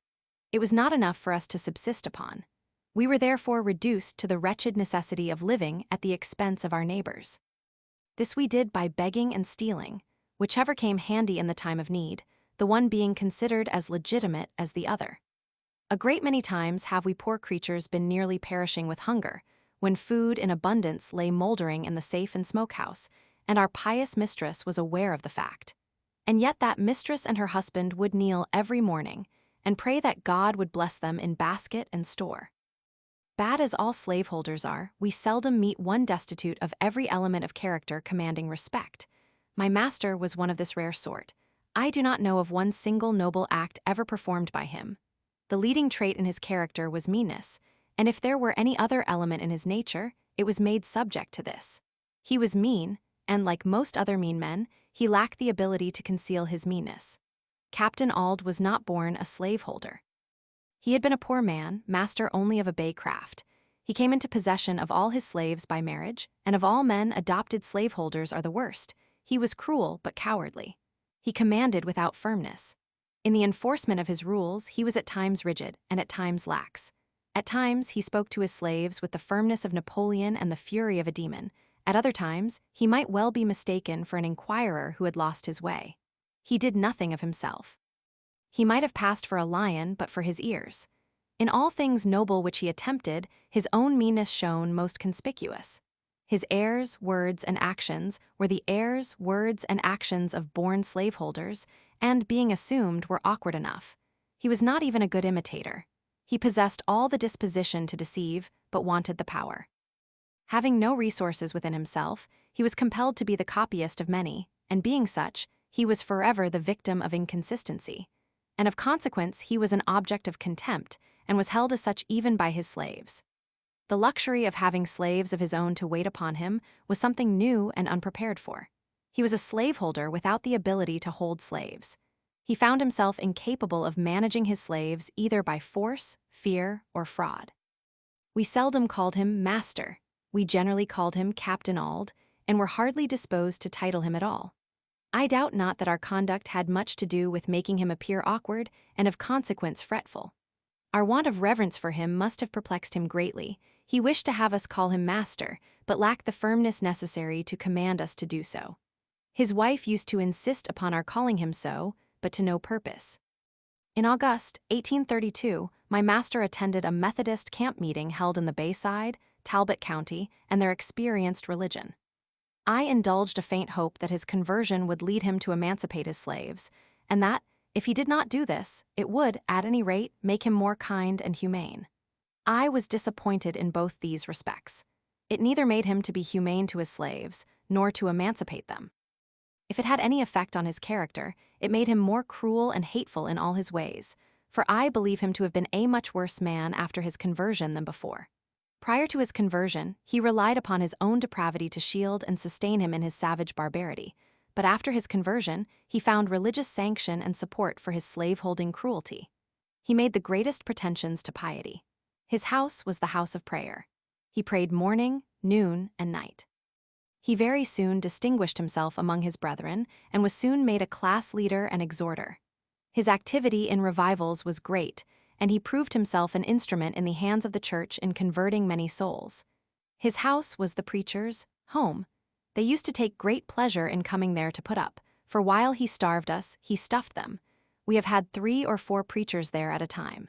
It was not enough for us to subsist upon. We were therefore reduced to the wretched necessity of living at the expense of our neighbors. This we did by begging and stealing, whichever came handy in the time of need, the one being considered as legitimate as the other. A great many times have we poor creatures been nearly perishing with hunger, when food in abundance lay moldering in the safe and smokehouse, and our pious mistress was aware of the fact. And yet that mistress and her husband would kneel every morning, and pray that God would bless them in basket and store. Bad as all slaveholders are, we seldom meet one destitute of every element of character commanding respect. My master was one of this rare sort. I do not know of one single noble act ever performed by him. The leading trait in his character was meanness, and if there were any other element in his nature, it was made subject to this. He was mean, and like most other mean men, he lacked the ability to conceal his meanness. Captain Auld was not born a slaveholder. He had been a poor man, master only of a bay craft. He came into possession of all his slaves by marriage, and of all men adopted slaveholders are the worst. He was cruel but cowardly. He commanded without firmness. In the enforcement of his rules, he was at times rigid and at times lax. At times, he spoke to his slaves with the firmness of Napoleon and the fury of a demon. At other times, he might well be mistaken for an inquirer who had lost his way. He did nothing of himself. He might have passed for a lion but for his ears. In all things noble which he attempted, his own meanness shone most conspicuous. His airs, words, and actions were the airs, words, and actions of born slaveholders, and, being assumed, were awkward enough. He was not even a good imitator. He possessed all the disposition to deceive, but wanted the power. Having no resources within himself, he was compelled to be the copyist of many, and being such, he was forever the victim of inconsistency. And of consequence, he was an object of contempt, and was held as such even by his slaves. The luxury of having slaves of his own to wait upon him was something new and unprepared for. He was a slaveholder without the ability to hold slaves. He found himself incapable of managing his slaves either by force, fear, or fraud. We seldom called him master. We generally called him Captain Auld, and were hardly disposed to title him at all. I doubt not that our conduct had much to do with making him appear awkward and of consequence fretful. Our want of reverence for him must have perplexed him greatly. He wished to have us call him master, but lacked the firmness necessary to command us to do so. His wife used to insist upon our calling him so, but to no purpose. In August 1832, my master attended a Methodist camp meeting held in the Bayside, Talbot County, and their experienced religion. I indulged a faint hope that his conversion would lead him to emancipate his slaves, and that, if he did not do this, it would, at any rate, make him more kind and humane. I was disappointed in both these respects. It neither made him to be humane to his slaves, nor to emancipate them. If it had any effect on his character, it made him more cruel and hateful in all his ways, for I believe him to have been a much worse man after his conversion than before. Prior to his conversion, he relied upon his own depravity to shield and sustain him in his savage barbarity, but after his conversion, he found religious sanction and support for his slave-holding cruelty. He made the greatest pretensions to piety. His house was the house of prayer. He prayed morning, noon, and night. He very soon distinguished himself among his brethren and was soon made a class leader and exhorter. His activity in revivals was great, and he proved himself an instrument in the hands of the church in converting many souls. His house was the preacher's home. They used to take great pleasure in coming there to put up, for while he starved us, he stuffed them. We have had 3 or 4 preachers there at a time.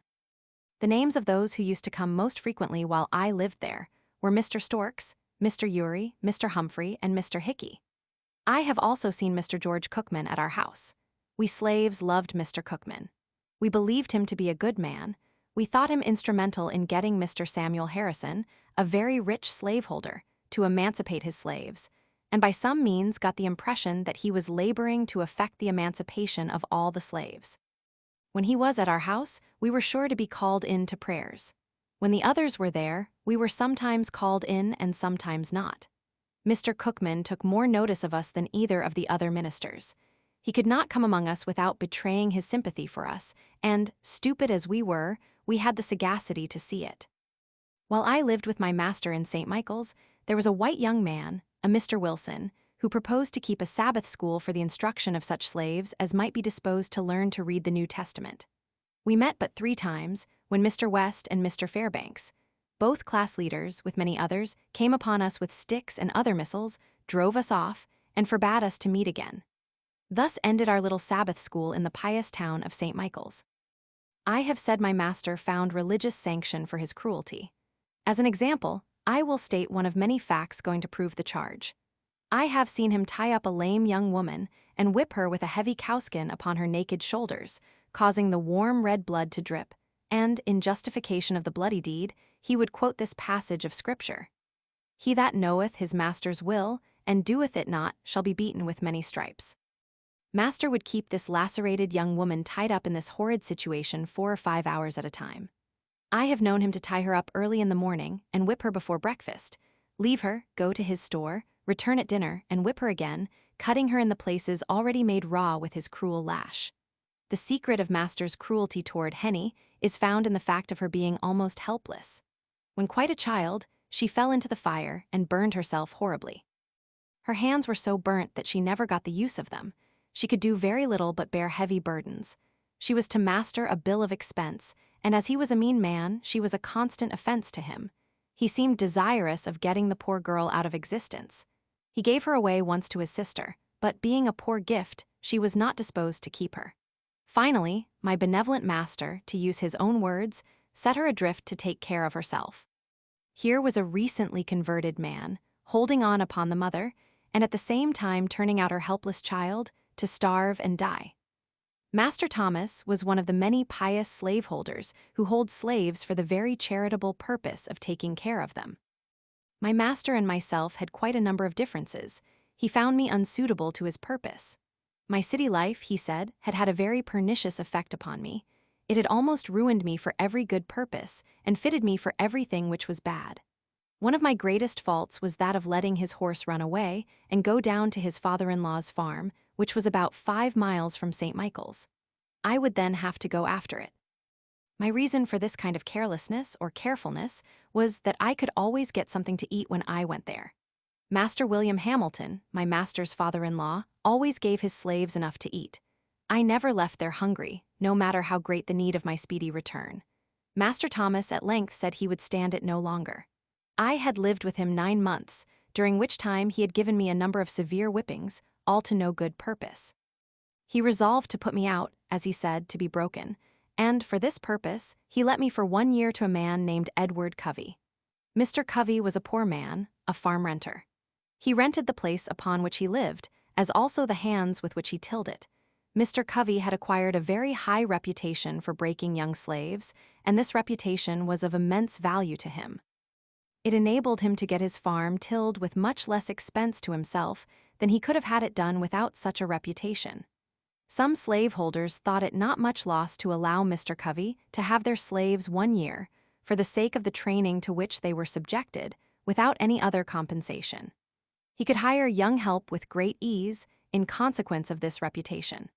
The names of those who used to come most frequently while I lived there were Mr. Storks, Mr. Urey, Mr. Humphrey, and Mr. Hickey. I have also seen Mr. George Cookman at our house. We slaves loved Mr. Cookman. We believed him to be a good man. We thought him instrumental in getting Mr. Samuel Harrison, a very rich slaveholder, to emancipate his slaves, and by some means got the impression that he was laboring to effect the emancipation of all the slaves. When he was at our house, we were sure to be called in to prayers. When the others were there, we were sometimes called in and sometimes not. Mr. Cookman took more notice of us than either of the other ministers. He could not come among us without betraying his sympathy for us, and, stupid as we were, we had the sagacity to see it. While I lived with my master in St. Michael's, there was a white young man, a Mr. Wilson, who proposed to keep a Sabbath school for the instruction of such slaves as might be disposed to learn to read the New Testament. We met but 3 times, when Mr. West and Mr. Fairbanks, both class leaders, with many others, came upon us with sticks and other missiles, drove us off, and forbade us to meet again. Thus ended our little Sabbath school in the pious town of St. Michael's. I have said my master found religious sanction for his cruelty. As an example, I will state one of many facts going to prove the charge. I have seen him tie up a lame young woman and whip her with a heavy cowskin upon her naked shoulders, causing the warm red blood to drip, and, in justification of the bloody deed, he would quote this passage of Scripture: "He that knoweth his master's will, and doeth it not, shall be beaten with many stripes." Master would keep this lacerated young woman tied up in this horrid situation 4 or 5 hours at a time. I have known him to tie her up early in the morning and whip her before breakfast, leave her, go to his store, return at dinner, and whip her again, cutting her in the places already made raw with his cruel lash. The secret of Master's cruelty toward Henny is found in the fact of her being almost helpless. When quite a child, she fell into the fire and burned herself horribly. Her hands were so burnt that she never got the use of them. She could do very little but bear heavy burdens. She was to Master a bill of expense, and as he was a mean man, she was a constant offense to him. He seemed desirous of getting the poor girl out of existence. He gave her away once to his sister, but being a poor gift, she was not disposed to keep her. Finally, my benevolent master, to use his own words, set her adrift to take care of herself. Here was a recently converted man, holding on upon the mother, and at the same time turning out her helpless child to starve and die. Master Thomas was one of the many pious slaveholders who hold slaves for the very charitable purpose of taking care of them. My master and myself had quite a number of differences. He found me unsuitable to his purpose. My city life, he said, had had a very pernicious effect upon me. It had almost ruined me for every good purpose and fitted me for everything which was bad. One of my greatest faults was that of letting his horse run away and go down to his father-in-law's farm, which was about 5 miles from St. Michael's. I would then have to go after it. My reason for this kind of carelessness or carefulness was that I could always get something to eat when I went there. Master William Hamilton, my master's father-in-law, always gave his slaves enough to eat. I never left there hungry, no matter how great the need of my speedy return. Master Thomas at length said he would stand it no longer. I had lived with him 9 months, during which time he had given me a number of severe whippings, all to no good purpose. He resolved to put me out, as he said, to be broken, and for this purpose he let me for 1 year to a man named Edward Covey. Mr. Covey was a poor man, a farm renter. He rented the place upon which he lived, as also the hands with which he tilled it. Mr. Covey had acquired a very high reputation for breaking young slaves, and this reputation was of immense value to him. It enabled him to get his farm tilled with much less expense to himself than he could have had it done without such a reputation. Some slaveholders thought it not much loss to allow Mr. Covey to have their slaves 1 year, for the sake of the training to which they were subjected, without any other compensation. He could hire young help with great ease in consequence of this reputation.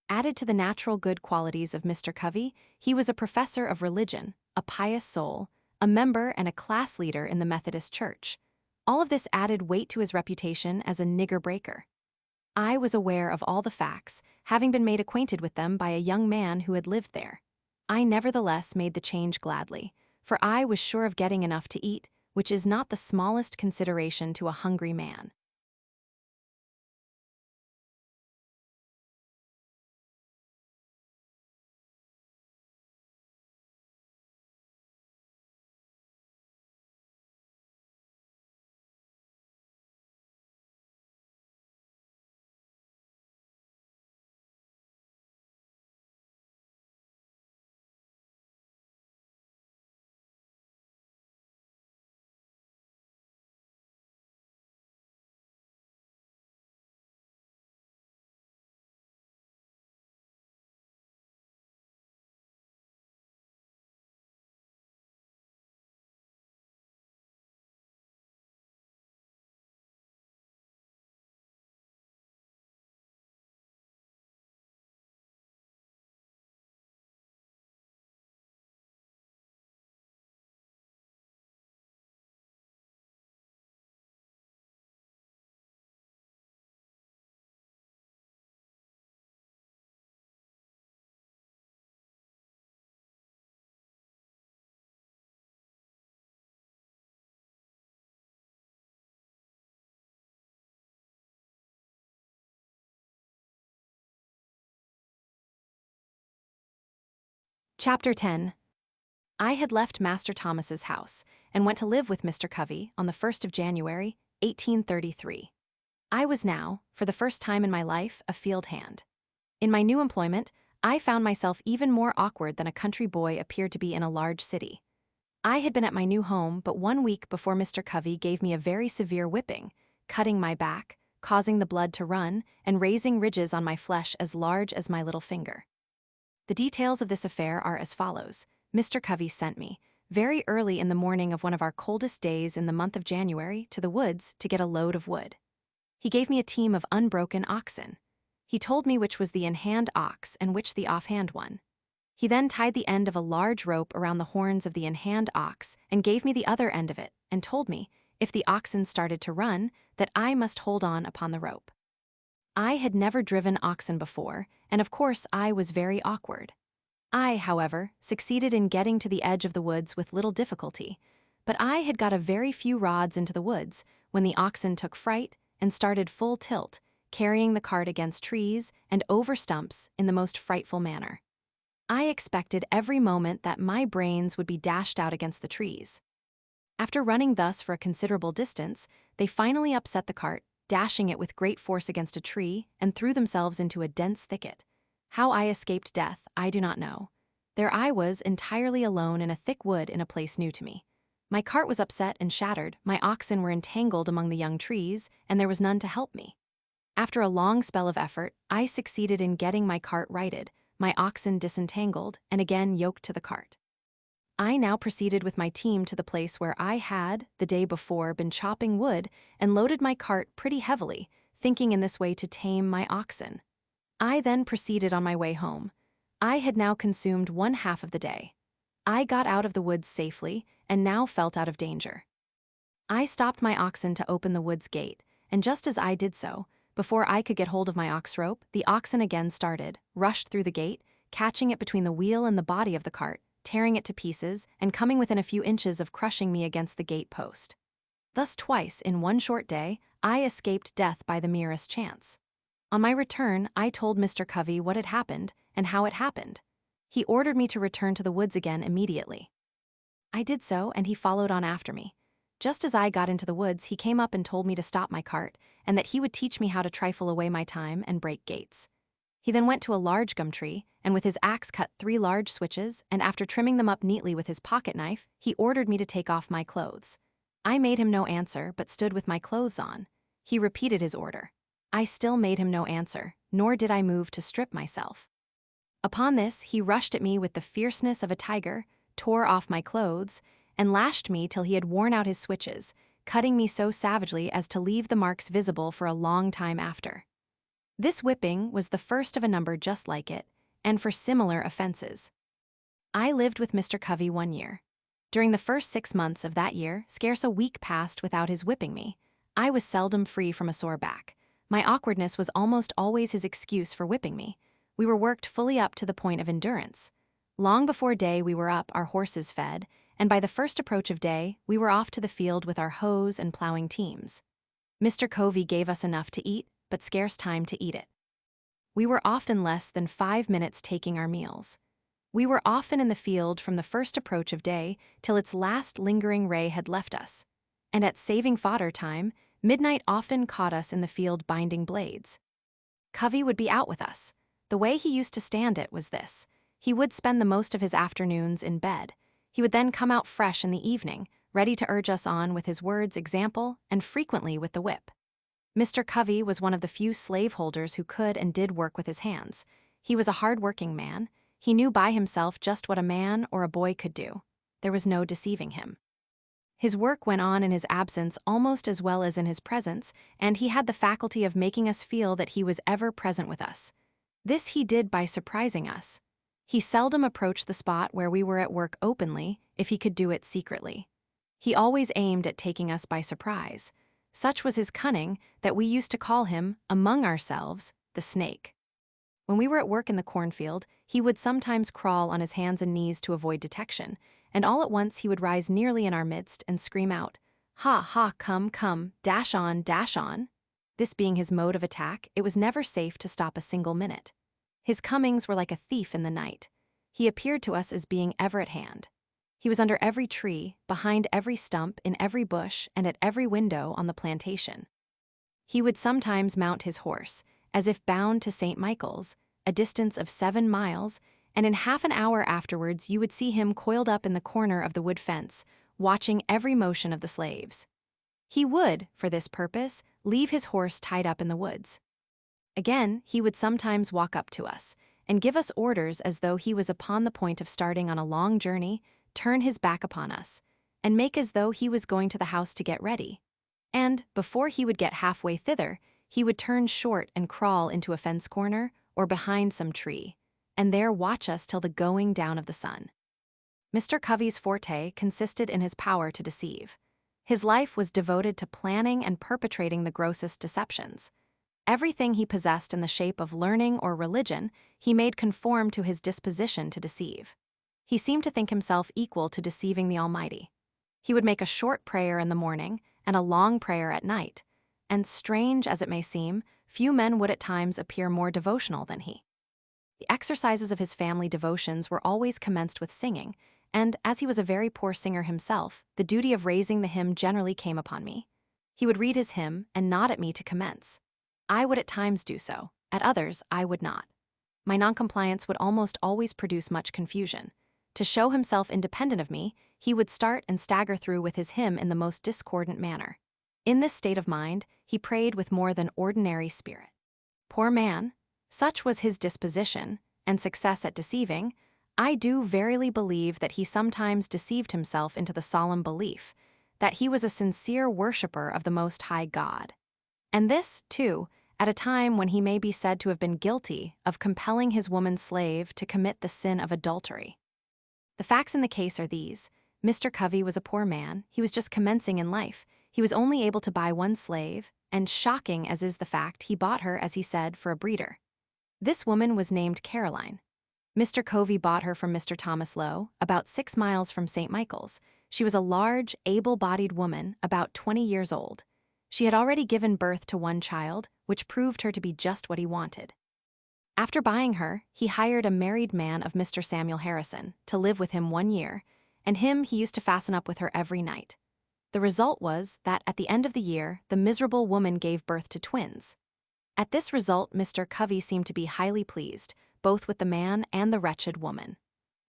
Added to the natural good qualities of Mr. Covey, he was a professor of religion, a pious soul, a member and a class leader in the Methodist Church. All of this added weight to his reputation as a nigger breaker. I was aware of all the facts, having been made acquainted with them by a young man who had lived there. I nevertheless made the change gladly, for I was sure of getting enough to eat, which is not the smallest consideration to a hungry man. Chapter 10. I had left Master Thomas's house and went to live with Mr. Covey on the 1st of January, 1833. I was now, for the first time in my life, a field hand. In my new employment, I found myself even more awkward than a country boy appeared to be in a large city. I had been at my new home but 1 week before Mr. Covey gave me a very severe whipping, cutting my back, causing the blood to run, and raising ridges on my flesh as large as my little finger. The details of this affair are as follows. Mr. Covey sent me, very early in the morning of one of our coldest days in the month of January, to the woods to get a load of wood. He gave me a team of unbroken oxen. He told me which was the in-hand ox and which the off-hand one. He then tied the end of a large rope around the horns of the in-hand ox and gave me the other end of it, and told me, if the oxen started to run, that I must hold on upon the rope. I had never driven oxen before, and of course I was very awkward. I, however, succeeded in getting to the edge of the woods with little difficulty, but I had got a very few rods into the woods when the oxen took fright and started full tilt, carrying the cart against trees and over stumps in the most frightful manner. I expected every moment that my brains would be dashed out against the trees. After running thus for a considerable distance, they finally upset the cart, dashing it with great force against a tree, and threw themselves into a dense thicket. How I escaped death, I do not know. There I was, entirely alone in a thick wood in a place new to me. My cart was upset and shattered, my oxen were entangled among the young trees, and there was none to help me. After a long spell of effort, I succeeded in getting my cart righted, my oxen disentangled, and again yoked to the cart. I now proceeded with my team to the place where I had, the day before, been chopping wood and loaded my cart pretty heavily, thinking in this way to tame my oxen. I then proceeded on my way home. I had now consumed 1/2 of the day. I got out of the woods safely and now felt out of danger. I stopped my oxen to open the woods gate, and just as I did so, before I could get hold of my ox rope, the oxen again started, rushed through the gate, catching it between the wheel and the body of the cart, tearing it to pieces, and coming within a few inches of crushing me against the gate post. Thus twice, in one short day, I escaped death by the merest chance. On my return, I told Mr. Covey what had happened and how it happened. He ordered me to return to the woods again immediately. I did so, and he followed on after me. Just as I got into the woods, he came up and told me to stop my cart, and that he would teach me how to trifle away my time and break gates. He then went to a large gum tree, and with his axe cut 3 large switches, and after trimming them up neatly with his pocket knife, he ordered me to take off my clothes. I made him no answer, but stood with my clothes on. He repeated his order. I still made him no answer, nor did I move to strip myself. Upon this, he rushed at me with the fierceness of a tiger, tore off my clothes, and lashed me till he had worn out his switches, cutting me so savagely as to leave the marks visible for a long time after. This whipping was the first of a number just like it, and for similar offenses. I lived with Mr. Covey 1 year. During the first 6 months of that year, scarce a week passed without his whipping me. I was seldom free from a sore back. My awkwardness was almost always his excuse for whipping me. We were worked fully up to the point of endurance. Long before day we were up, our horses fed, and by the first approach of day, we were off to the field with our hoes and plowing teams. Mr. Covey gave us enough to eat, but scarce time to eat it. We were often less than 5 minutes taking our meals. We were often in the field from the first approach of day till its last lingering ray had left us. And at saving fodder time, midnight often caught us in the field binding blades. Covey would be out with us. The way he used to stand it was this: he would spend the most of his afternoons in bed. He would then come out fresh in the evening, ready to urge us on with his words, example, and frequently with the whip. Mr. Covey was one of the few slaveholders who could and did work with his hands. He was a hard-working man. He knew by himself just what a man or a boy could do. There was no deceiving him. His work went on in his absence almost as well as in his presence, and he had the faculty of making us feel that he was ever present with us. This he did by surprising us. He seldom approached the spot where we were at work openly, if he could do it secretly. He always aimed at taking us by surprise. Such was his cunning that we used to call him, among ourselves, the snake. When we were at work in the cornfield, he would sometimes crawl on his hands and knees to avoid detection, and all at once he would rise nearly in our midst and scream out, "Ha, ha, come, come, dash on, dash on." This being his mode of attack, it was never safe to stop a single minute. His comings were like a thief in the night. He appeared to us as being ever at hand. He was under every tree, behind every stump, in every bush, and at every window on the plantation. He would sometimes mount his horse, as if bound to St. Michael's, a distance of 7 miles, and in half an hour afterwards you would see him coiled up in the corner of the wood fence, watching every motion of the slaves. He would, for this purpose, leave his horse tied up in the woods. Again, he would sometimes walk up to us, and give us orders as though he was upon the point of starting on a long journey, turn his back upon us, and make as though he was going to the house to get ready. And, before he would get halfway thither, he would turn short and crawl into a fence corner or behind some tree, and there watch us till the going down of the sun. Mr. Covey's forte consisted in his power to deceive. His life was devoted to planning and perpetrating the grossest deceptions. Everything he possessed in the shape of learning or religion, he made conform to his disposition to deceive. He seemed to think himself equal to deceiving the Almighty. He would make a short prayer in the morning and a long prayer at night, and strange as it may seem, few men would at times appear more devotional than he. The exercises of his family devotions were always commenced with singing, and as he was a very poor singer himself, the duty of raising the hymn generally came upon me. He would read his hymn and nod at me to commence. I would at times do so, at others I would not. My noncompliance would almost always produce much confusion. To show himself independent of me, he would start and stagger through with his hymn in the most discordant manner. In this state of mind, he prayed with more than ordinary spirit. Poor man, such was his disposition, and success at deceiving, I do verily believe that he sometimes deceived himself into the solemn belief that he was a sincere worshipper of the Most High God. And this, too, at a time when he may be said to have been guilty of compelling his woman slave to commit the sin of adultery. The facts in the case are these. Mr. Covey was a poor man. He was just commencing in life. He was only able to buy one slave, and shocking as is the fact, he bought her, as he said, for a breeder. This woman was named Caroline. Mr. Covey bought her from Mr. Thomas Lowe, about 6 miles from St. Michael's. She was a large, able-bodied woman, about 20 years old. She had already given birth to one child, which proved her to be just what he wanted. After buying her, he hired a married man of Mr. Samuel Harrison to live with him 1 year, and him he used to fasten up with her every night. The result was that at the end of the year, the miserable woman gave birth to twins. At this result, Mr. Covey seemed to be highly pleased, both with the man and the wretched woman.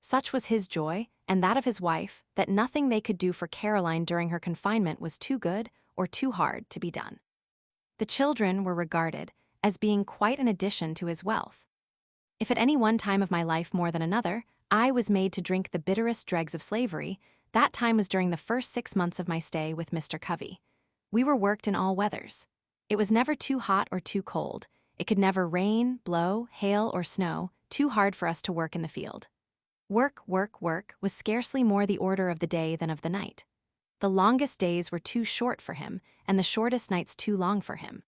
Such was his joy, and that of his wife, that nothing they could do for Caroline during her confinement was too good or too hard to be done. The children were regarded as being quite an addition to his wealth. If at any one time of my life more than another, I was made to drink the bitterest dregs of slavery, that time was during the first 6 months of my stay with Mr. Covey. We were worked in all weathers. It was never too hot or too cold. It could never rain, blow, hail, or snow, too hard for us to work in the field. Work, work, work was scarcely more the order of the day than of the night. The longest days were too short for him, and the shortest nights too long for him.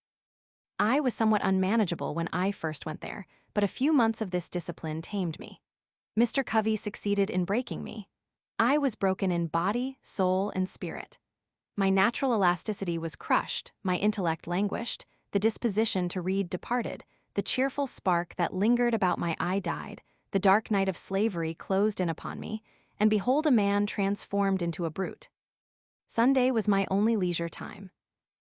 I was somewhat unmanageable when I first went there, but a few months of this discipline tamed me. Mr. Covey succeeded in breaking me. I was broken in body, soul, and spirit. My natural elasticity was crushed, my intellect languished, the disposition to read departed, the cheerful spark that lingered about my eye died, the dark night of slavery closed in upon me, and behold a man transformed into a brute. Sunday was my only leisure time.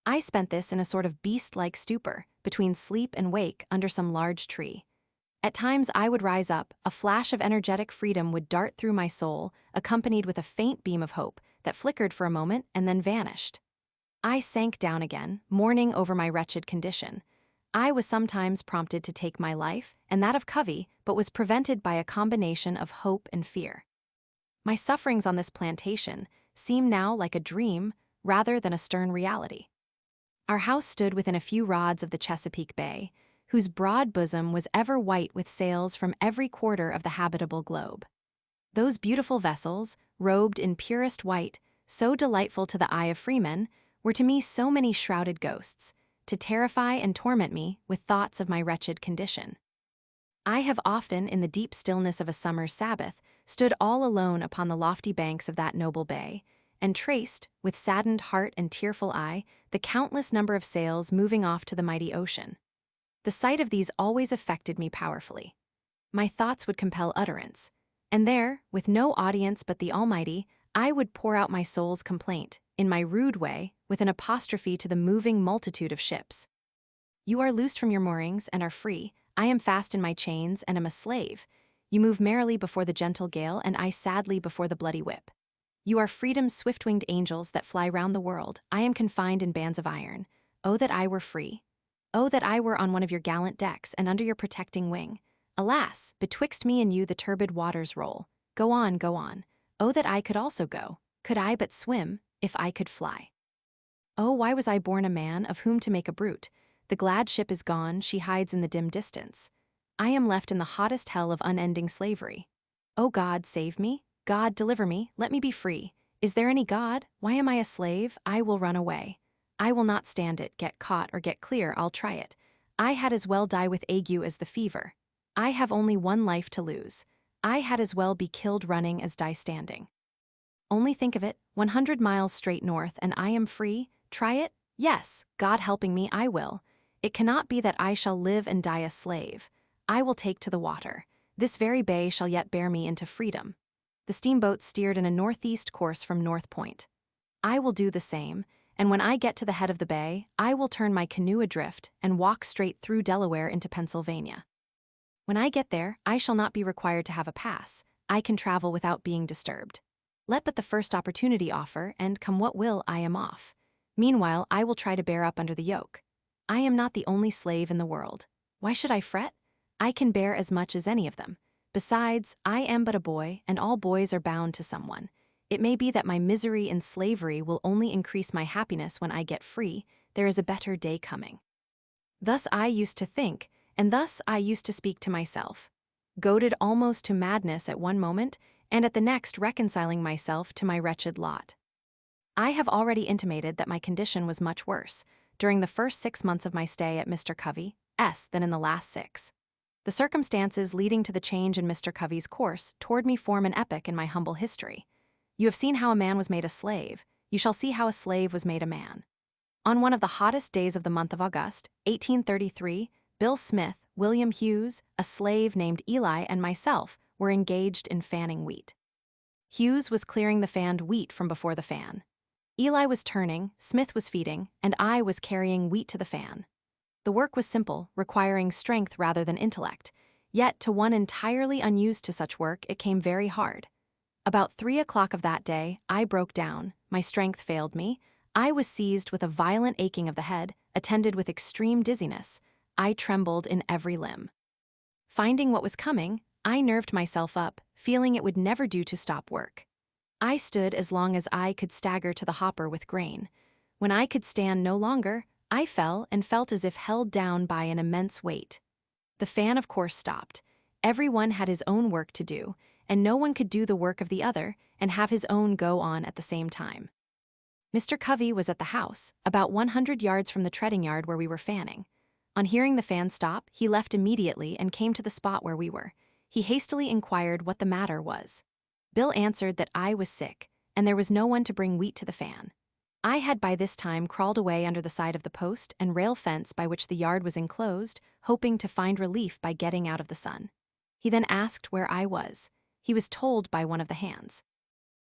I spent this in a sort of beast-like stupor, between sleep and wake under some large tree. At times I would rise up, a flash of energetic freedom would dart through my soul, accompanied with a faint beam of hope that flickered for a moment and then vanished. I sank down again, mourning over my wretched condition. I was sometimes prompted to take my life, and that of Covey, but was prevented by a combination of hope and fear. My sufferings on this plantation seem now like a dream rather than a stern reality. Our house stood within a few rods of the Chesapeake Bay, whose broad bosom was ever white with sails from every quarter of the habitable globe. Those beautiful vessels, robed in purest white, so delightful to the eye of freemen, were to me so many shrouded ghosts, to terrify and torment me with thoughts of my wretched condition. I have often, in the deep stillness of a summer's Sabbath, stood all alone upon the lofty banks of that noble bay, and traced, with saddened heart and tearful eye, the countless number of sails moving off to the mighty ocean. The sight of these always affected me powerfully. My thoughts would compel utterance, and there, with no audience but the Almighty, I would pour out my soul's complaint, in my rude way, with an apostrophe to the moving multitude of ships. You are loosed from your moorings and are free. I am fast in my chains and am a slave. You move merrily before the gentle gale, and I sadly before the bloody whip. You are freedom's swift-winged angels that fly round the world. I am confined in bands of iron. Oh, that I were free! Oh, that I were on one of your gallant decks and under your protecting wing. Alas, betwixt me and you the turbid waters roll. Go on, go on. Oh, that I could also go. Could I but swim, if I could fly. Oh, why was I born a man, of whom to make a brute? The glad ship is gone, she hides in the dim distance. I am left in the hottest hell of unending slavery. Oh God, save me. God, deliver me, let me be free. Is there any God? Why am I a slave? I will run away. I will not stand it, get caught or get clear, I'll try it. I had as well die with ague as the fever. I have only one life to lose. I had as well be killed running as die standing. Only think of it, 100 miles straight north, and I am free. Try it? Yes, God helping me, I will. It cannot be that I shall live and die a slave. I will take to the water. This very bay shall yet bear me into freedom. The steamboat steered in a northeast course from North Point. I will do the same, and when I get to the head of the bay, I will turn my canoe adrift and walk straight through Delaware into Pennsylvania. When I get there, I shall not be required to have a pass. I can travel without being disturbed. Let but the first opportunity offer, and come what will, I am off. Meanwhile, I will try to bear up under the yoke. I am not the only slave in the world. Why should I fret? I can bear as much as any of them. Besides, I am but a boy, and all boys are bound to someone. It may be that my misery in slavery will only increase my happiness when I get free. There is a better day coming. Thus I used to think, and thus I used to speak to myself, goaded almost to madness at one moment, and at the next reconciling myself to my wretched lot. I have already intimated that my condition was much worse during the first 6 months of my stay at Mr. Covey's than in the last 6. The circumstances leading to the change in Mr. Covey's course toward me form an epoch in my humble history. You have seen how a man was made a slave. You shall see how a slave was made a man. On one of the hottest days of the month of August, 1833, Bill Smith, William Hughes, a slave named Eli, and myself were engaged in fanning wheat. Hughes was clearing the fanned wheat from before the fan. Eli was turning, Smith was feeding, and I was carrying wheat to the fan. The work was simple, requiring strength rather than intellect, yet to one entirely unused to such work it came very hard. About 3 o'clock of that day, I broke down, my strength failed me, I was seized with a violent aching of the head, attended with extreme dizziness. I trembled in every limb. Finding what was coming, I nerved myself up, feeling it would never do to stop work. I stood as long as I could stagger to the hopper with grain. When I could stand no longer, I fell and felt as if held down by an immense weight. The fan, of course, stopped. Everyone had his own work to do, and no one could do the work of the other and have his own go on at the same time. Mr. Covey was at the house, about 100 yards from the treading yard where we were fanning. On hearing the fan stop, he left immediately and came to the spot where we were. He hastily inquired what the matter was. Bill answered that I was sick, and there was no one to bring wheat to the fan. I had by this time crawled away under the side of the post and rail fence by which the yard was enclosed, hoping to find relief by getting out of the sun. He then asked where I was. He was told by one of the hands.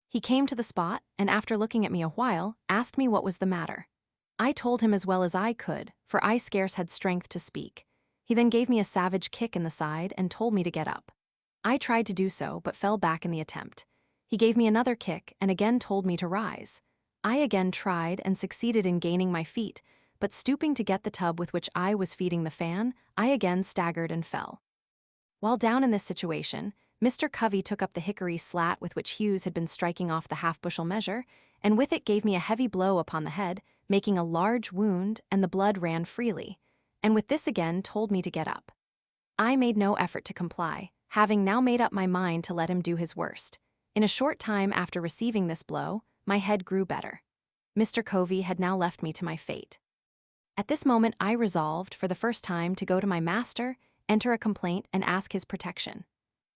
He came to the spot, and after looking at me a while, asked me what was the matter. I told him as well as I could, for I scarce had strength to speak. He then gave me a savage kick in the side and told me to get up. I tried to do so, but fell back in the attempt. He gave me another kick and again told me to rise. I again tried and succeeded in gaining my feet, but stooping to get the tub with which I was feeding the fan, I again staggered and fell. While down in this situation, Mr. Covey took up the hickory slat with which Hughes had been striking off the half-bushel measure, and with it gave me a heavy blow upon the head, making a large wound, and the blood ran freely, and with this again told me to get up. I made no effort to comply, having now made up my mind to let him do his worst. In a short time after receiving this blow, my head grew better. Mr. Covey had now left me to my fate. At this moment I resolved, for the first time, to go to my master, enter a complaint, and ask his protection.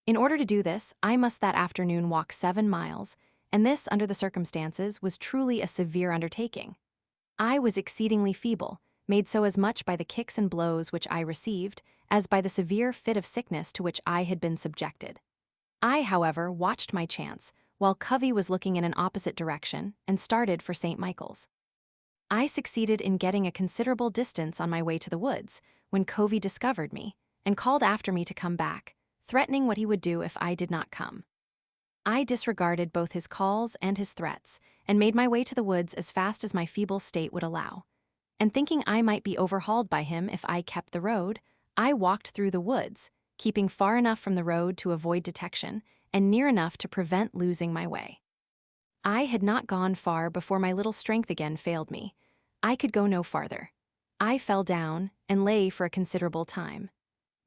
In order to do this, I must that afternoon walk 7 miles, and this, under the circumstances, was truly a severe undertaking. I was exceedingly feeble, made so as much by the kicks and blows which I received, as by the severe fit of sickness to which I had been subjected. I, however, watched my chance, while Covey was looking in an opposite direction, and started for St. Michael's. I succeeded in getting a considerable distance on my way to the woods, when Covey discovered me, and called after me to come back, threatening what he would do if I did not come. I disregarded both his calls and his threats, and made my way to the woods as fast as my feeble state would allow. And thinking I might be overhauled by him if I kept the road, I walked through the woods, keeping far enough from the road to avoid detection, and near enough to prevent losing my way. I had not gone far before my little strength again failed me. I could go no farther. I fell down and lay for a considerable time.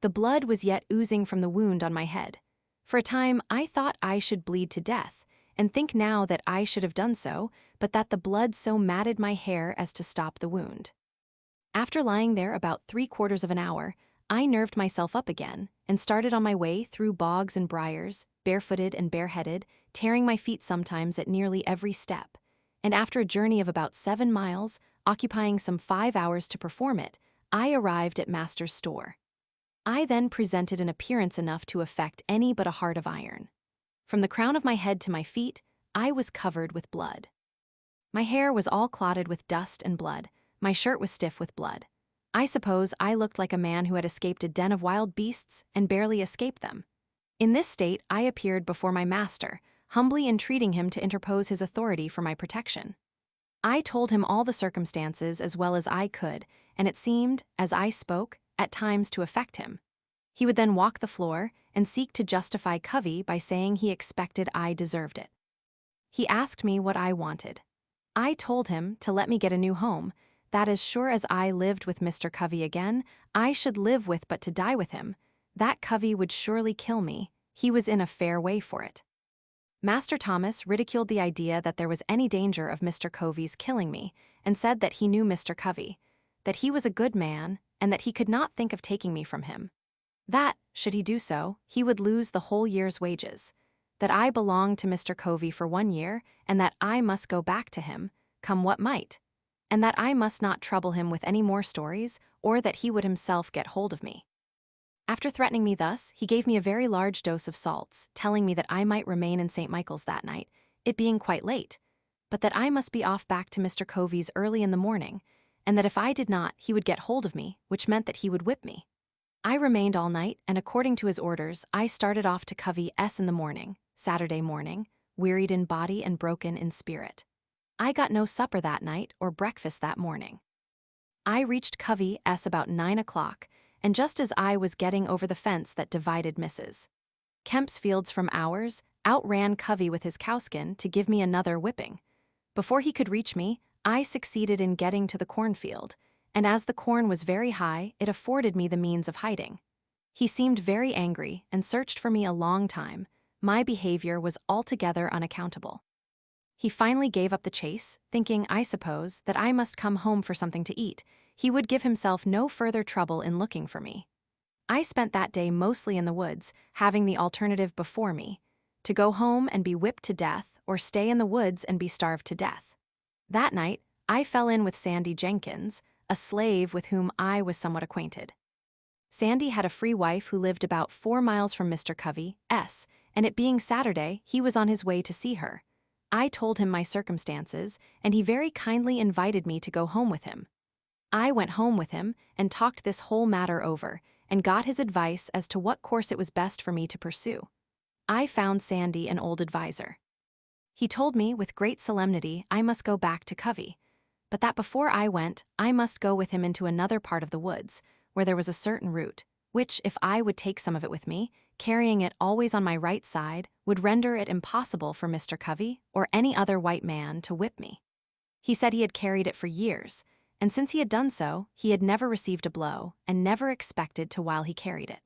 The blood was yet oozing from the wound on my head. For a time I thought I should bleed to death, and think now that I should have done so, but that the blood so matted my hair as to stop the wound. After lying there about 3/4 of an hour, I nerved myself up again, and started on my way through bogs and briars, barefooted and bareheaded, tearing my feet sometimes at nearly every step, and after a journey of about 7 miles, occupying some 5 hours to perform it, I arrived at Master's store. I then presented an appearance enough to affect any but a heart of iron. From the crown of my head to my feet, I was covered with blood. My hair was all clotted with dust and blood, my shirt was stiff with blood. I suppose I looked like a man who had escaped a den of wild beasts and barely escaped them. In this state I appeared before my master, humbly entreating him to interpose his authority for my protection. I told him all the circumstances as well as I could, and it seemed, as I spoke, at times to affect him. He would then walk the floor and seek to justify Covey by saying he expected I deserved it. He asked me what I wanted. I told him to let me get a new home, that as sure as I lived with Mr. Covey again, I should live with but to die with him, that Covey would surely kill me, he was in a fair way for it. Master Thomas ridiculed the idea that there was any danger of Mr. Covey's killing me, and said that he knew Mr. Covey, that he was a good man, and that he could not think of taking me from him. That, should he do so, he would lose the whole year's wages, that I belonged to Mr. Covey for 1 year, and that I must go back to him, come what might, and that I must not trouble him with any more stories, or that he would himself get hold of me. After threatening me thus, he gave me a very large dose of salts, telling me that I might remain in St. Michael's that night, it being quite late, but that I must be off back to Mr. Covey's early in the morning, and that if I did not, he would get hold of me, which meant that he would whip me. I remained all night, and according to his orders, I started off to Covey's in the morning, Saturday morning, wearied in body and broken in spirit. I got no supper that night or breakfast that morning. I reached Covey's about 9 o'clock, and just as I was getting over the fence that divided Mrs. Kemp's fields from ours, outran Covey with his cowskin to give me another whipping. Before he could reach me, I succeeded in getting to the cornfield, and as the corn was very high, it afforded me the means of hiding. He seemed very angry and searched for me a long time. My behavior was altogether unaccountable. He finally gave up the chase, thinking, I suppose, that I must come home for something to eat. He would give himself no further trouble in looking for me. I spent that day mostly in the woods, having the alternative before me: to go home and be whipped to death, or stay in the woods and be starved to death. That night, I fell in with Sandy Jenkins, a slave with whom I was somewhat acquainted. Sandy had a free wife who lived about 4 miles from Mr. Covey's, and it being Saturday, he was on his way to see her. I told him my circumstances, and he very kindly invited me to go home with him. I went home with him and talked this whole matter over, and got his advice as to what course it was best for me to pursue. I found Sandy an old adviser. He told me with great solemnity I must go back to Covey, but that before I went, I must go with him into another part of the woods, where there was a certain route, which, if I would take some of it with me, carrying it always on my right side, would render it impossible for Mr. Covey or any other white man to whip me. He said he had carried it for years, and since he had done so, he had never received a blow and never expected to while he carried it.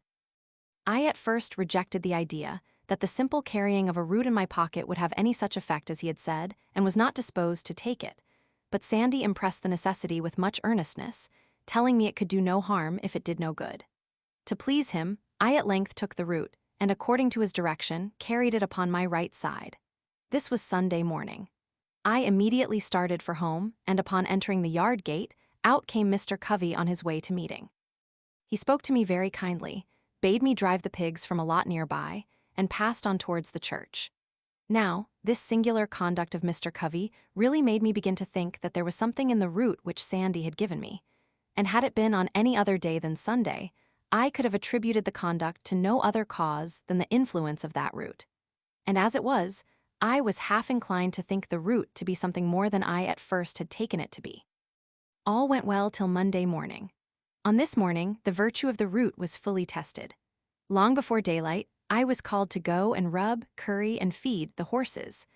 I at first rejected the idea that the simple carrying of a root in my pocket would have any such effect as he had said, and was not disposed to take it. But Sandy impressed the necessity with much earnestness, telling me it could do no harm if it did no good. To please him, I at length took the root, and according to his direction, carried it upon my right side. This was Sunday morning. I immediately started for home, and upon entering the yard gate, out came Mr. Covey on his way to meeting. He spoke to me very kindly, bade me drive the pigs from a lot nearby, and passed on towards the church. Now, this singular conduct of Mr. Covey really made me begin to think that there was something in the root which Sandy had given me, and had it been on any other day than Sunday, I could have attributed the conduct to no other cause than the influence of that root. And as it was, I was half inclined to think the root to be something more than I at first had taken it to be. All went well till Monday morning. On this morning, the virtue of the root was fully tested. Long before daylight, I was called to go and rub, curry, and feed the horses.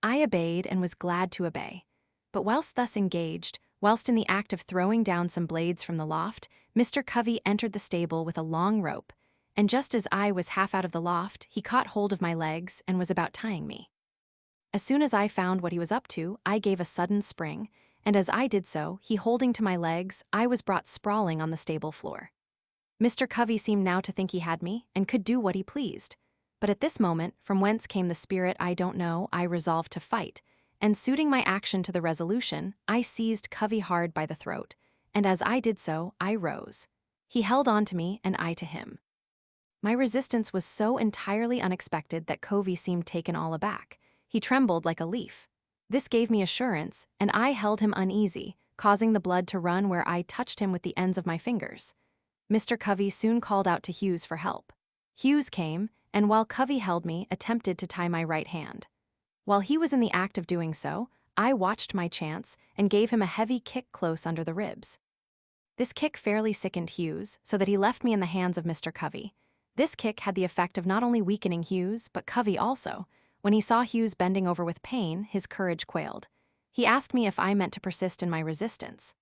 I obeyed and was glad to obey. But whilst thus engaged, whilst in the act of throwing down some blades from the loft, Mr. Covey entered the stable with a long rope, and just as I was half out of the loft, he caught hold of my legs and was about tying me. As soon as I found what he was up to, I gave a sudden spring, and as I did so, he holding to my legs, I was brought sprawling on the stable floor. Mr. Covey seemed now to think he had me, and could do what he pleased. But at this moment, from whence came the spirit I don't know, I resolved to fight, and suiting my action to the resolution, I seized Covey hard by the throat, and as I did so, I rose. He held on to me, and I to him. My resistance was so entirely unexpected that Covey seemed taken all aback. He trembled like a leaf. This gave me assurance, and I held him uneasy, causing the blood to run where I touched him with the ends of my fingers. Mr. Covey soon called out to Hughes for help. Hughes came, and while Covey held me, attempted to tie my right hand. While he was in the act of doing so, I watched my chance and gave him a heavy kick close under the ribs. This kick fairly sickened Hughes, so that he left me in the hands of Mr. Covey. This kick had the effect of not only weakening Hughes, but Covey also. When he saw Hughes bending over with pain, his courage quailed. He asked me if I meant to persist in my resistance.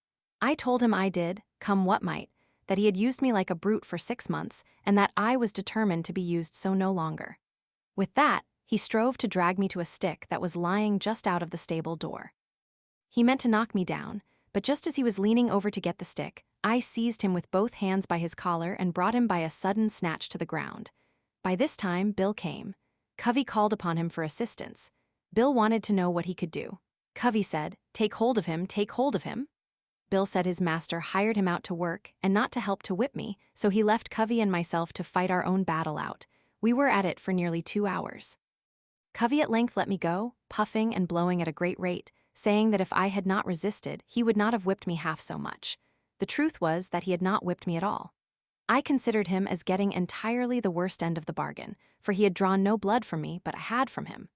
I told him I did, come what might, that he had used me like a brute for 6 months, and that I was determined to be used so no longer. With that, he strove to drag me to a stick that was lying just out of the stable door. He meant to knock me down, but just as he was leaning over to get the stick, I seized him with both hands by his collar and brought him by a sudden snatch to the ground. By this time, Bill came. Covey called upon him for assistance. Bill wanted to know what he could do. Covey said, "Take hold of him, take hold of him." Bill said his master hired him out to work and not to help to whip me, so he left Covey and myself to fight our own battle out. We were at it for nearly 2 hours. Covey at length let me go, puffing and blowing at a great rate, saying that if I had not resisted, he would not have whipped me half so much. The truth was that he had not whipped me at all. I considered him as getting entirely the worst end of the bargain, for he had drawn no blood from me, but I had from him.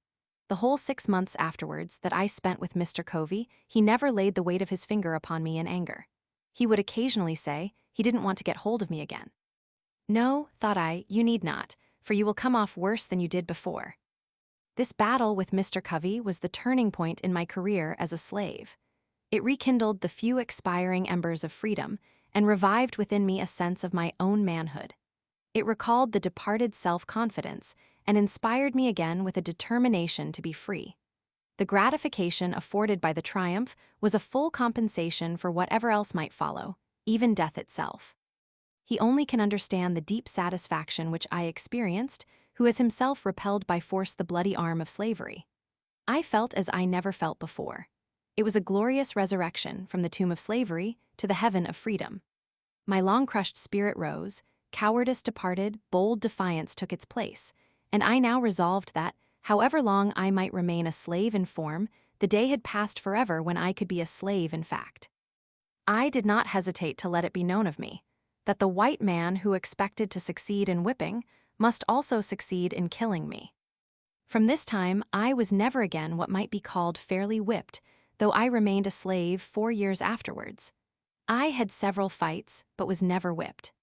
The whole 6 months afterwards that I spent with Mr. Covey, he never laid the weight of his finger upon me in anger. He would occasionally say he didn't want to get hold of me again. No, thought I, you need not, for you will come off worse than you did before. This battle with Mr. Covey was the turning point in my career as a slave. It rekindled the few expiring embers of freedom and revived within me a sense of my own manhood. It recalled the departed self-confidence and inspired me again with a determination to be free. The gratification afforded by the triumph was a full compensation for whatever else might follow, even death itself. He only can understand the deep satisfaction which I experienced, who has himself repelled by force the bloody arm of slavery. I felt as I never felt before. It was a glorious resurrection from the tomb of slavery to the heaven of freedom. My long-crushed spirit rose, cowardice departed, bold defiance took its place, and I now resolved that, however long I might remain a slave in form, the day had passed forever when I could be a slave in fact. I did not hesitate to let it be known of me that the white man who expected to succeed in whipping must also succeed in killing me. From this time, I was never again what might be called fairly whipped, though I remained a slave 4 years afterwards. I had several fights, but was never whipped.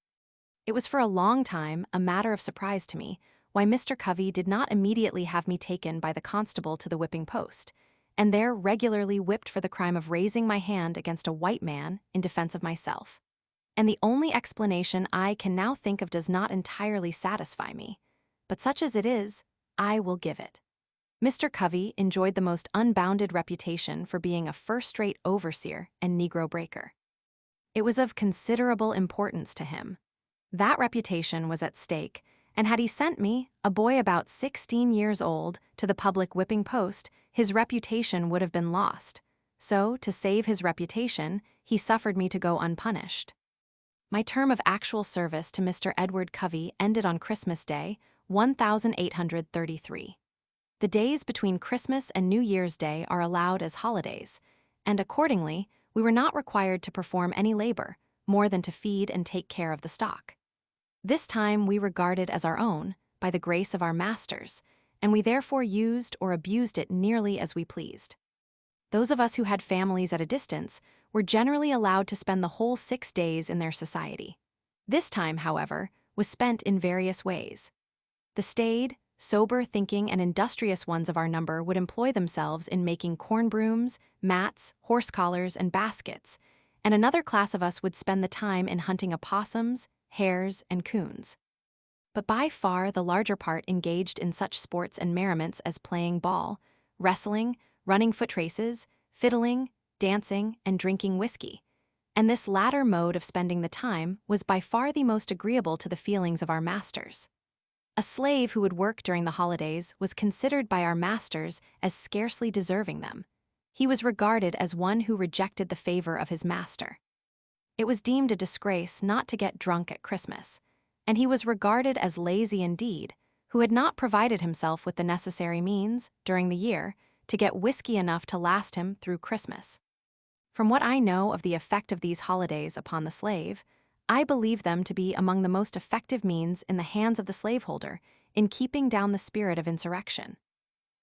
It was for a long time a matter of surprise to me why Mr. Covey did not immediately have me taken by the constable to the whipping post, and there regularly whipped for the crime of raising my hand against a white man in defense of myself. And the only explanation I can now think of does not entirely satisfy me, but such as it is, I will give it. Mr. Covey enjoyed the most unbounded reputation for being a first-rate overseer and Negro breaker. It was of considerable importance to him. That reputation was at stake, and had he sent me, a boy about 16 years old, to the public whipping post, his reputation would have been lost. So, to save his reputation, he suffered me to go unpunished. My term of actual service to Mr. Edward Covey ended on Christmas Day, 1833. The days between Christmas and New Year's Day are allowed as holidays, and accordingly, we were not required to perform any labor, more than to feed and take care of the stock. This time we regarded as our own, by the grace of our masters, and we therefore used or abused it nearly as we pleased. Those of us who had families at a distance were generally allowed to spend the whole 6 days in their society. This time, however, was spent in various ways. The staid, sober thinking and industrious ones of our number would employ themselves in making corn brooms, mats, horse collars, and baskets, and another class of us would spend the time in hunting opossums, hares, and coons. But by far the larger part engaged in such sports and merriments as playing ball, wrestling, running foot races, fiddling, dancing, and drinking whiskey. And this latter mode of spending the time was by far the most agreeable to the feelings of our masters. A slave who would work during the holidays was considered by our masters as scarcely deserving them. He was regarded as one who rejected the favor of his master. It was deemed a disgrace not to get drunk at Christmas, and he was regarded as lazy indeed, who had not provided himself with the necessary means, during the year, to get whiskey enough to last him through Christmas. From what I know of the effect of these holidays upon the slave, I believe them to be among the most effective means in the hands of the slaveholder in keeping down the spirit of insurrection.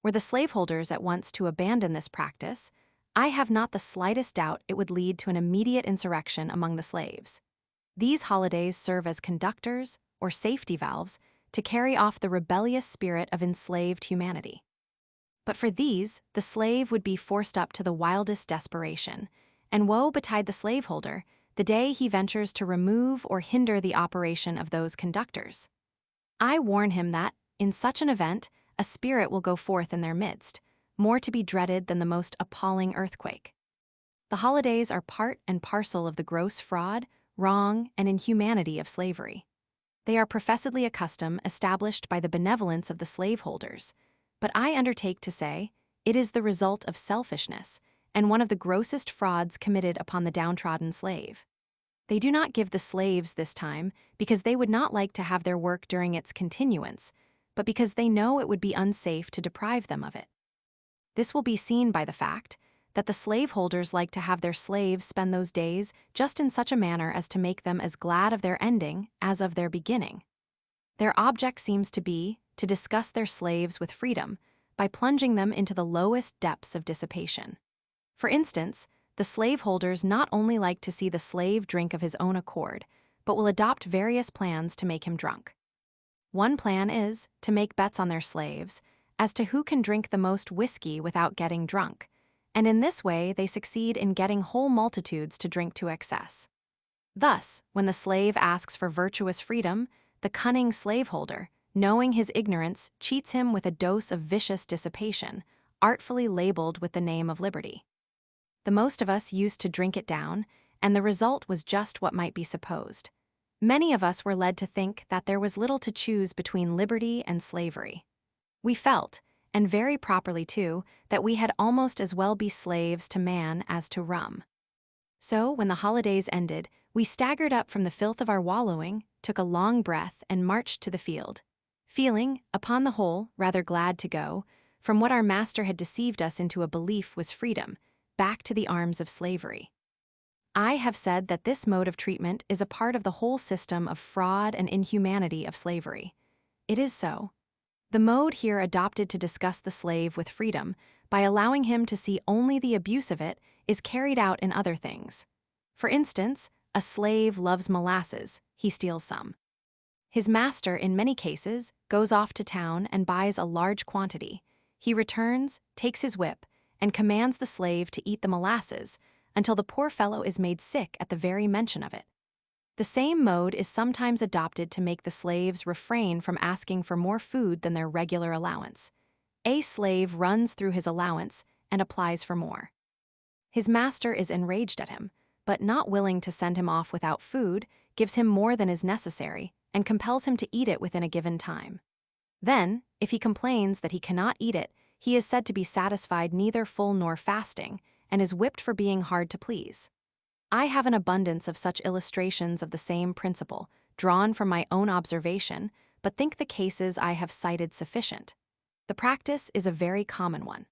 Were the slaveholders at once to abandon this practice, I have not the slightest doubt it would lead to an immediate insurrection among the slaves. These holidays serve as conductors, or safety valves, to carry off the rebellious spirit of enslaved humanity. But for these, the slave would be forced up to the wildest desperation, and woe betide the slaveholder the day he ventures to remove or hinder the operation of those conductors. I warn him that, in such an event, a spirit will go forth in their midst, more to be dreaded than the most appalling earthquake. The holidays are part and parcel of the gross fraud, wrong, and inhumanity of slavery. They are professedly a custom established by the benevolence of the slaveholders, but I undertake to say it is the result of selfishness and one of the grossest frauds committed upon the downtrodden slave. They do not give the slaves this time because they would not like to have their work during its continuance, but because they know it would be unsafe to deprive them of it. This will be seen by the fact that the slaveholders like to have their slaves spend those days just in such a manner as to make them as glad of their ending as of their beginning. Their object seems to be to disgust their slaves with freedom by plunging them into the lowest depths of dissipation. For instance, the slaveholders not only like to see the slave drink of his own accord, but will adopt various plans to make him drunk. One plan is to make bets on their slaves as to who can drink the most whiskey without getting drunk, and in this way they succeed in getting whole multitudes to drink to excess. Thus, when the slave asks for virtuous freedom, the cunning slaveholder, knowing his ignorance, cheats him with a dose of vicious dissipation, artfully labeled with the name of liberty. The most of us used to drink it down, and the result was just what might be supposed. Many of us were led to think that there was little to choose between liberty and slavery. We felt, and very properly too, that we had almost as well be slaves to man as to rum. So, when the holidays ended, we staggered up from the filth of our wallowing, took a long breath, and marched to the field, feeling, upon the whole, rather glad to go, from what our master had deceived us into a belief was freedom, back to the arms of slavery. I have said that this mode of treatment is a part of the whole system of fraud and inhumanity of slavery. It is so. The mode here adopted to discuss the slave with freedom, by allowing him to see only the abuse of it, is carried out in other things. For instance, a slave loves molasses, he steals some. His master, in many cases, goes off to town and buys a large quantity. He returns, takes his whip, and commands the slave to eat the molasses, until the poor fellow is made sick at the very mention of it. The same mode is sometimes adopted to make the slaves refrain from asking for more food than their regular allowance. A slave runs through his allowance and applies for more. His master is enraged at him, but not willing to send him off without food, gives him more than is necessary, and compels him to eat it within a given time. Then, if he complains that he cannot eat it, he is said to be satisfied neither full nor fasting, and is whipped for being hard to please. I have an abundance of such illustrations of the same principle, drawn from my own observation, but think the cases I have cited sufficient. The practice is a very common one.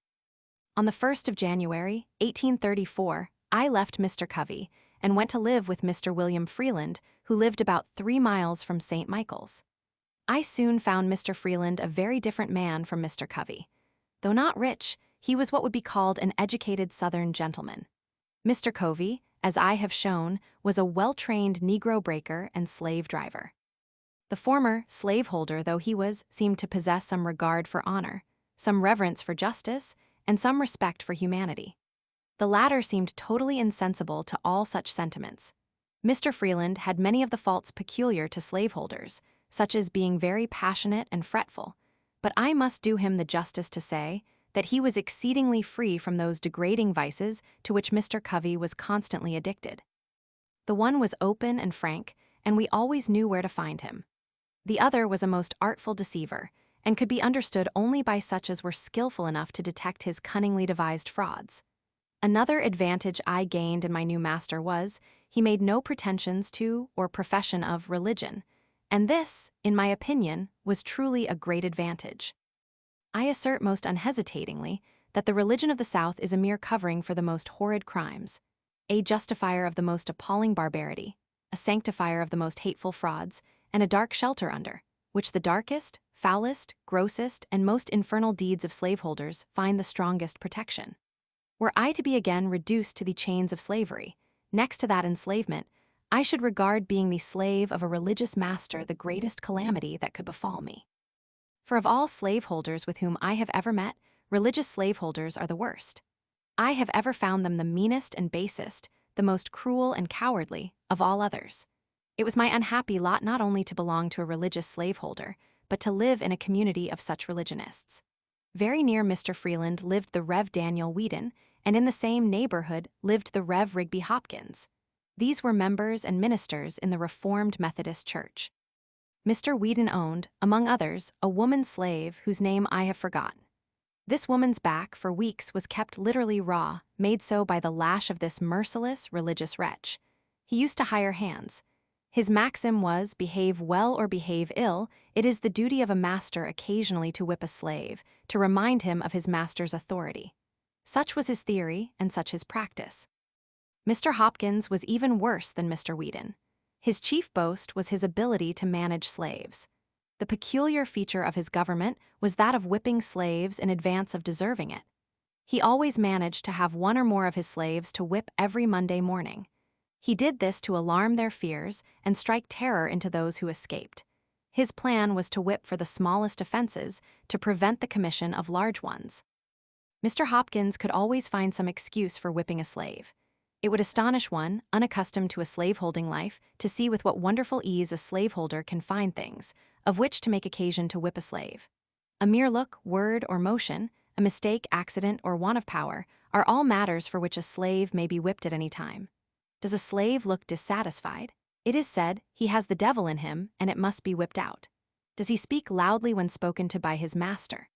On the 1st of January, 1834, I left Mr. Covey and went to live with Mr. William Freeland, who lived about 3 miles from St. Michael's. I soon found Mr. Freeland a very different man from Mr. Covey. Though not rich, he was what would be called an educated Southern gentleman. Mr. Covey, as I have shown, was a well-trained Negro breaker and slave driver. The former, slaveholder though he was, seemed to possess some regard for honor, some reverence for justice, and some respect for humanity. The latter seemed totally insensible to all such sentiments. Mr. Freeland had many of the faults peculiar to slaveholders, such as being very passionate and fretful, but I must do him the justice to say that he was exceedingly free from those degrading vices to which Mr. Covey was constantly addicted. The one was open and frank, and we always knew where to find him. The other was a most artful deceiver, and could be understood only by such as were skillful enough to detect his cunningly devised frauds. Another advantage I gained in my new master was, he made no pretensions to or profession of religion, and this, in my opinion, was truly a great advantage. I assert most unhesitatingly that the religion of the South is a mere covering for the most horrid crimes, a justifier of the most appalling barbarity, a sanctifier of the most hateful frauds, and a dark shelter under which the darkest, foulest, grossest, and most infernal deeds of slaveholders find the strongest protection. Were I to be again reduced to the chains of slavery, next to that enslavement, I should regard being the slave of a religious master the greatest calamity that could befall me. For of all slaveholders with whom I have ever met, religious slaveholders are the worst. I have ever found them the meanest and basest, the most cruel and cowardly, of all others. It was my unhappy lot not only to belong to a religious slaveholder, but to live in a community of such religionists. Very near Mr. Freeland lived the Rev. Daniel Whedon, and in the same neighborhood lived the Rev. Rigby Hopkins. These were members and ministers in the Reformed Methodist Church. Mr. Whedon owned, among others, a woman slave whose name I have forgotten. This woman's back for weeks was kept literally raw, made so by the lash of this merciless religious wretch. He used to hire hands. His maxim was, behave well or behave ill, it is the duty of a master occasionally to whip a slave, to remind him of his master's authority. Such was his theory, and such his practice. Mr. Hopkins was even worse than Mr. Whedon. His chief boast was his ability to manage slaves. The peculiar feature of his government was that of whipping slaves in advance of deserving it. He always managed to have one or more of his slaves to whip every Monday morning. He did this to alarm their fears and strike terror into those who escaped. His plan was to whip for the smallest offenses to prevent the commission of large ones. Mr. Hopkins could always find some excuse for whipping a slave. It would astonish one, unaccustomed to a slaveholding life, to see with what wonderful ease a slaveholder can find things, of which to make occasion to whip a slave. A mere look, word, or motion, a mistake, accident, or want of power, are all matters for which a slave may be whipped at any time. Does a slave look dissatisfied? It is said, he has the devil in him, and it must be whipped out. Does he speak loudly when spoken to by his master?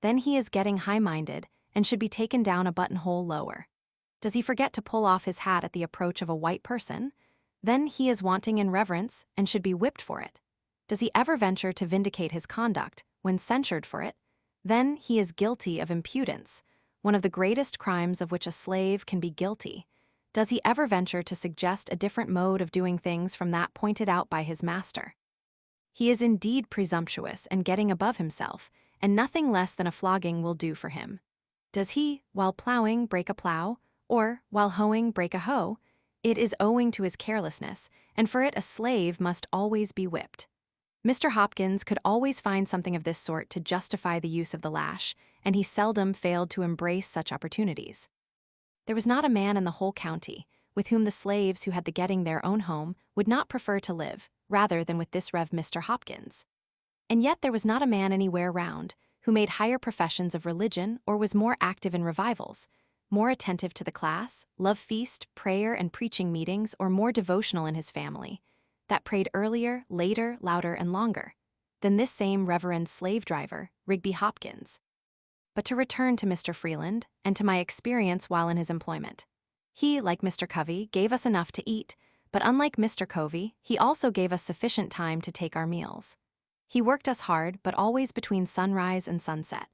Then he is getting high-minded, and should be taken down a buttonhole lower. Does he forget to pull off his hat at the approach of a white person? Then he is wanting in reverence, and should be whipped for it. Does he ever venture to vindicate his conduct, when censured for it? Then he is guilty of impudence, one of the greatest crimes of which a slave can be guilty. Does he ever venture to suggest a different mode of doing things from that pointed out by his master? He is indeed presumptuous and getting above himself, and nothing less than a flogging will do for him. Does he, while plowing, break a plow, or, while hoeing, break a hoe? It is owing to his carelessness, and for it a slave must always be whipped. Mr. Hopkins could always find something of this sort to justify the use of the lash, and he seldom failed to embrace such opportunities. There was not a man in the whole county with whom the slaves who had the getting their own home would not prefer to live, rather than with this Rev. Mr. Hopkins. And yet there was not a man anywhere round who made higher professions of religion or was more active in revivals, more attentive to the class, love feast, prayer and preaching meetings, or more devotional in his family, that prayed earlier, later, louder, and longer, than this same reverend slave driver, Rigby Hopkins. But to return to Mr. Freeland, and to my experience while in his employment. He, like Mr. Covey, gave us enough to eat, but unlike Mr. Covey, he also gave us sufficient time to take our meals. He worked us hard, but always between sunrise and sunset.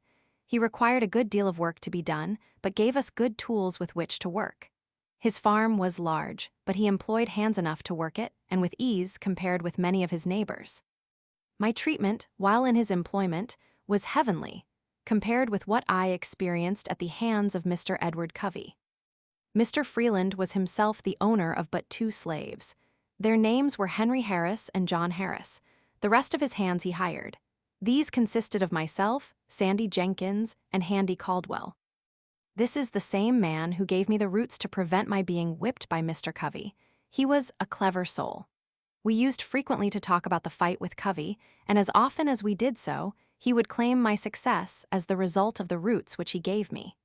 He required a good deal of work to be done, but gave us good tools with which to work. His farm was large, but he employed hands enough to work it, and with ease compared with many of his neighbors. My treatment, while in his employment, was heavenly, compared with what I experienced at the hands of Mr. Edward Covey. Mr. Freeland was himself the owner of but 2 slaves. Their names were Henry Harris and John Harris. The rest of his hands he hired. These consisted of myself, Sandy Jenkins, and Handy Caldwell. This is the same man who gave me the roots to prevent my being whipped by Mr. Covey. He was a clever soul. We used frequently to talk about the fight with Covey, and as often as we did so, he would claim my success as the result of the roots which he gave me.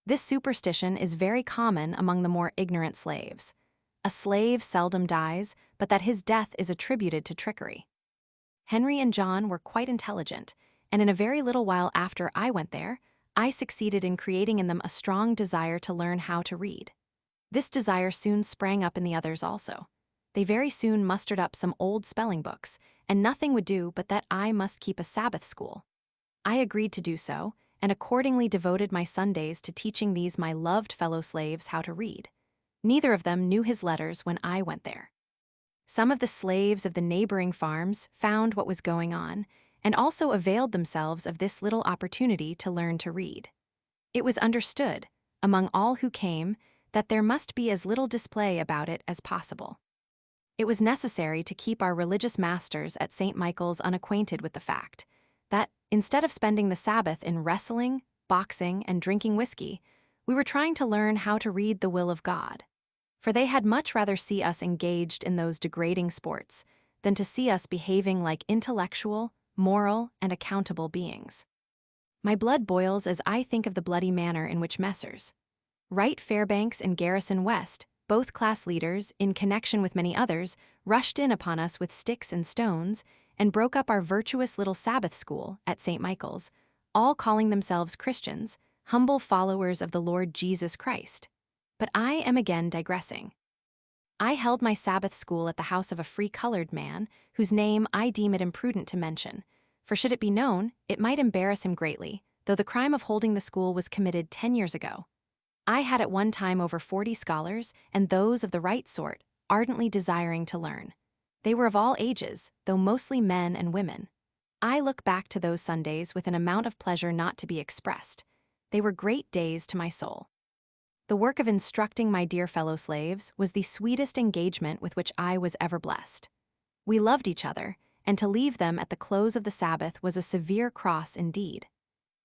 This superstition is very common among the more ignorant slaves. A slave seldom dies, but that his death is attributed to trickery. Henry and John were quite intelligent, and in a very little while after I went there, I succeeded in creating in them a strong desire to learn how to read. This desire soon sprang up in the others also. They very soon mustered up some old spelling books, and nothing would do but that I must keep a Sabbath school. I agreed to do so, and accordingly devoted my Sundays to teaching these my loved fellow slaves how to read. Neither of them knew his letters when I went there. Some of the slaves of the neighboring farms found what was going on, and also availed themselves of this little opportunity to learn to read. It was understood, among all who came, that there must be as little display about it as possible. It was necessary to keep our religious masters at St. Michael's unacquainted with the fact that, instead of spending the Sabbath in wrestling, boxing, and drinking whiskey, we were trying to learn how to read the will of God. For they had much rather see us engaged in those degrading sports than to see us behaving like intellectual, moral, and accountable beings. My blood boils as I think of the bloody manner in which Messrs. Wright Fairbanks and Garrison West, both class leaders, in connection with many others, rushed in upon us with sticks and stones, and broke up our virtuous little Sabbath school at St. Michael's, all calling themselves Christians, humble followers of the Lord Jesus Christ. But I am again digressing. I held my Sabbath school at the house of a free-colored man, whose name I deem it imprudent to mention, for should it be known, it might embarrass him greatly, though the crime of holding the school was committed 10 years ago. I had at one time over 40 scholars, and those of the right sort, ardently desiring to learn. They were of all ages, though mostly men and women. I look back to those Sundays with an amount of pleasure not to be expressed. They were great days to my soul. The work of instructing my dear fellow slaves was the sweetest engagement with which I was ever blessed. We loved each other, and to leave them at the close of the Sabbath was a severe cross indeed.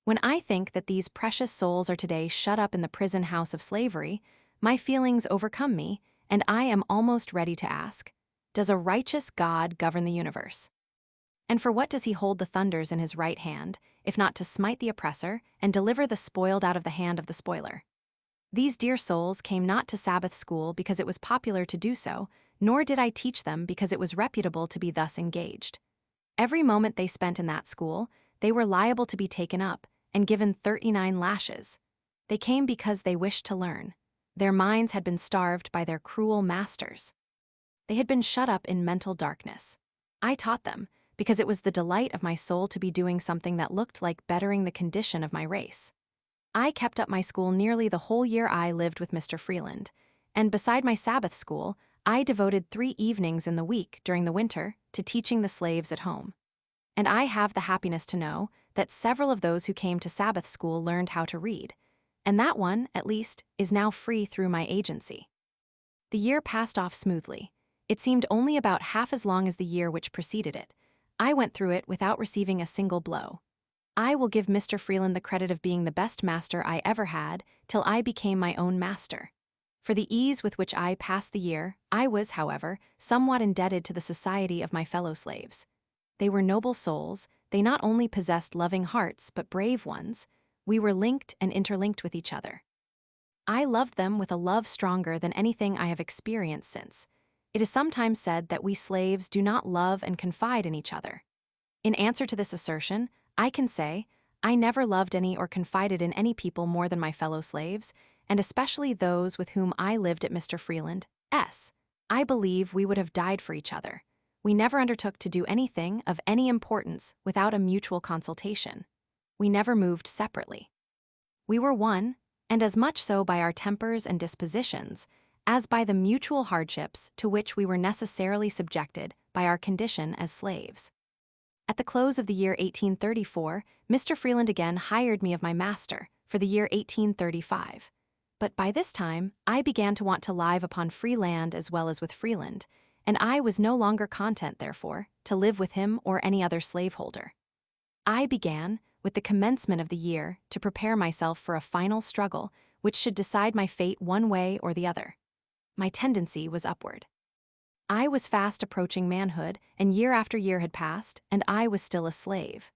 When I think that these precious souls are today shut up in the prison house of slavery, my feelings overcome me, and I am almost ready to ask, does a righteous God govern the universe? And for what does he hold the thunders in his right hand, if not to smite the oppressor and deliver the spoiled out of the hand of the spoiler? These dear souls came not to Sabbath school because it was popular to do so, nor did I teach them because it was reputable to be thus engaged. Every moment they spent in that school, they were liable to be taken up and given 39 lashes. They came because they wished to learn. Their minds had been starved by their cruel masters. They had been shut up in mental darkness. I taught them because it was the delight of my soul to be doing something that looked like bettering the condition of my race. I kept up my school nearly the whole year I lived with Mr. Freeland, and beside my Sabbath school, I devoted 3 evenings in the week during the winter to teaching the slaves at home. And I have the happiness to know that several of those who came to Sabbath school learned how to read, and that one, at least, is now free through my agency. The year passed off smoothly. It seemed only about half as long as the year which preceded it. I went through it without receiving a single blow. I will give Mr. Freeland the credit of being the best master I ever had till I became my own master. For the ease with which I passed the year, I was, however, somewhat indebted to the society of my fellow slaves. They were noble souls. They not only possessed loving hearts, but brave ones. We were linked and interlinked with each other. I loved them with a love stronger than anything I have experienced since. It is sometimes said that we slaves do not love and confide in each other. In answer to this assertion, I can say, I never loved any or confided in any people more than my fellow slaves, and especially those with whom I lived at Mr. Freeland's. I believe we would have died for each other. We never undertook to do anything of any importance without a mutual consultation. We never moved separately. We were one, and as much so by our tempers and dispositions, as by the mutual hardships to which we were necessarily subjected by our condition as slaves. At the close of the year 1834, Mr. Freeland again hired me of my master for the year 1835. But by this time, I began to want to live upon free land as well as with Freeland, and I was no longer content, therefore, to live with him or any other slaveholder. I began, with the commencement of the year, to prepare myself for a final struggle which should decide my fate one way or the other. My tendency was upward. I was fast approaching manhood, and year after year had passed, and I was still a slave.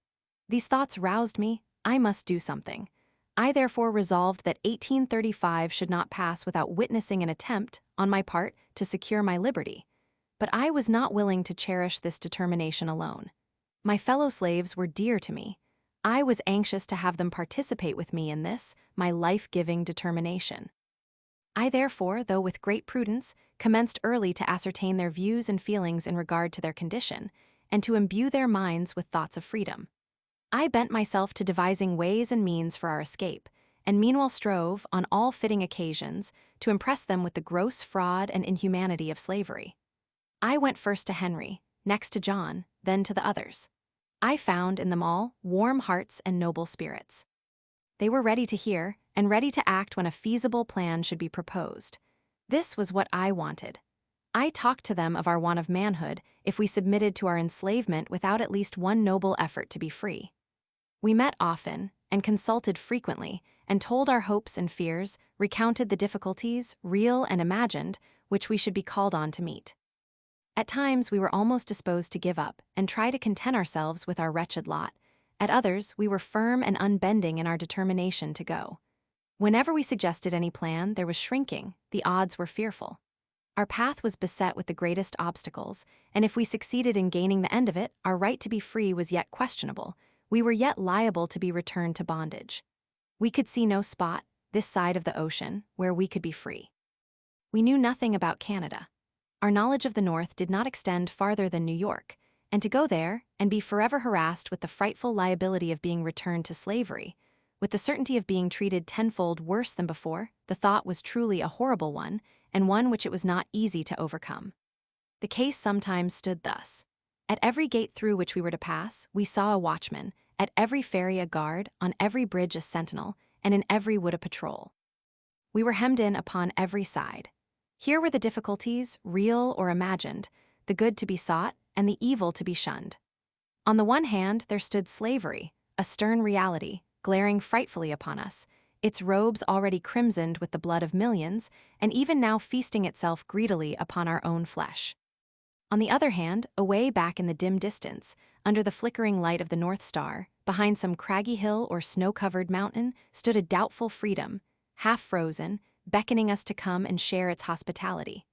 These thoughts roused me. I must do something. I therefore resolved that 1835 should not pass without witnessing an attempt, on my part, to secure my liberty. But I was not willing to cherish this determination alone. My fellow slaves were dear to me. I was anxious to have them participate with me in this, my life-giving determination. I therefore, though with great prudence, commenced early to ascertain their views and feelings in regard to their condition, and to imbue their minds with thoughts of freedom. I bent myself to devising ways and means for our escape, and meanwhile strove, on all fitting occasions, to impress them with the gross fraud and inhumanity of slavery. I went first to Henry, next to John, then to the others. I found in them all warm hearts and noble spirits. They were ready to hear, and ready to act when a feasible plan should be proposed. This was what I wanted. I talked to them of our want of manhood if we submitted to our enslavement without at least one noble effort to be free. We met often, and consulted frequently, and told our hopes and fears, recounted the difficulties, real and imagined, which we should be called on to meet. At times we were almost disposed to give up, and try to content ourselves with our wretched lot. At others, we were firm and unbending in our determination to go. Whenever we suggested any plan, there was shrinking, the odds were fearful. Our path was beset with the greatest obstacles, and if we succeeded in gaining the end of it, our right to be free was yet questionable. We were yet liable to be returned to bondage. We could see no spot, this side of the ocean, where we could be free. We knew nothing about Canada. Our knowledge of the North did not extend farther than New York, and to go there and be forever harassed with the frightful liability of being returned to slavery, with the certainty of being treated tenfold worse than before, the thought was truly a horrible one, and one which it was not easy to overcome. The case sometimes stood thus. At every gate through which we were to pass, we saw a watchman, at every ferry a guard, on every bridge a sentinel, and in every wood a patrol. We were hemmed in upon every side. Here were the difficulties, real or imagined, the good to be sought and the evil to be shunned. On the one hand, there stood slavery, a stern reality, glaring frightfully upon us, its robes already crimsoned with the blood of millions, and even now feasting itself greedily upon our own flesh. On the other hand, away back in the dim distance, under the flickering light of the North Star, behind some craggy hill or snow-covered mountain, stood a doubtful freedom, half frozen, beckoning us to come and share its hospitality.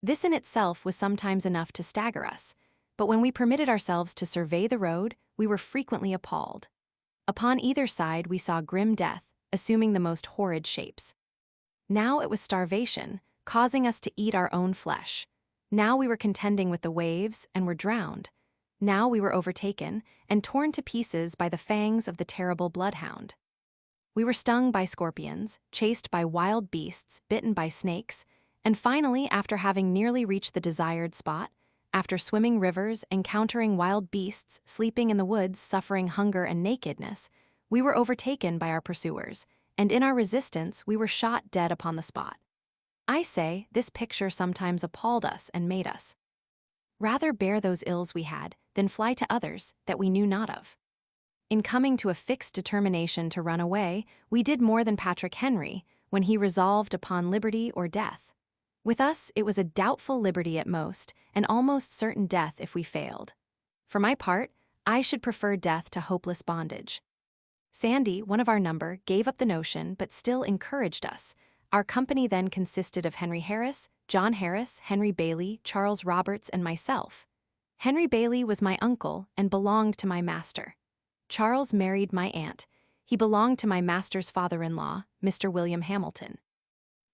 This in itself was sometimes enough to stagger us, but when we permitted ourselves to survey the road, we were frequently appalled. Upon either side we saw grim death, assuming the most horrid shapes. Now it was starvation, causing us to eat our own flesh. Now we were contending with the waves and were drowned. Now we were overtaken and torn to pieces by the fangs of the terrible bloodhound. We were stung by scorpions, chased by wild beasts, bitten by snakes, and finally, after having nearly reached the desired spot, after swimming rivers, encountering wild beasts, sleeping in the woods, suffering hunger and nakedness, we were overtaken by our pursuers, and in our resistance we were shot dead upon the spot. I say, this picture sometimes appalled us and made us rather bear those ills we had than fly to others that we knew not of. In coming to a fixed determination to run away, we did more than Patrick Henry when he resolved upon liberty or death. With us, it was a doubtful liberty at most, and almost certain death if we failed. For my part, I should prefer death to hopeless bondage. Sandy, one of our number, gave up the notion but still encouraged us. Our company then consisted of Henry Harris, John Harris, Henry Bailey, Charles Roberts, and myself. Henry Bailey was my uncle and belonged to my master. Charles married my aunt. He belonged to my master's father-in-law, Mr. William Hamilton.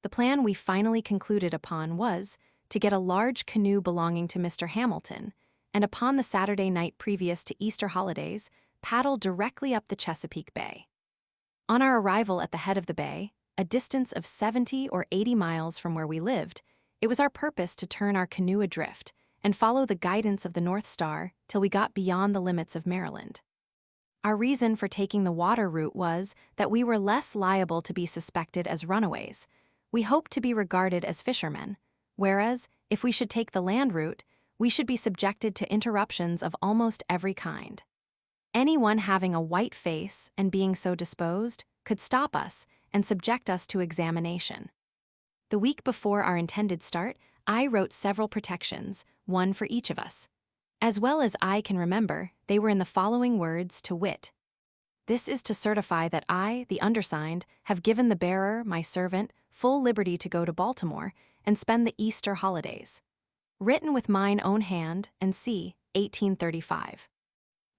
The plan we finally concluded upon was to get a large canoe belonging to Mr. Hamilton, and upon the Saturday night previous to Easter holidays, paddle directly up the Chesapeake Bay. On our arrival at the head of the bay, a distance of 70 or 80 miles from where we lived, it was our purpose to turn our canoe adrift and follow the guidance of the North Star till we got beyond the limits of Maryland. Our reason for taking the water route was that we were less liable to be suspected as runaways. We hoped to be regarded as fishermen, whereas, if we should take the land route, we should be subjected to interruptions of almost every kind. Anyone having a white face and being so disposed could stop us and subject us to examination. The week before our intended start, I wrote several protections, one for each of us. As well as I can remember, they were in the following words, to wit: "This is to certify that I, the undersigned, have given the bearer, my servant, full liberty to go to Baltimore and spend the Easter holidays. Written with mine own hand, and c. 1835.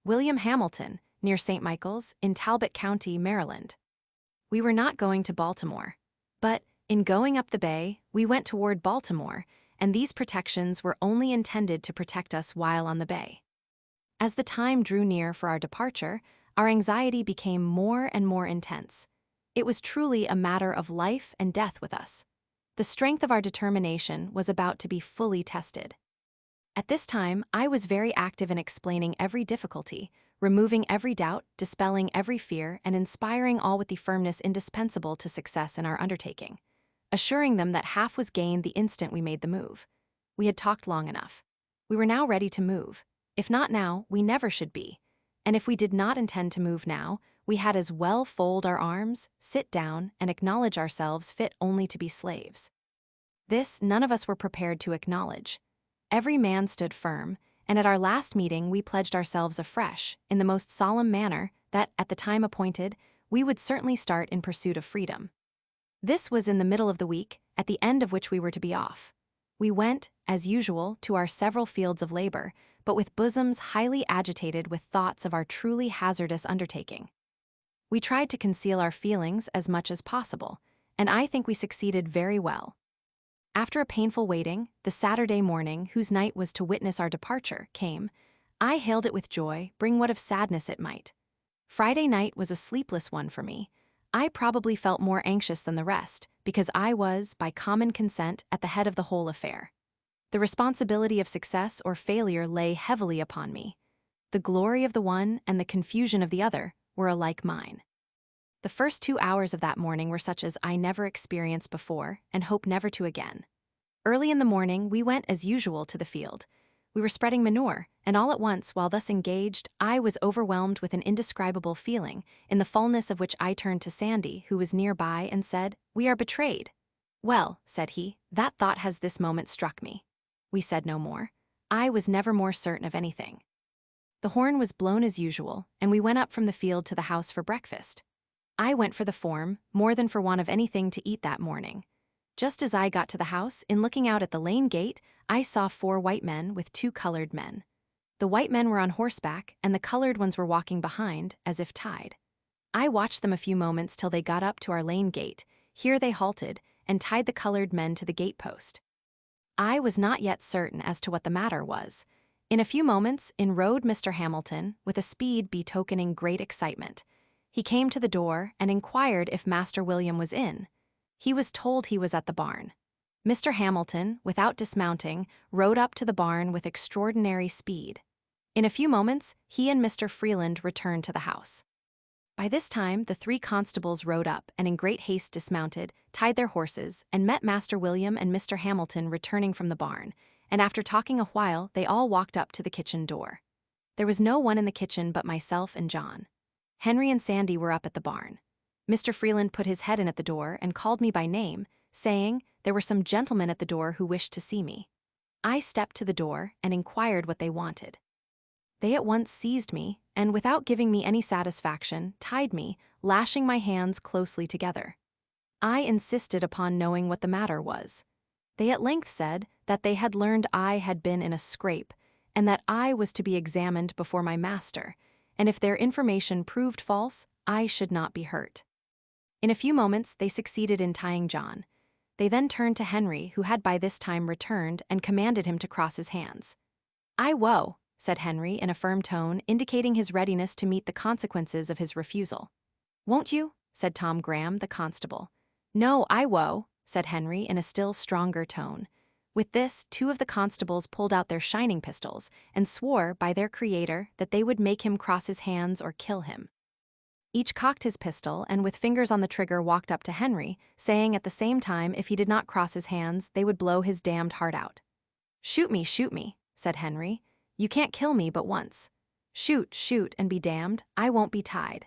William Hamilton, near St. Michael's, in Talbot County, Maryland." We were not going to Baltimore, but, in going up the bay, we went toward Baltimore, and these protections were only intended to protect us while on the bay. As the time drew near for our departure, our anxiety became more and more intense. It was truly a matter of life and death with us. The strength of our determination was about to be fully tested. At this time, I was very active in explaining every difficulty, removing every doubt, dispelling every fear, and inspiring all with the firmness indispensable to success in our undertaking, assuring them that half was gained the instant we made the move. We had talked long enough. We were now ready to move. If not now, we never should be. And if we did not intend to move now, we had as well fold our arms, sit down, and acknowledge ourselves fit only to be slaves. This none of us were prepared to acknowledge. Every man stood firm, and at our last meeting we pledged ourselves afresh, in the most solemn manner, that, at the time appointed, we would certainly start in pursuit of freedom. This was in the middle of the week, at the end of which we were to be off. We went, as usual, to our several fields of labor, but with bosoms highly agitated with thoughts of our truly hazardous undertaking. We tried to conceal our feelings as much as possible, and I think we succeeded very well. After a painful waiting, the Saturday morning, whose night was to witness our departure, came. I hailed it with joy, bring what of sadness it might. Friday night was a sleepless one for me. I probably felt more anxious than the rest, because I was, by common consent, at the head of the whole affair. The responsibility of success or failure lay heavily upon me. The glory of the one and the confusion of the other were alike mine. The first 2 hours of that morning were such as I never experienced before and hope never to again. Early in the morning, we went as usual to the field. We were spreading manure, and all at once, while thus engaged, I was overwhelmed with an indescribable feeling, in the fullness of which I turned to Sandy, who was nearby, and said, "We are betrayed." "Well," said he, "that thought has this moment struck me." We said no more. I was never more certain of anything. The horn was blown as usual, and we went up from the field to the house for breakfast. I went for the form, more than for want of anything to eat that morning. Just as I got to the house, in looking out at the lane gate, I saw 4 white men with 2 colored men. The white men were on horseback, and the colored ones were walking behind, as if tied. I watched them a few moments till they got up to our lane gate. Here they halted, and tied the colored men to the gatepost. I was not yet certain as to what the matter was. In a few moments, in rode Mr. Hamilton, with a speed betokening great excitement. He came to the door and inquired if Master William was in. He was told he was at the barn. Mr. Hamilton, without dismounting, rode up to the barn with extraordinary speed. In a few moments, he and Mr. Freeland returned to the house. By this time, the 3 constables rode up and in great haste dismounted, tied their horses, and met Master William and Mr. Hamilton returning from the barn, and after talking a while, they all walked up to the kitchen door. There was no one in the kitchen but myself and John. Henry and Sandy were up at the barn. Mr. Freeland put his head in at the door and called me by name, saying there were some gentlemen at the door who wished to see me. I stepped to the door and inquired what they wanted. They at once seized me, and without giving me any satisfaction, tied me, lashing my hands closely together. I insisted upon knowing what the matter was. They at length said that they had learned I had been in a scrape, and that I was to be examined before my master, and if their information proved false, I should not be hurt. In a few moments, they succeeded in tying John. They then turned to Henry, who had by this time returned, and commanded him to cross his hands. "I woe," said Henry in a firm tone, indicating his readiness to meet the consequences of his refusal. "Won't you?" said Tom Graham, the constable. "No, I woe," said Henry in a still stronger tone. With this, 2 of the constables pulled out their shining pistols and swore by their Creator that they would make him cross his hands or kill him. Each cocked his pistol and with fingers on the trigger walked up to Henry, saying at the same time if he did not cross his hands, they would blow his damned heart out. Shoot me," said Henry. "You can't kill me but once. Shoot, shoot, and be damned, I won't be tied."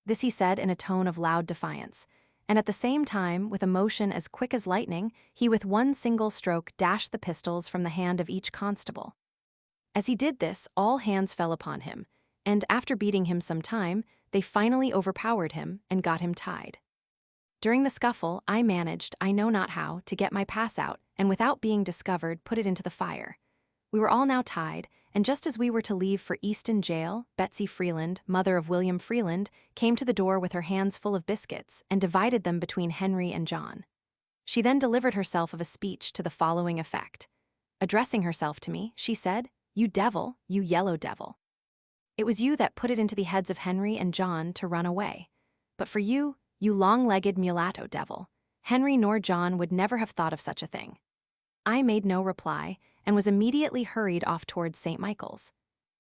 This he said in a tone of loud defiance, and at the same time, with a motion as quick as lightning, he with one single stroke dashed the pistols from the hand of each constable. As he did this, all hands fell upon him, and after beating him some time, they finally overpowered him and got him tied. During the scuffle, I managed, I know not how, to get my pass out, and without being discovered, put it into the fire. We were all now tied, and just as we were to leave for Easton Jail, Betsy Freeland, mother of William Freeland, came to the door with her hands full of biscuits and divided them between Henry and John. She then delivered herself of a speech to the following effect. Addressing herself to me, she said, "You devil, you yellow devil. It was you that put it into the heads of Henry and John to run away. But for you, you long-legged mulatto devil, Henry nor John would never have thought of such a thing." I made no reply, and was immediately hurried off towards St. Michael's.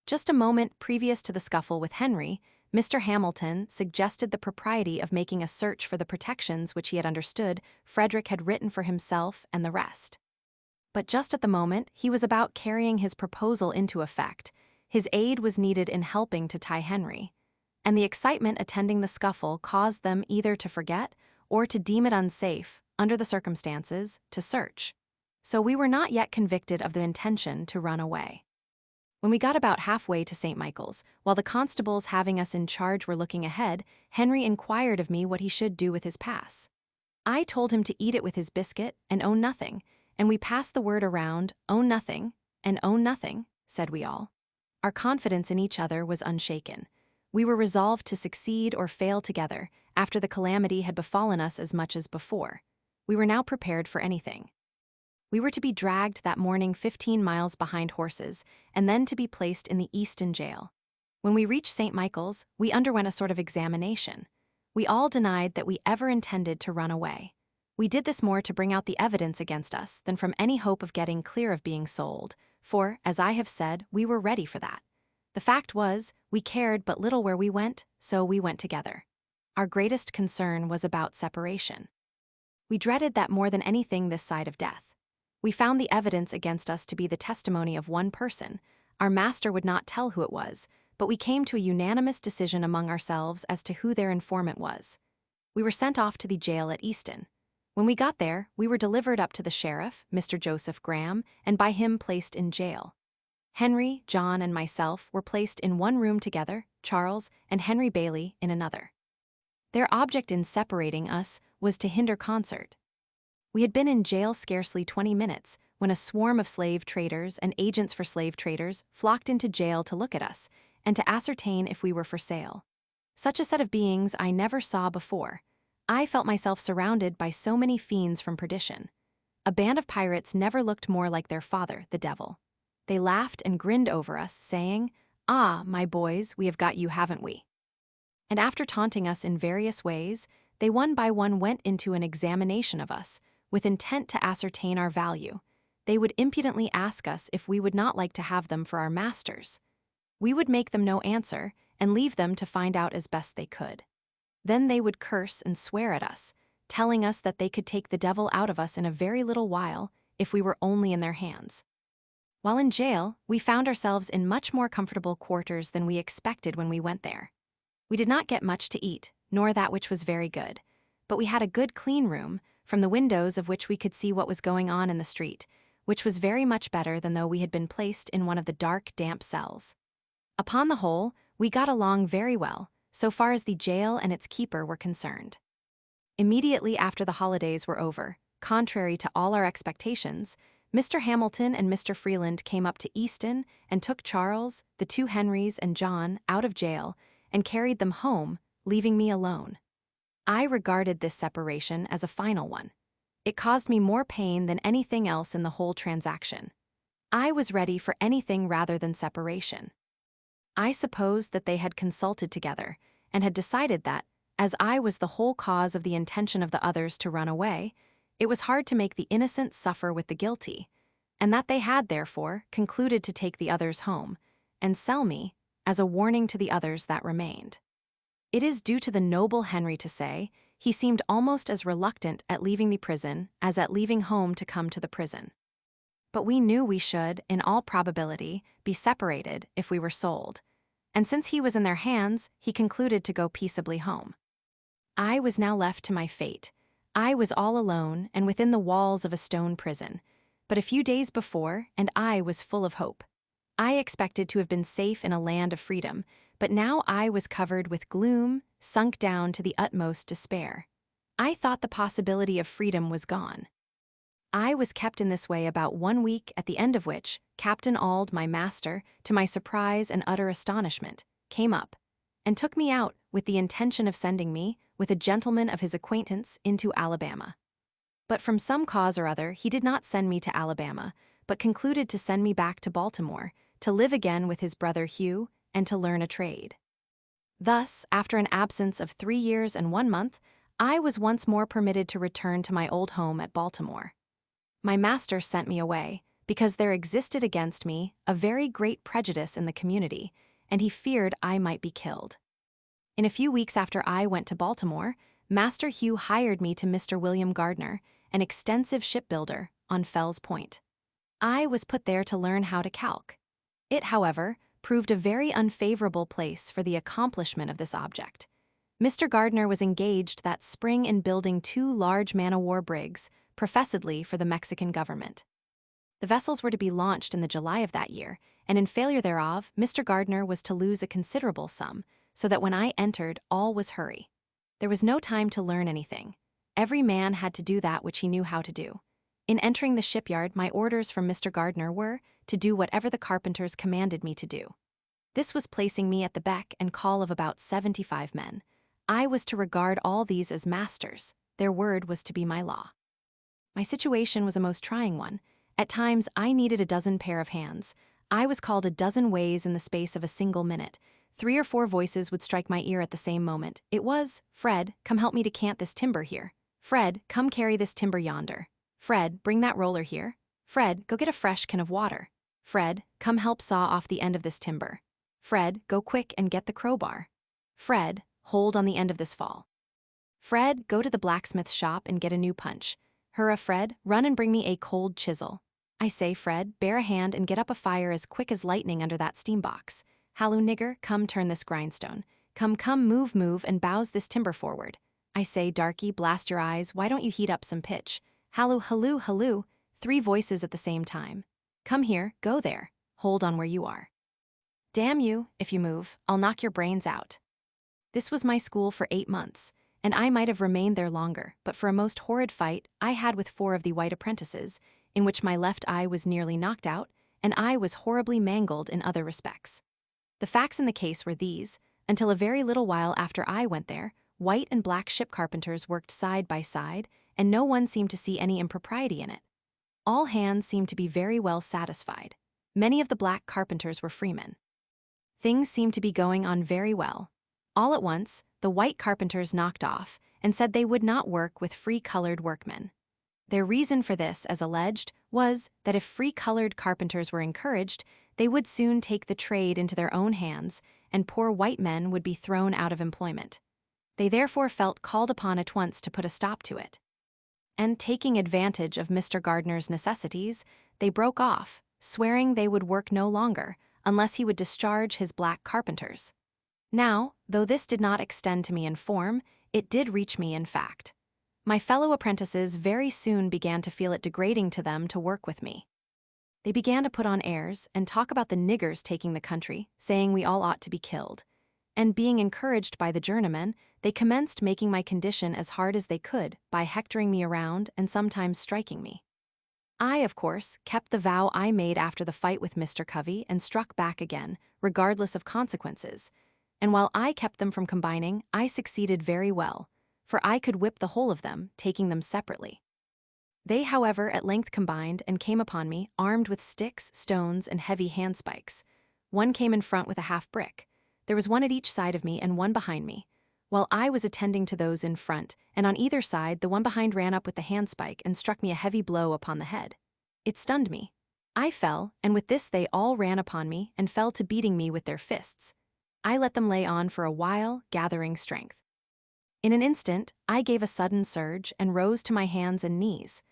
Just a moment previous to the scuffle with Henry, Mr. Hamilton suggested the propriety of making a search for the protections which he had understood Frederick had written for himself and the rest. But just at the moment he was about carrying his proposal into effect, his aid was needed in helping to tie Henry, and the excitement attending the scuffle caused them either to forget or to deem it unsafe, under the circumstances, to search. So we were not yet convicted of the intention to run away. When we got about halfway to St. Michael's, while the constables having us in charge were looking ahead, Henry inquired of me what he should do with his pass. I told him to eat it with his biscuit and own nothing, and we passed the word around, "Own nothing," and "Own nothing," said we all. Our confidence in each other was unshaken. We were resolved to succeed or fail together, after the calamity had befallen us as much as before. We were now prepared for anything. We were to be dragged that morning 15 miles behind horses, and then to be placed in the Easton Jail. When we reached St. Michael's, we underwent a sort of examination. We all denied that we ever intended to run away. We did this more to bring out the evidence against us than from any hope of getting clear of being sold, for, as I have said, we were ready for that. The fact was, we cared but little where we went, so we went together. Our greatest concern was about separation. We dreaded that more than anything this side of death. We found the evidence against us to be the testimony of one person. Our master would not tell who it was, but we came to a unanimous decision among ourselves as to who their informant was. We were sent off to the jail at Easton. When we got there, we were delivered up to the sheriff, Mr. Joseph Graham, and by him placed in jail. Henry, John, and myself were placed in one room together, Charles and Henry Bailey in another. Their object in separating us was to hinder concert. We had been in jail scarcely 20 minutes when a swarm of slave traders and agents for slave traders flocked into jail to look at us and to ascertain if we were for sale. Such a set of beings I never saw before. I felt myself surrounded by so many fiends from perdition. A band of pirates never looked more like their father, the devil. They laughed and grinned over us, saying, "Ah, my boys, we have got you, haven't we?" And after taunting us in various ways, they one by one went into an examination of us, with intent to ascertain our value. They would impudently ask us if we would not like to have them for our masters. We would make them no answer, and leave them to find out as best they could. Then they would curse and swear at us, telling us that they could take the devil out of us in a very little while if we were only in their hands. While in jail, we found ourselves in much more comfortable quarters than we expected when we went there. We did not get much to eat, nor that which was very good, but we had a good clean room, from the windows of which we could see what was going on in the street, which was very much better than though we had been placed in one of the dark, damp cells. Upon the whole, we got along very well, so far as the jail and its keeper were concerned. Immediately after the holidays were over, contrary to all our expectations, Mr. Hamilton and Mr. Freeland came up to Easton and took Charles, the two Henrys, and John out of jail and carried them home, leaving me alone. I regarded this separation as a final one. It caused me more pain than anything else in the whole transaction. I was ready for anything rather than separation. I supposed that they had consulted together and had decided that, as I was the whole cause of the intention of the others to run away, it was hard to make the innocent suffer with the guilty, and that they had, therefore, concluded to take the others home and sell me as a warning to the others that remained. It is due to the noble Henry to say he seemed almost as reluctant at leaving the prison as at leaving home to come to the prison. But we knew we should, in all probability, be separated if we were sold, and since he was in their hands, he concluded to go peaceably home. I was now left to my fate. I was all alone and within the walls of a stone prison, but a few days before, and I was full of hope. I expected to have been safe in a land of freedom, but now I was covered with gloom, sunk down to the utmost despair. I thought the possibility of freedom was gone. I was kept in this way about 1 week, at the end of which Captain Auld, my master, to my surprise and utter astonishment, came up and took me out with the intention of sending me, with a gentleman of his acquaintance, into Alabama. But from some cause or other he did not send me to Alabama, but concluded to send me back to Baltimore, to live again with his brother Hugh, and to learn a trade. Thus, after an absence of 3 years and 1 month, I was once more permitted to return to my old home at Baltimore. My master sent me away, because there existed against me a very great prejudice in the community, and he feared I might be killed. In a few weeks after I went to Baltimore, Master Hugh hired me to Mr. William Gardner, an extensive shipbuilder, on Fells Point. I was put there to learn how to calc. It, however, proved a very unfavorable place for the accomplishment of this object. Mr. Gardner was engaged that spring in building 2 large man-o'-war brigs, professedly for the Mexican government. The vessels were to be launched in the July of that year, and in failure thereof, Mr. Gardner was to lose a considerable sum, so that when I entered, all was hurry. There was no time to learn anything. Every man had to do that which he knew how to do. In entering the shipyard, my orders from Mr. Gardner were to do whatever the carpenters commanded me to do. This was placing me at the beck and call of about 75 men. I was to regard all these as masters. Their word was to be my law. My situation was a most trying one. At times, I needed a dozen pair of hands. I was called a dozen ways in the space of a single minute. 3 or 4 voices would strike my ear at the same moment. It was, "Fred, come help me to cant this timber here. Fred, come carry this timber yonder. Fred, bring that roller here. Fred, go get a fresh can of water. Fred, come help saw off the end of this timber. Fred, go quick and get the crowbar. Fred, hold on the end of this fall. Fred, go to the blacksmith shop and get a new punch. Hurrah, Fred, run and bring me a cold chisel. I say, Fred, bear a hand and get up a fire as quick as lightning under that steam box. Halloo, nigger, come turn this grindstone. Come, move, and bows this timber forward. I say, darky, blast your eyes, why don't you heat up some pitch? Halloo, halloo, 3 voices at the same time. Come here, go there, hold on where you are. Damn you, if you move, I'll knock your brains out. This was my school for 8 months, and I might have remained there longer, but for a most horrid fight I had with 4 of the white apprentices, in which my left eye was nearly knocked out, and I was horribly mangled in other respects. The facts in the case were these: until a very little while after I went there, white and black ship carpenters worked side by side, and no one seemed to see any impropriety in it. All hands seemed to be very well satisfied. Many of the black carpenters were freemen. Things seemed to be going on very well. All at once, the white carpenters knocked off and said they would not work with free-colored workmen. Their reason for this, as alleged, was that if free-colored carpenters were encouraged, they would soon take the trade into their own hands, and poor white men would be thrown out of employment. They therefore felt called upon at once to put a stop to it. And taking advantage of Mr. Gardner's necessities, they broke off, swearing they would work no longer, unless he would discharge his black carpenters. Now, though this did not extend to me in form, it did reach me in fact. My fellow apprentices very soon began to feel it degrading to them to work with me. They began to put on airs and talk about the niggers taking the country, saying we all ought to be killed. And being encouraged by the journeymen, they commenced making my condition as hard as they could by hectoring me around and sometimes striking me. I, of course, kept the vow I made after the fight with Mr. Covey and struck back again, regardless of consequences. And while I kept them from combining, I succeeded very well, for I could whip the whole of them, taking them separately. They, however, at length combined and came upon me, armed with sticks, stones, and heavy handspikes. One came in front with a half-brick. There was one at each side of me and one behind me. While I was attending to those in front, and on either side the one behind ran up with the handspike and struck me a heavy blow upon the head. It stunned me. I fell, and with this they all ran upon me and fell to beating me with their fists. I let them lay on for a while, gathering strength. In an instant, I gave a sudden surge and rose to my hands and knees.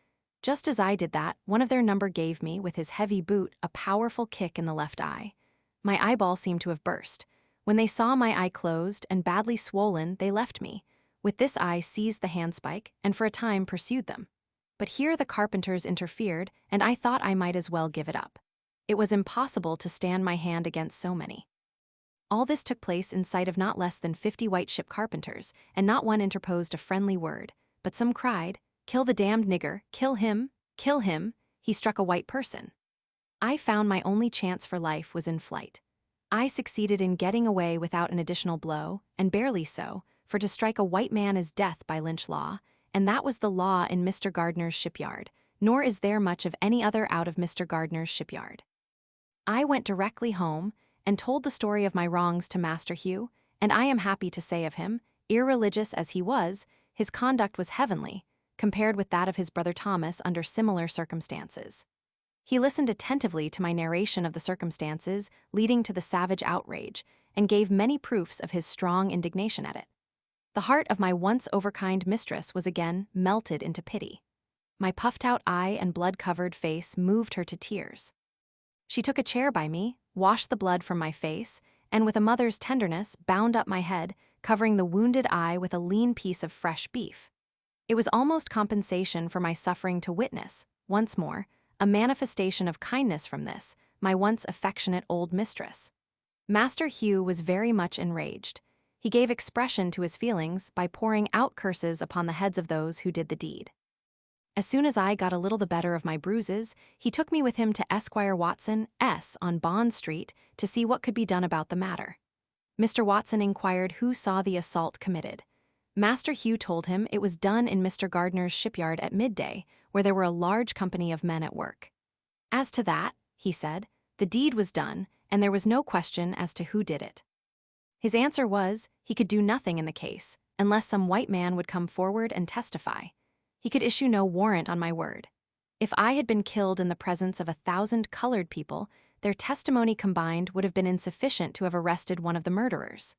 Just as I did that, one of their number gave me, with his heavy boot, a powerful kick in the left eye. My eyeball seemed to have burst. When they saw my eye closed and badly swollen, they left me. With this I seized the handspike and for a time pursued them. But here the carpenters interfered, and I thought I might as well give it up. It was impossible to stand my hand against so many. All this took place in sight of not less than 50 white ship carpenters, and not one interposed a friendly word, but some cried, "Kill the damned nigger, kill him, he struck a white person." I found my only chance for life was in flight. I succeeded in getting away without an additional blow, and barely so, for to strike a white man is death by lynch law, and that was the law in Mr. Gardner's shipyard, nor is there much of any other out of Mr. Gardner's shipyard. I went directly home, and told the story of my wrongs to Master Hugh, and I am happy to say of him, irreligious as he was, his conduct was heavenly, compared with that of his brother Thomas under similar circumstances. He listened attentively to my narration of the circumstances leading to the savage outrage, and gave many proofs of his strong indignation at it. The heart of my once overkind mistress was again melted into pity. My puffed-out eye and blood-covered face moved her to tears. She took a chair by me, washed the blood from my face, and with a mother's tenderness bound up my head, covering the wounded eye with a lean piece of fresh beef. It was almost compensation for my suffering to witness, once more, a manifestation of kindness from this, my once affectionate old mistress. Master Hugh was very much enraged. He gave expression to his feelings by pouring out curses upon the heads of those who did the deed. As soon as I got a little the better of my bruises, he took me with him to Esquire Watson, S., on Bond Street, to see what could be done about the matter. Mr. Watson inquired who saw the assault committed. Master Hugh told him it was done in Mr. Gardner's shipyard at midday, where there were a large company of men at work. As to that, he said, the deed was done, and there was no question as to who did it. His answer was, he could do nothing in the case, unless some white man would come forward and testify. He could issue no warrant on my word. If I had been killed in the presence of 1,000 colored people, their testimony combined would have been insufficient to have arrested one of the murderers.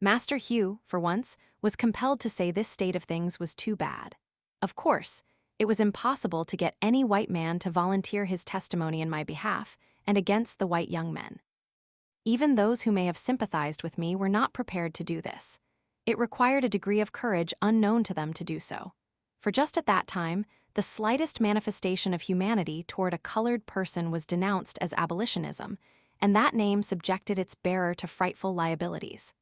Master Hugh, for once, was compelled to say this state of things was too bad. Of course, it was impossible to get any white man to volunteer his testimony in my behalf and against the white young men. Even those who may have sympathized with me were not prepared to do this. It required a degree of courage unknown to them to do so. For just at that time, the slightest manifestation of humanity toward a colored person was denounced as abolitionism, and that name subjected its bearer to frightful liabilities.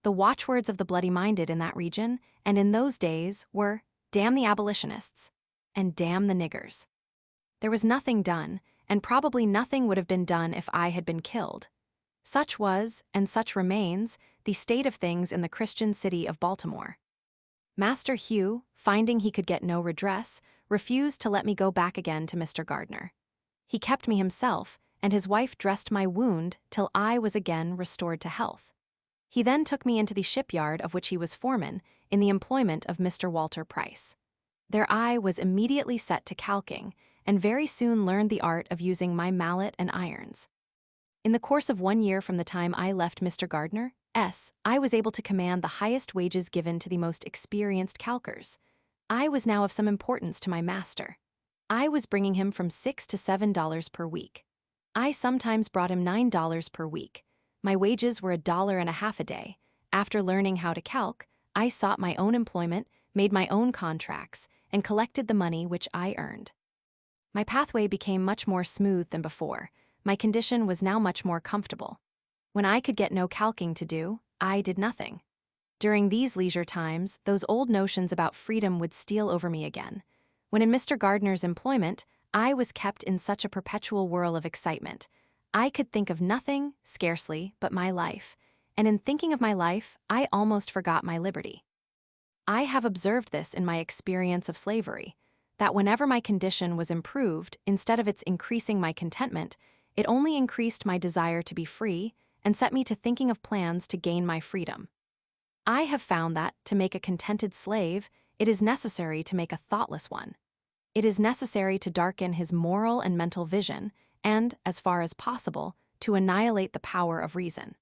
The watchwords of the bloody-minded in that region, and in those days, were, "Damn the abolitionists," and "Damn the niggers." There was nothing done, and probably nothing would have been done if I had been killed. Such was, and such remains, the state of things in the Christian city of Baltimore. Master Hugh, finding he could get no redress, refused to let me go back again to Mr. Gardner. He kept me himself, and his wife dressed my wound till I was again restored to health. He then took me into the shipyard of which he was foreman, in the employment of Mr. Walter Price. There I was immediately set to calking, and very soon learned the art of using my mallet and irons. In the course of 1 year from the time I left Mr. Gardner, I was able to command the highest wages given to the most experienced calkers. I was now of some importance to my master. I was bringing him from $6 to $7 per week. I sometimes brought him $9 per week. My wages were $1.50 a day. After learning how to calc, I sought my own employment, made my own contracts, and collected the money which I earned. My pathway became much more smooth than before. My condition was now much more comfortable. When I could get no calking to do, I did nothing. During these leisure times, those old notions about freedom would steal over me again. When in Mr. Gardner's employment, I was kept in such a perpetual whirl of excitement. I could think of nothing, scarcely, but my life, and in thinking of my life, I almost forgot my liberty. I have observed this in my experience of slavery, that whenever my condition was improved, instead of its increasing my contentment, it only increased my desire to be free and set me to thinking of plans to gain my freedom. I have found that, to make a contented slave, it is necessary to make a thoughtless one. It is necessary to darken his moral and mental vision and, as far as possible, to annihilate the power of reason.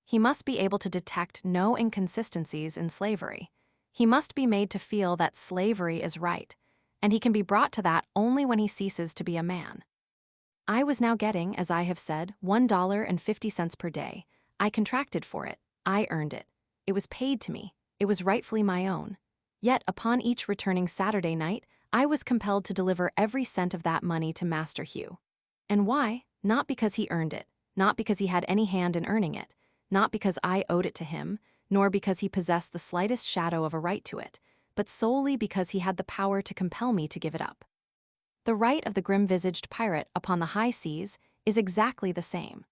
He must be able to detect no inconsistencies in slavery. He must be made to feel that slavery is right, and he can be brought to that only when he ceases to be a man. I was now getting, as I have said, $1.50 per day. I contracted for it. I earned it. It was paid to me. It was rightfully my own. Yet, upon each returning Saturday night, I was compelled to deliver every cent of that money to Master Hugh. And why? Not because he earned it, not because he had any hand in earning it, not because I owed it to him, nor because he possessed the slightest shadow of a right to it, but solely because he had the power to compel me to give it up. The right of the grim-visaged pirate upon the high seas is exactly the same.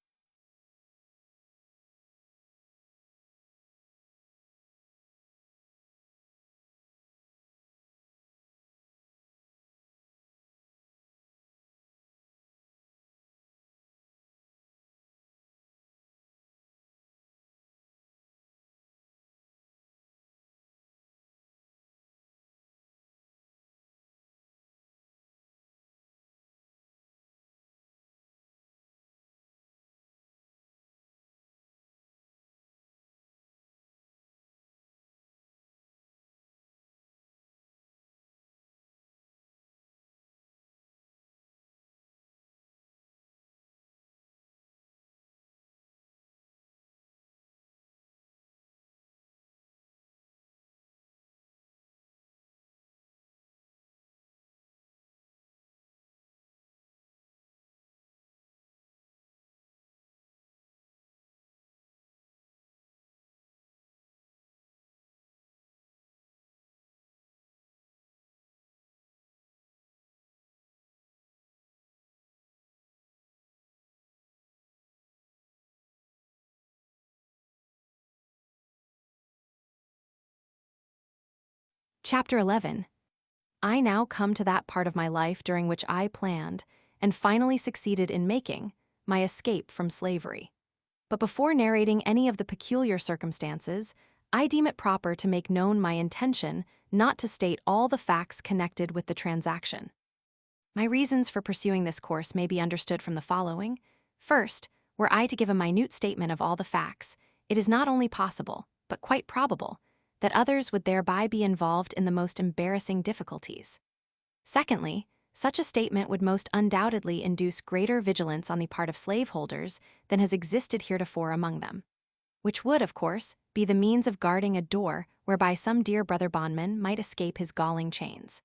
Chapter 11. I now come to that part of my life during which I planned, and finally succeeded in making, my escape from slavery. But before narrating any of the peculiar circumstances, I deem it proper to make known my intention not to state all the facts connected with the transaction. My reasons for pursuing this course may be understood from the following. First, were I to give a minute statement of all the facts, it is not only possible, but quite probable, that others would thereby be involved in the most embarrassing difficulties. Secondly, such a statement would most undoubtedly induce greater vigilance on the part of slaveholders than has existed heretofore among them, which would, of course, be the means of guarding a door whereby some dear brother bondman might escape his galling chains.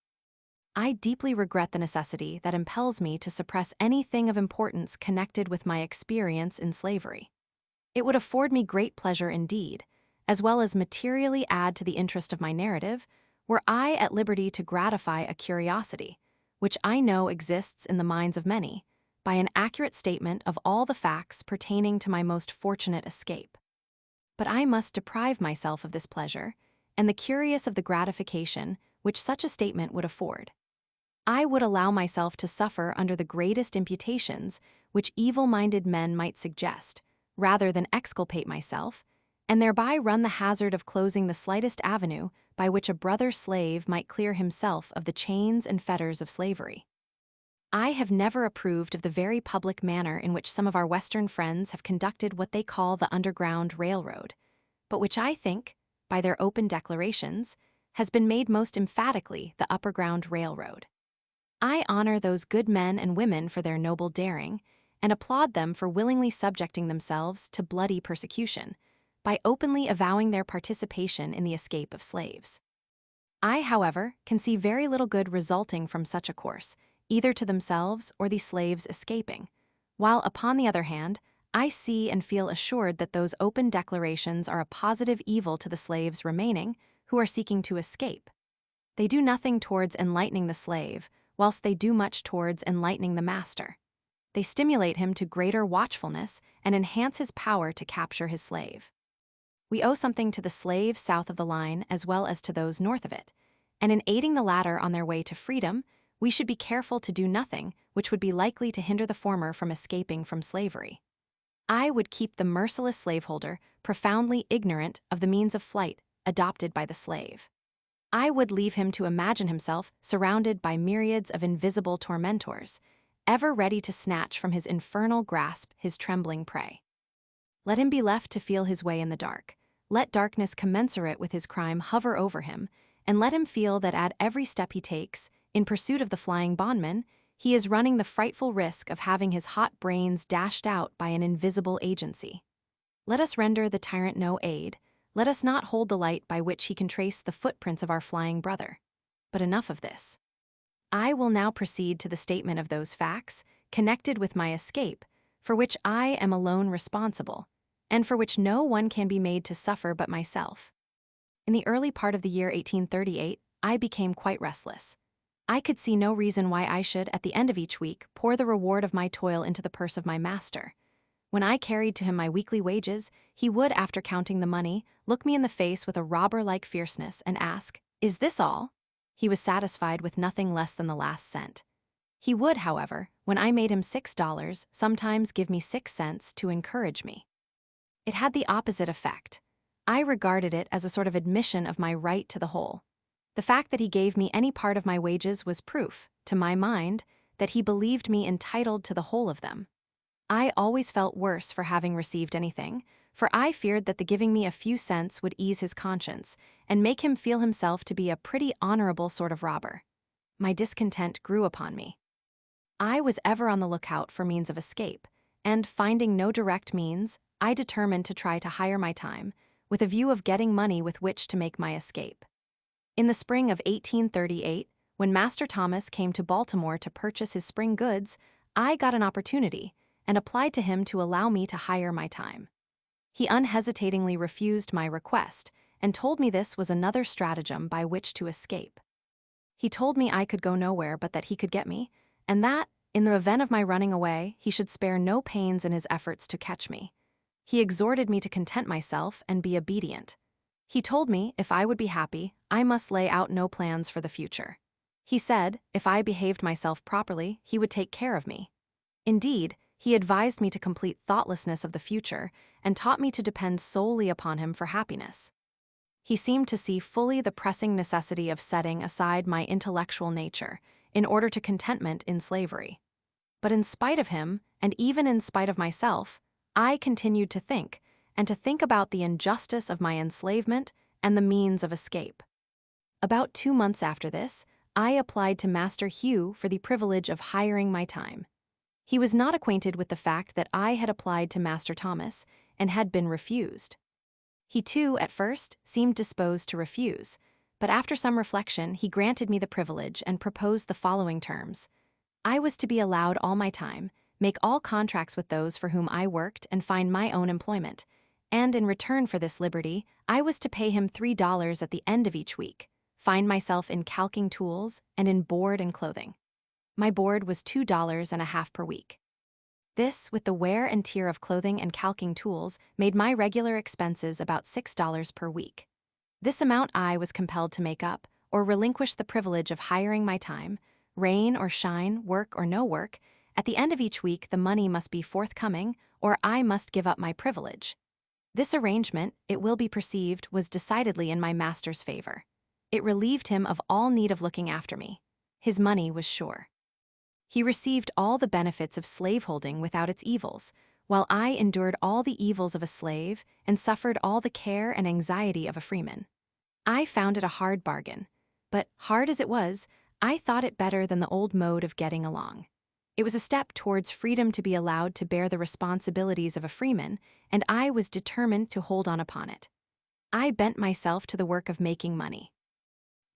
I deeply regret the necessity that impels me to suppress anything of importance connected with my experience in slavery. It would afford me great pleasure indeed, as well as materially add to the interest of my narrative, were I at liberty to gratify a curiosity, which I know exists in the minds of many, by an accurate statement of all the facts pertaining to my most fortunate escape. But I must deprive myself of this pleasure, and the curious of the gratification which such a statement would afford. I would allow myself to suffer under the greatest imputations which evil-minded men might suggest, rather than exculpate myself, and thereby run the hazard of closing the slightest avenue by which a brother slave might clear himself of the chains and fetters of slavery. I have never approved of the very public manner in which some of our Western friends have conducted what they call the Underground Railroad, but which I think, by their open declarations, has been made most emphatically the Upperground Railroad. I honor those good men and women for their noble daring, and applaud them for willingly subjecting themselves to bloody persecution, by openly avowing their participation in the escape of slaves. I, however, can see very little good resulting from such a course, either to themselves or the slaves escaping, while, upon the other hand, I see and feel assured that those open declarations are a positive evil to the slaves remaining who are seeking to escape. They do nothing towards enlightening the slave, whilst they do much towards enlightening the master. They stimulate him to greater watchfulness and enhance his power to capture his slave. We owe something to the slaves south of the line as well as to those north of it, and in aiding the latter on their way to freedom, we should be careful to do nothing which would be likely to hinder the former from escaping from slavery. I would keep the merciless slaveholder profoundly ignorant of the means of flight adopted by the slave. I would leave him to imagine himself surrounded by myriads of invisible tormentors, ever ready to snatch from his infernal grasp his trembling prey. Let him be left to feel his way in the dark. Let darkness commensurate with his crime hover over him, and let him feel that at every step he takes, in pursuit of the flying bondman, he is running the frightful risk of having his hot brains dashed out by an invisible agency. Let us render the tyrant no aid. Let us not hold the light by which he can trace the footprints of our flying brother. But enough of this. I will now proceed to the statement of those facts connected with my escape, for which I am alone responsible, and for which no one can be made to suffer but myself. In the early part of the year 1838, I became quite restless. I could see no reason why I should, at the end of each week, pour the reward of my toil into the purse of my master. When I carried to him my weekly wages, he would, after counting the money, look me in the face with a robber-like fierceness and ask, "Is this all?" He was satisfied with nothing less than the last cent. He would, however, when I made him $6, sometimes give me 6 cents to encourage me. It had the opposite effect. I regarded it as a sort of admission of my right to the whole. The fact that he gave me any part of my wages was proof, to my mind, that he believed me entitled to the whole of them. I always felt worse for having received anything, for I feared that the giving me a few cents would ease his conscience and make him feel himself to be a pretty honorable sort of robber. My discontent grew upon me. I was ever on the lookout for means of escape, and finding no direct means, I determined to try to hire my time, with a view of getting money with which to make my escape. In the spring of 1838, when Master Thomas came to Baltimore to purchase his spring goods, I got an opportunity, and applied to him to allow me to hire my time. He unhesitatingly refused my request, and told me this was another stratagem by which to escape. He told me I could go nowhere but that he could get me, and that, in the event of my running away, he should spare no pains in his efforts to catch me. He exhorted me to content myself and be obedient. He told me, if I would be happy, I must lay out no plans for the future. He said, if I behaved myself properly, he would take care of me. Indeed, he advised me to complete thoughtlessness of the future, and taught me to depend solely upon him for happiness. He seemed to see fully the pressing necessity of setting aside my intellectual nature in order to contentment in slavery. But in spite of him, and even in spite of myself, I continued to think, and to think about the injustice of my enslavement and the means of escape. About 2 months after this, I applied to Master Hugh for the privilege of hiring my time. He was not acquainted with the fact that I had applied to Master Thomas and had been refused. He too, at first, seemed disposed to refuse, but after some reflection he granted me the privilege and proposed the following terms. I was to be allowed all my time, make all contracts with those for whom I worked and find my own employment, and in return for this liberty, I was to pay him $3 at the end of each week, find myself in calking tools and in board and clothing. My board was $2.50 per week. This, with the wear and tear of clothing and calking tools, made my regular expenses about $6 per week. This amount I was compelled to make up, or relinquish the privilege of hiring my time. Rain or shine, work or no work, at the end of each week the money must be forthcoming, or I must give up my privilege. This arrangement, it will be perceived, was decidedly in my master's favor. It relieved him of all need of looking after me. His money was sure. He received all the benefits of slaveholding without its evils, while I endured all the evils of a slave and suffered all the care and anxiety of a freeman. I found it a hard bargain, but hard as it was, I thought it better than the old mode of getting along. It was a step towards freedom to be allowed to bear the responsibilities of a freeman, and I was determined to hold on upon it. I bent myself to the work of making money.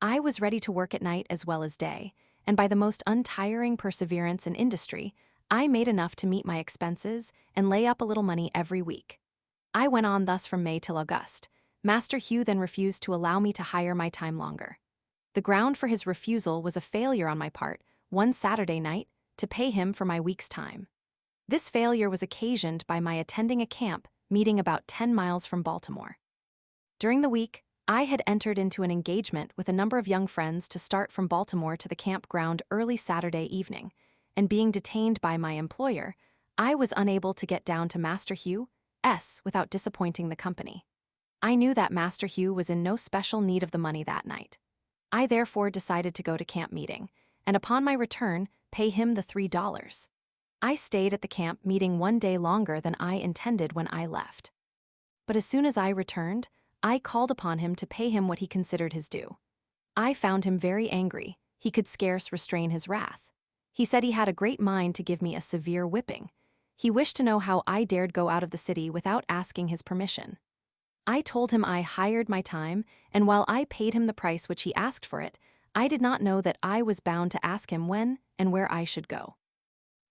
I was ready to work at night as well as day, and by the most untiring perseverance and industry, I made enough to meet my expenses and lay up a little money every week. I went on thus from May till August. Master Hugh then refused to allow me to hire my time longer. The ground for his refusal was a failure on my part, one Saturday night, to pay him for my week's time. This failure was occasioned by my attending a camp meeting about 10 miles from Baltimore. During the week, I had entered into an engagement with a number of young friends to start from Baltimore to the campground early Saturday evening, and being detained by my employer, I was unable to get down to Master Hugh's without disappointing the company. I knew that Master Hugh was in no special need of the money that night. I therefore decided to go to camp meeting, and upon my return, pay him the $3. I stayed at the camp meeting 1 day longer than I intended when I left. But as soon as I returned, I called upon him to pay him what he considered his due. I found him very angry. He could scarce restrain his wrath. He said he had a great mind to give me a severe whipping. He wished to know how I dared go out of the city without asking his permission. I told him I hired my time, and while I paid him the price which he asked for it, I did not know that I was bound to ask him when and where I should go.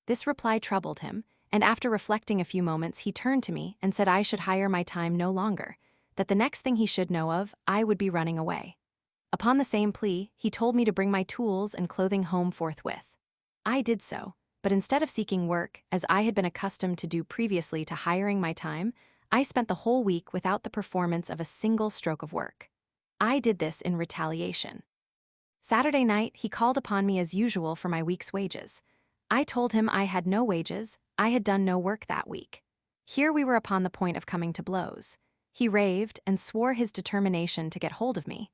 This reply troubled him, and after reflecting a few moments he turned to me and said I should hire my time no longer, that the next thing he should know of, I would be running away. Upon the same plea, he told me to bring my tools and clothing home forthwith. I did so, but instead of seeking work, as I had been accustomed to do previously to hiring my time, I spent the whole week without the performance of a single stroke of work. I did this in retaliation. Saturday night, he called upon me as usual for my week's wages. I told him I had no wages, I had done no work that week. Here we were upon the point of coming to blows. He raved and swore his determination to get hold of me.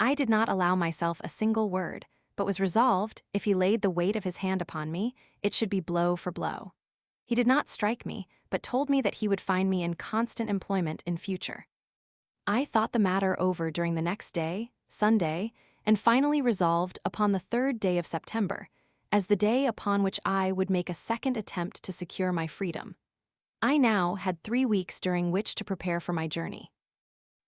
I did not allow myself a single word, but was resolved, if he laid the weight of his hand upon me, it should be blow for blow. He did not strike me, but told me that he would find me in constant employment in future. I thought the matter over during the next day, Sunday, and finally resolved upon the 3rd day of September, as the day upon which I would make a second attempt to secure my freedom. I now had 3 weeks during which to prepare for my journey.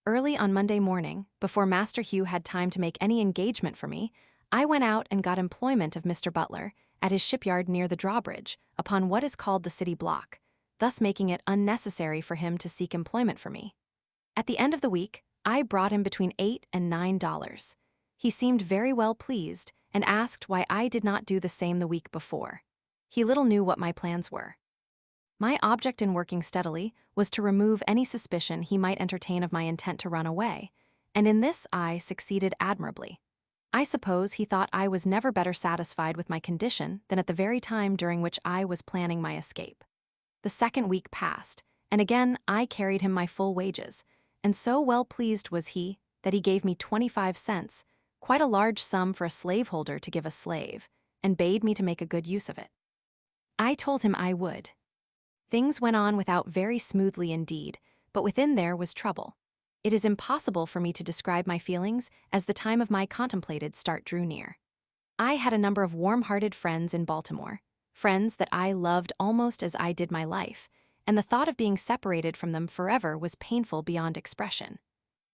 Early on Monday morning, before Master Hugh had time to make any engagement for me, I went out and got employment of Mr. Butler at his shipyard near the drawbridge, upon what is called the city block, thus making it unnecessary for him to seek employment for me. At the end of the week, I brought him between $8 and $9. He seemed very well pleased and asked why I did not do the same the week before. He little knew what my plans were. My object in working steadily was to remove any suspicion he might entertain of my intent to run away, and in this I succeeded admirably. I suppose he thought I was never better satisfied with my condition than at the very time during which I was planning my escape. The 2nd week passed, and again I carried him my full wages, and so well pleased was he that he gave me 25 cents, quite a large sum for a slaveholder to give a slave, and bade me to make a good use of it. I told him I would. Things went on without very smoothly indeed, but within there was trouble. It is impossible for me to describe my feelings as the time of my contemplated start drew near. I had a number of warm-hearted friends in Baltimore, friends that I loved almost as I did my life, and the thought of being separated from them forever was painful beyond expression.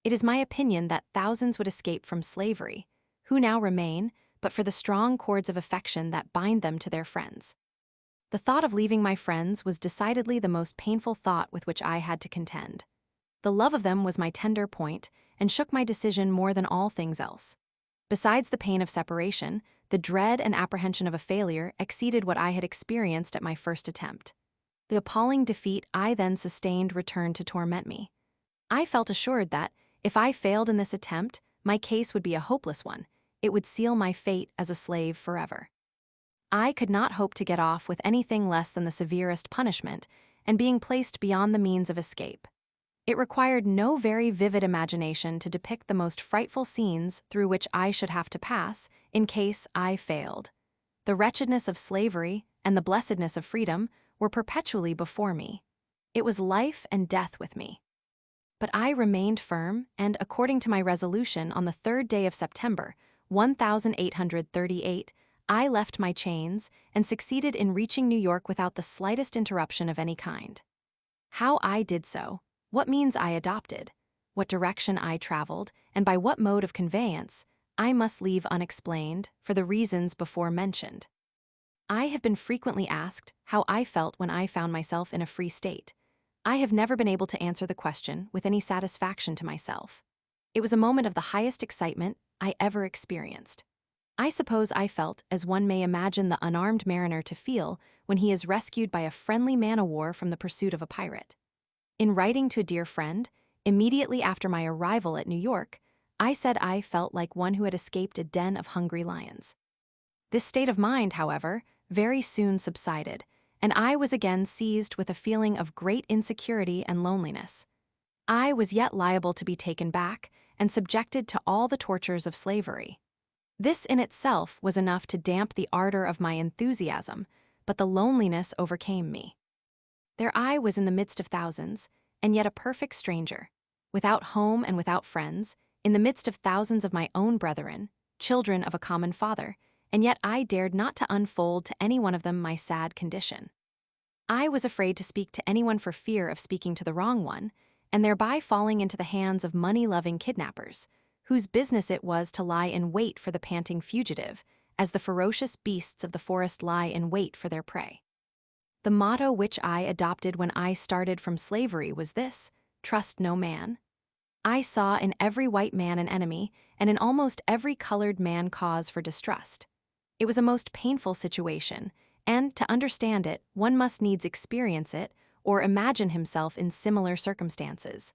It is my opinion that thousands would escape from slavery, who now remain, but for the strong cords of affection that bind them to their friends. The thought of leaving my friends was decidedly the most painful thought with which I had to contend. The love of them was my tender point and shook my decision more than all things else. Besides the pain of separation, the dread and apprehension of a failure exceeded what I had experienced at my first attempt. The appalling defeat I then sustained returned to torment me. I felt assured that, if I failed in this attempt, my case would be a hopeless one. It would seal my fate as a slave forever. I could not hope to get off with anything less than the severest punishment, and being placed beyond the means of escape. It required no very vivid imagination to depict the most frightful scenes through which I should have to pass in case I failed. The wretchedness of slavery and the blessedness of freedom were perpetually before me. It was life and death with me. But I remained firm, and according to my resolution on the 3rd day of September, 1838, I left my chains and succeeded in reaching New York without the slightest interruption of any kind. How I did so, what means I adopted, what direction I traveled, and by what mode of conveyance, I must leave unexplained for the reasons before mentioned. I have been frequently asked how I felt when I found myself in a free state. I have never been able to answer the question with any satisfaction to myself. It was a moment of the highest excitement I ever experienced. I suppose I felt as one may imagine the unarmed mariner to feel when he is rescued by a friendly man-o'-war from the pursuit of a pirate. In writing to a dear friend, immediately after my arrival at New York, I said I felt like one who had escaped a den of hungry lions. This state of mind, however, very soon subsided, and I was again seized with a feeling of great insecurity and loneliness. I was yet liable to be taken back and subjected to all the tortures of slavery. This in itself was enough to damp the ardor of my enthusiasm, but the loneliness overcame me. There I was in the midst of thousands, and yet a perfect stranger, without home and without friends, in the midst of thousands of my own brethren, children of a common father, and yet I dared not to unfold to any one of them my sad condition. I was afraid to speak to anyone for fear of speaking to the wrong one, and thereby falling into the hands of money-loving kidnappers, whose business it was to lie in wait for the panting fugitive, as the ferocious beasts of the forest lie in wait for their prey. The motto which I adopted when I started from slavery was this: trust no man. I saw in every white man an enemy, and in almost every colored man cause for distrust. It was a most painful situation, and to understand it, one must needs experience it or imagine himself in similar circumstances.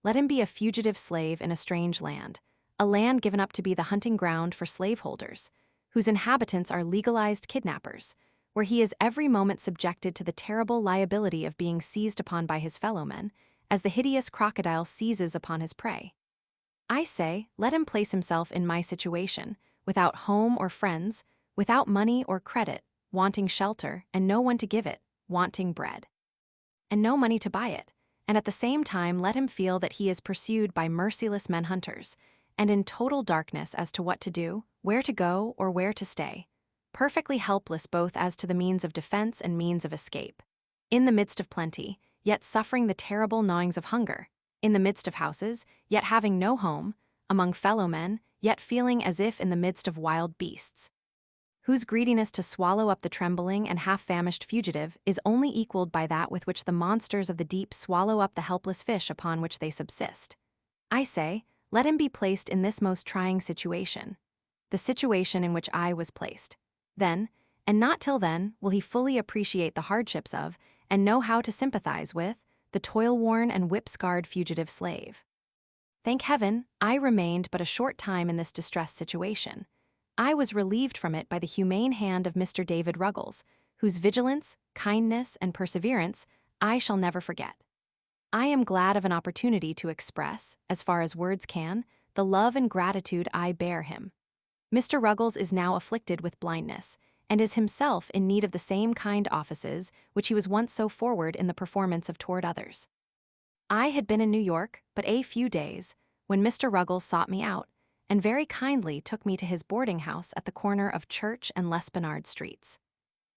Let him be a fugitive slave in a strange land, a land given up to be the hunting ground for slaveholders, whose inhabitants are legalized kidnappers, where he is every moment subjected to the terrible liability of being seized upon by his fellowmen, as the hideous crocodile seizes upon his prey. I say, let him place himself in my situation, without home or friends, without money or credit, wanting shelter, and no one to give it, wanting bread, and no money to buy it, and at the same time let him feel that he is pursued by merciless men-hunters, and in total darkness as to what to do, where to go, or where to stay, perfectly helpless both as to the means of defense and means of escape. In the midst of plenty, yet suffering the terrible gnawings of hunger, in the midst of houses, yet having no home, among fellow-men, yet feeling as if in the midst of wild beasts, whose greediness to swallow up the trembling and half-famished fugitive is only equaled by that with which the monsters of the deep swallow up the helpless fish upon which they subsist. I say, let him be placed in this most trying situation, the situation in which I was placed. Then, and not till then, will he fully appreciate the hardships of, and know how to sympathize with, the toil-worn and whip-scarred fugitive slave. Thank heaven, I remained but a short time in this distressed situation. I was relieved from it by the humane hand of Mr. David Ruggles, whose vigilance, kindness, and perseverance I shall never forget. I am glad of an opportunity to express, as far as words can, the love and gratitude I bear him. Mr. Ruggles is now afflicted with blindness, and is himself in need of the same kind offices which he was once so forward in the performance of toward others. I had been in New York but a few days when Mr. Ruggles sought me out and very kindly took me to his boarding house at the corner of Church and L'Esplanade Streets.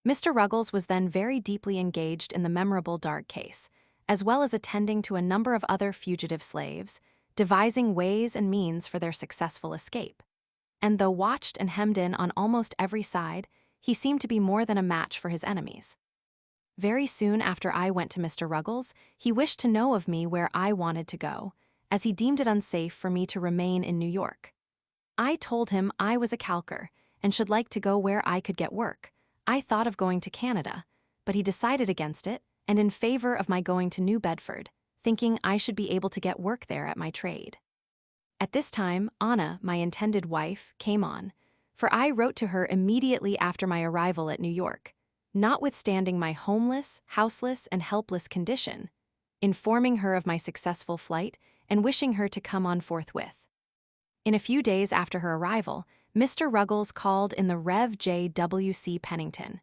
Mr. Ruggles was then very deeply engaged in the memorable Dark case, as well as attending to a number of other fugitive slaves, devising ways and means for their successful escape. And though watched and hemmed in on almost every side, he seemed to be more than a match for his enemies. Very soon after I went to Mr. Ruggles, he wished to know of me where I wanted to go, as he deemed it unsafe for me to remain in New York. I told him I was a calker and should like to go where I could get work. I thought of going to Canada, but he decided against it and in favor of my going to New Bedford, thinking I should be able to get work there at my trade. At this time, Anna, my intended wife, came on, for I wrote to her immediately after my arrival at New York, notwithstanding my homeless, houseless, and helpless condition, informing her of my successful flight and wishing her to come on forthwith. In a few days after her arrival, Mr. Ruggles called in the Rev. J. W. C. Pennington,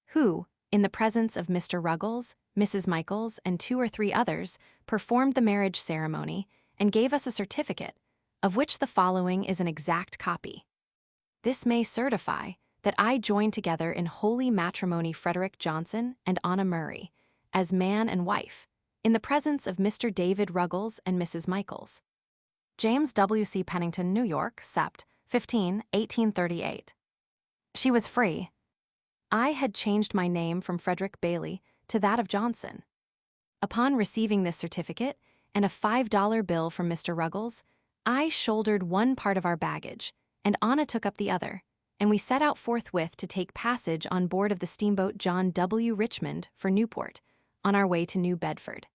who, in the presence of Mr. Ruggles, Mrs. Michaels, and 2 or 3 others, performed the marriage ceremony and gave us a certificate, of which the following is an exact copy. This may certify that I joined together in holy matrimony Frederick Johnson and Anna Murray, as man and wife, in the presence of Mr. David Ruggles and Mrs. Michaels. James W. C. Pennington, New York, Sept. 15, 1838. She was free. I had changed my name from Frederick Bailey to that of Johnson. Upon receiving this certificate and a $5 bill from Mr. Ruggles, I shouldered one part of our baggage, and Anna took up the other, and we set out forthwith to take passage on board of the steamboat John W. Richmond for Newport, on our way to New Bedford.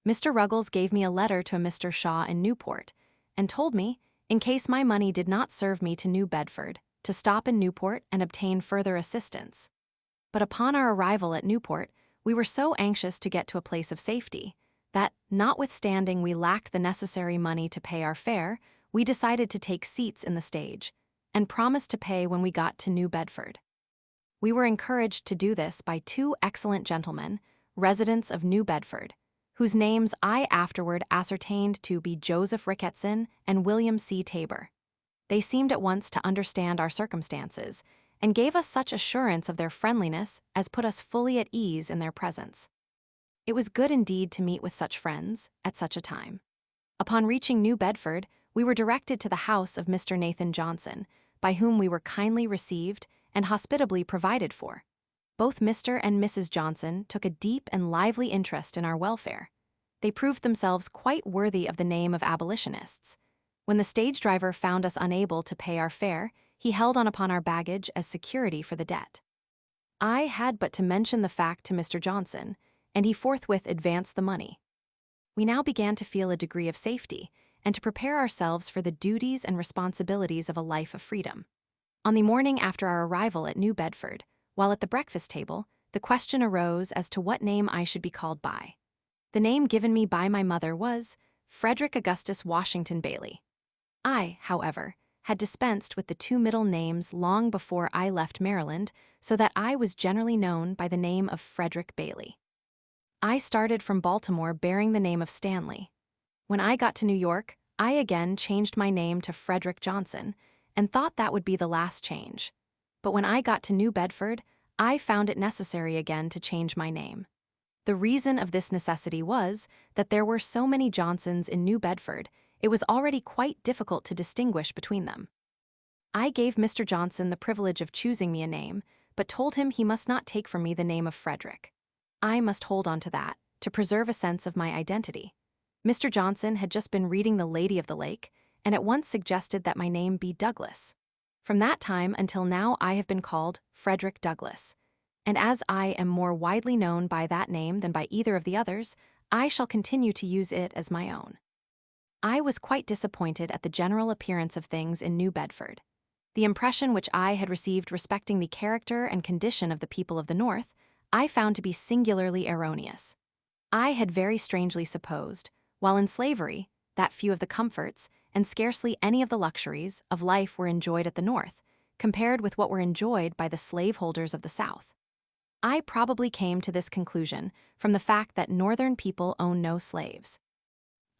Mr. Ruggles gave me a letter to a Mr. Shaw in Newport, and told me, in case my money did not serve me to New Bedford, to stop in Newport and obtain further assistance. But upon our arrival at Newport, we were so anxious to get to a place of safety that, notwithstanding we lacked the necessary money to pay our fare, we decided to take seats in the stage, and promised to pay when we got to New Bedford. We were encouraged to do this by 2 excellent gentlemen, residents of New Bedford, whose names I afterward ascertained to be Joseph Ricketson and William C. Tabor. They seemed at once to understand our circumstances, and gave us such assurance of their friendliness as put us fully at ease in their presence. It was good indeed to meet with such friends at such a time. Upon reaching New Bedford, we were directed to the house of Mr. Nathan Johnson, by whom we were kindly received and hospitably provided for. Both Mr. and Mrs. Johnson took a deep and lively interest in our welfare. They proved themselves quite worthy of the name of abolitionists. When the stage driver found us unable to pay our fare, he held on upon our baggage as security for the debt. I had but to mention the fact to Mr. Johnson, and he forthwith advanced the money. We now began to feel a degree of safety, and to prepare ourselves for the duties and responsibilities of a life of freedom. On the morning after our arrival at New Bedford, while at the breakfast table, the question arose as to what name I should be called by. The name given me by my mother was Frederick Augustus Washington Bailey. I, however, had dispensed with the 2 middle names long before I left Maryland, so that I was generally known by the name of Frederick Bailey. I started from Baltimore bearing the name of Stanley. When I got to New York, I again changed my name to Frederick Johnson, and thought that would be the last change. But when I got to New Bedford, I found it necessary again to change my name. The reason of this necessity was that there were so many Johnsons in New Bedford, it was already quite difficult to distinguish between them. I gave Mr. Johnson the privilege of choosing me a name, but told him he must not take from me the name of Frederick. I must hold on to that, to preserve a sense of my identity. Mr. Johnson had just been reading The Lady of the Lake, and at once suggested that my name be Douglass. From that time until now I have been called Frederick Douglass, and as I am more widely known by that name than by either of the others, I shall continue to use it as my own. I was quite disappointed at the general appearance of things in New Bedford. The impression which I had received respecting the character and condition of the people of the North, I found to be singularly erroneous. I had very strangely supposed, while in slavery, that few of the comforts, and scarcely any of the luxuries, of life were enjoyed at the North, compared with what were enjoyed by the slaveholders of the South. I probably came to this conclusion from the fact that Northern people own no slaves.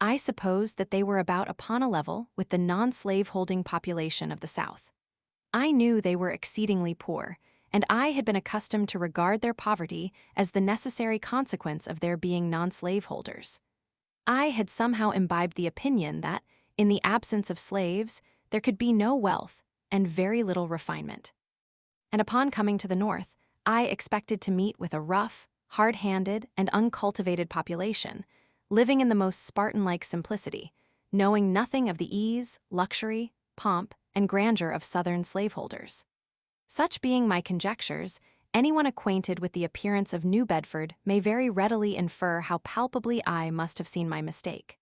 I supposed that they were about upon a level with the non-slave-holding population of the South. I knew they were exceedingly poor, and I had been accustomed to regard their poverty as the necessary consequence of their being non-slaveholders. I had somehow imbibed the opinion that, in the absence of slaves, there could be no wealth and very little refinement. And upon coming to the North, I expected to meet with a rough, hard-handed, and uncultivated population, living in the most Spartan-like simplicity, knowing nothing of the ease, luxury, pomp, and grandeur of Southern slaveholders. Such being my conjectures, anyone acquainted with the appearance of New Bedford may very readily infer how palpably I must have seen my mistake.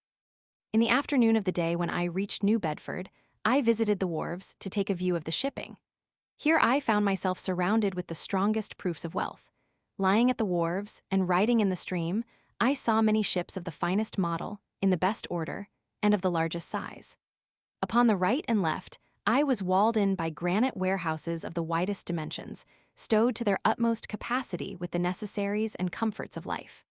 In the afternoon of the day when I reached New Bedford, I visited the wharves to take a view of the shipping. Here I found myself surrounded with the strongest proofs of wealth. Lying at the wharves and riding in the stream, I saw many ships of the finest model, in the best order, and of the largest size. Upon the right and left, I was walled in by granite warehouses of the widest dimensions, stowed to their utmost capacity with the necessaries and comforts of life.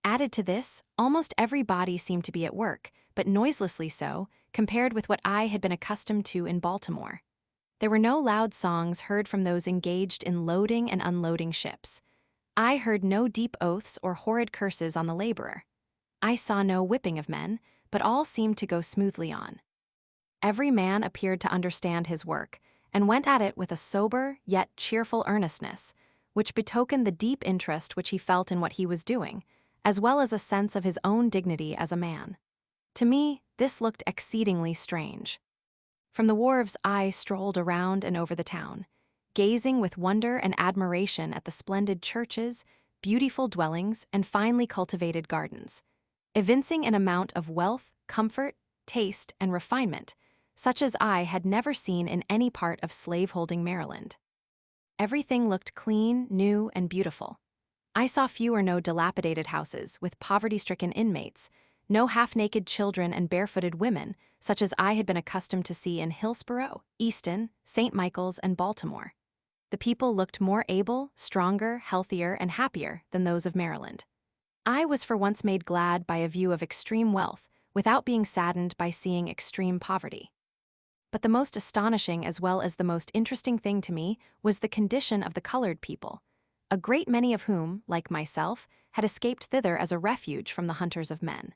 Added to this, almost every body seemed to be at work, but noiselessly so, compared with what I had been accustomed to in Baltimore. There were no loud songs heard from those engaged in loading and unloading ships. I heard no deep oaths or horrid curses on the laborer. I saw no whipping of men, but all seemed to go smoothly on. Every man appeared to understand his work, and went at it with a sober yet cheerful earnestness, which betokened the deep interest which he felt in what he was doing, as well as a sense of his own dignity as a man. To me, this looked exceedingly strange. From the wharves I strolled around and over the town, gazing with wonder and admiration at the splendid churches, beautiful dwellings, and finely cultivated gardens, evincing an amount of wealth, comfort, taste, and refinement, such as I had never seen in any part of slaveholding Maryland. Everything looked clean, new, and beautiful. I saw few or no dilapidated houses with poverty-stricken inmates, no half-naked children and barefooted women, such as I had been accustomed to see in Hillsborough, Easton, St. Michael's, and Baltimore. The people looked more able, stronger, healthier, and happier than those of Maryland. I was for once made glad by a view of extreme wealth, without being saddened by seeing extreme poverty. But the most astonishing as well as the most interesting thing to me was the condition of the colored people, a great many of whom, like myself, had escaped thither as a refuge from the hunters of men.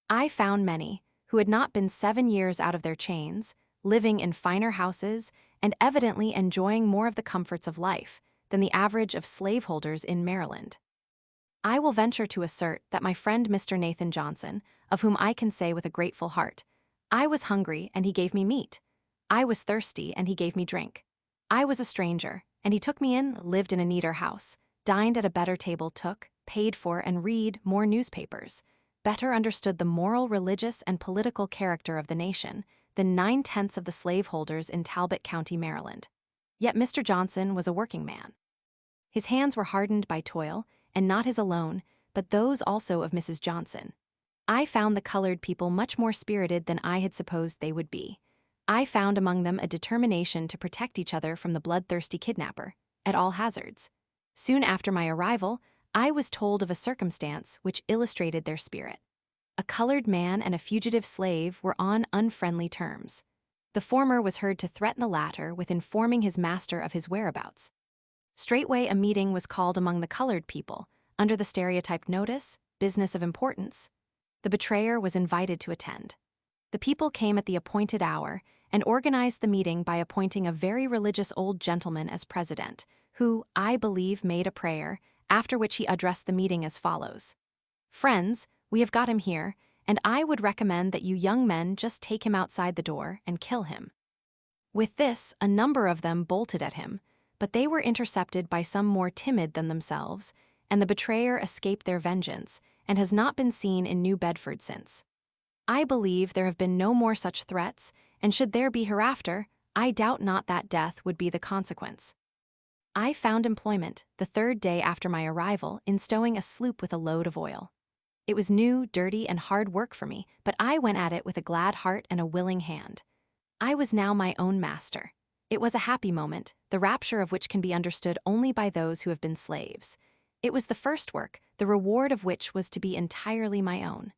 I found many, who had not been 7 years out of their chains, living in finer houses and evidently enjoying more of the comforts of life than the average of slaveholders in Maryland. I will venture to assert that my friend Mr. Nathan Johnson, of whom I can say with a grateful heart, I was hungry and he gave me meat. I was thirsty and he gave me drink. I was a stranger, and he took me in, lived in a neater house, dined at a better table, took, paid for, and read more newspapers, better understood the moral, religious, and political character of the nation than 9/10 of the slaveholders in Talbot County, Maryland. Yet Mr. Johnson was a working man. His hands were hardened by toil, and not his alone, but those also of Mrs. Johnson. I found the colored people much more spirited than I had supposed they would be. I found among them a determination to protect each other from the bloodthirsty kidnapper, at all hazards. Soon after my arrival, I was told of a circumstance which illustrated their spirit. A colored man and a fugitive slave were on unfriendly terms. The former was heard to threaten the latter with informing his master of his whereabouts. Straightway a meeting was called among the colored people, under the stereotyped notice, "Business of importance." The betrayer was invited to attend. The people came at the appointed hour and organized the meeting by appointing a very religious old gentleman as president, who, I believe, made a prayer, after which he addressed the meeting as follows: "Friends, we have got him here, and I would recommend that you young men just take him outside the door and kill him." With this, a number of them bolted at him, but they were intercepted by some more timid than themselves, and the betrayer escaped their vengeance, and has not been seen in New Bedford since. I believe there have been no more such threats, and should there be hereafter, I doubt not that death would be the consequence. I found employment, the 3rd day after my arrival, in stowing a sloop with a load of oil. It was new, dirty, and hard work for me, but I went at it with a glad heart and a willing hand. I was now my own master. It was a happy moment, the rapture of which can be understood only by those who have been slaves. It was the first work, the reward of which was to be entirely my own.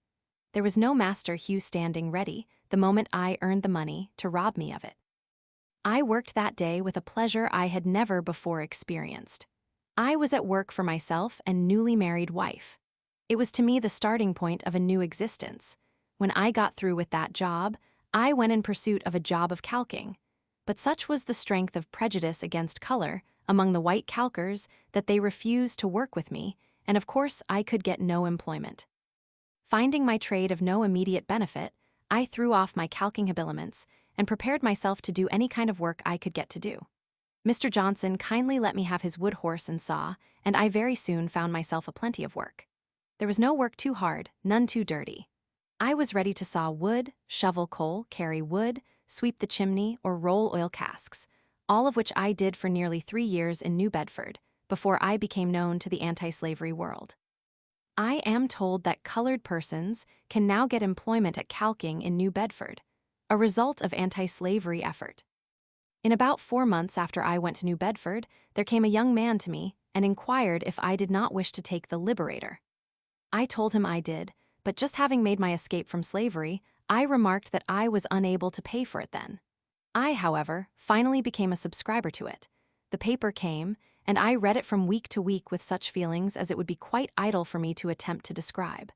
there was no Master Hugh standing ready the moment I earned the money to rob me of it. I worked that day with a pleasure I had never before experienced. I was at work for myself and newly married wife. It was to me the starting point of a new existence. When I got through with that job, I went in pursuit of a job of calking. But such was the strength of prejudice against color among the white calkers that they refused to work with me, and of course I could get no employment. Finding my trade of no immediate benefit, I threw off my calking habiliments and prepared myself to do any kind of work I could get to do. Mr. Johnson kindly let me have his wood horse and saw, and I very soon found myself a plenty of work. There was no work too hard, none too dirty. I was ready to saw wood, shovel coal, carry wood, sweep the chimney, or roll oil casks, all of which I did for nearly 3 years in New Bedford, before I became known to the anti-slavery world. I am told that colored persons can now get employment at calking in New Bedford, a result of anti-slavery effort. In about 4 months after I went to New Bedford, there came a young man to me and inquired if I did not wish to take the Liberator. I told him I did, but just having made my escape from slavery, I remarked that I was unable to pay for it then. I, however, finally became a subscriber to it. The paper came, and I read it from week to week with such feelings as it would be quite idle for me to attempt to describe.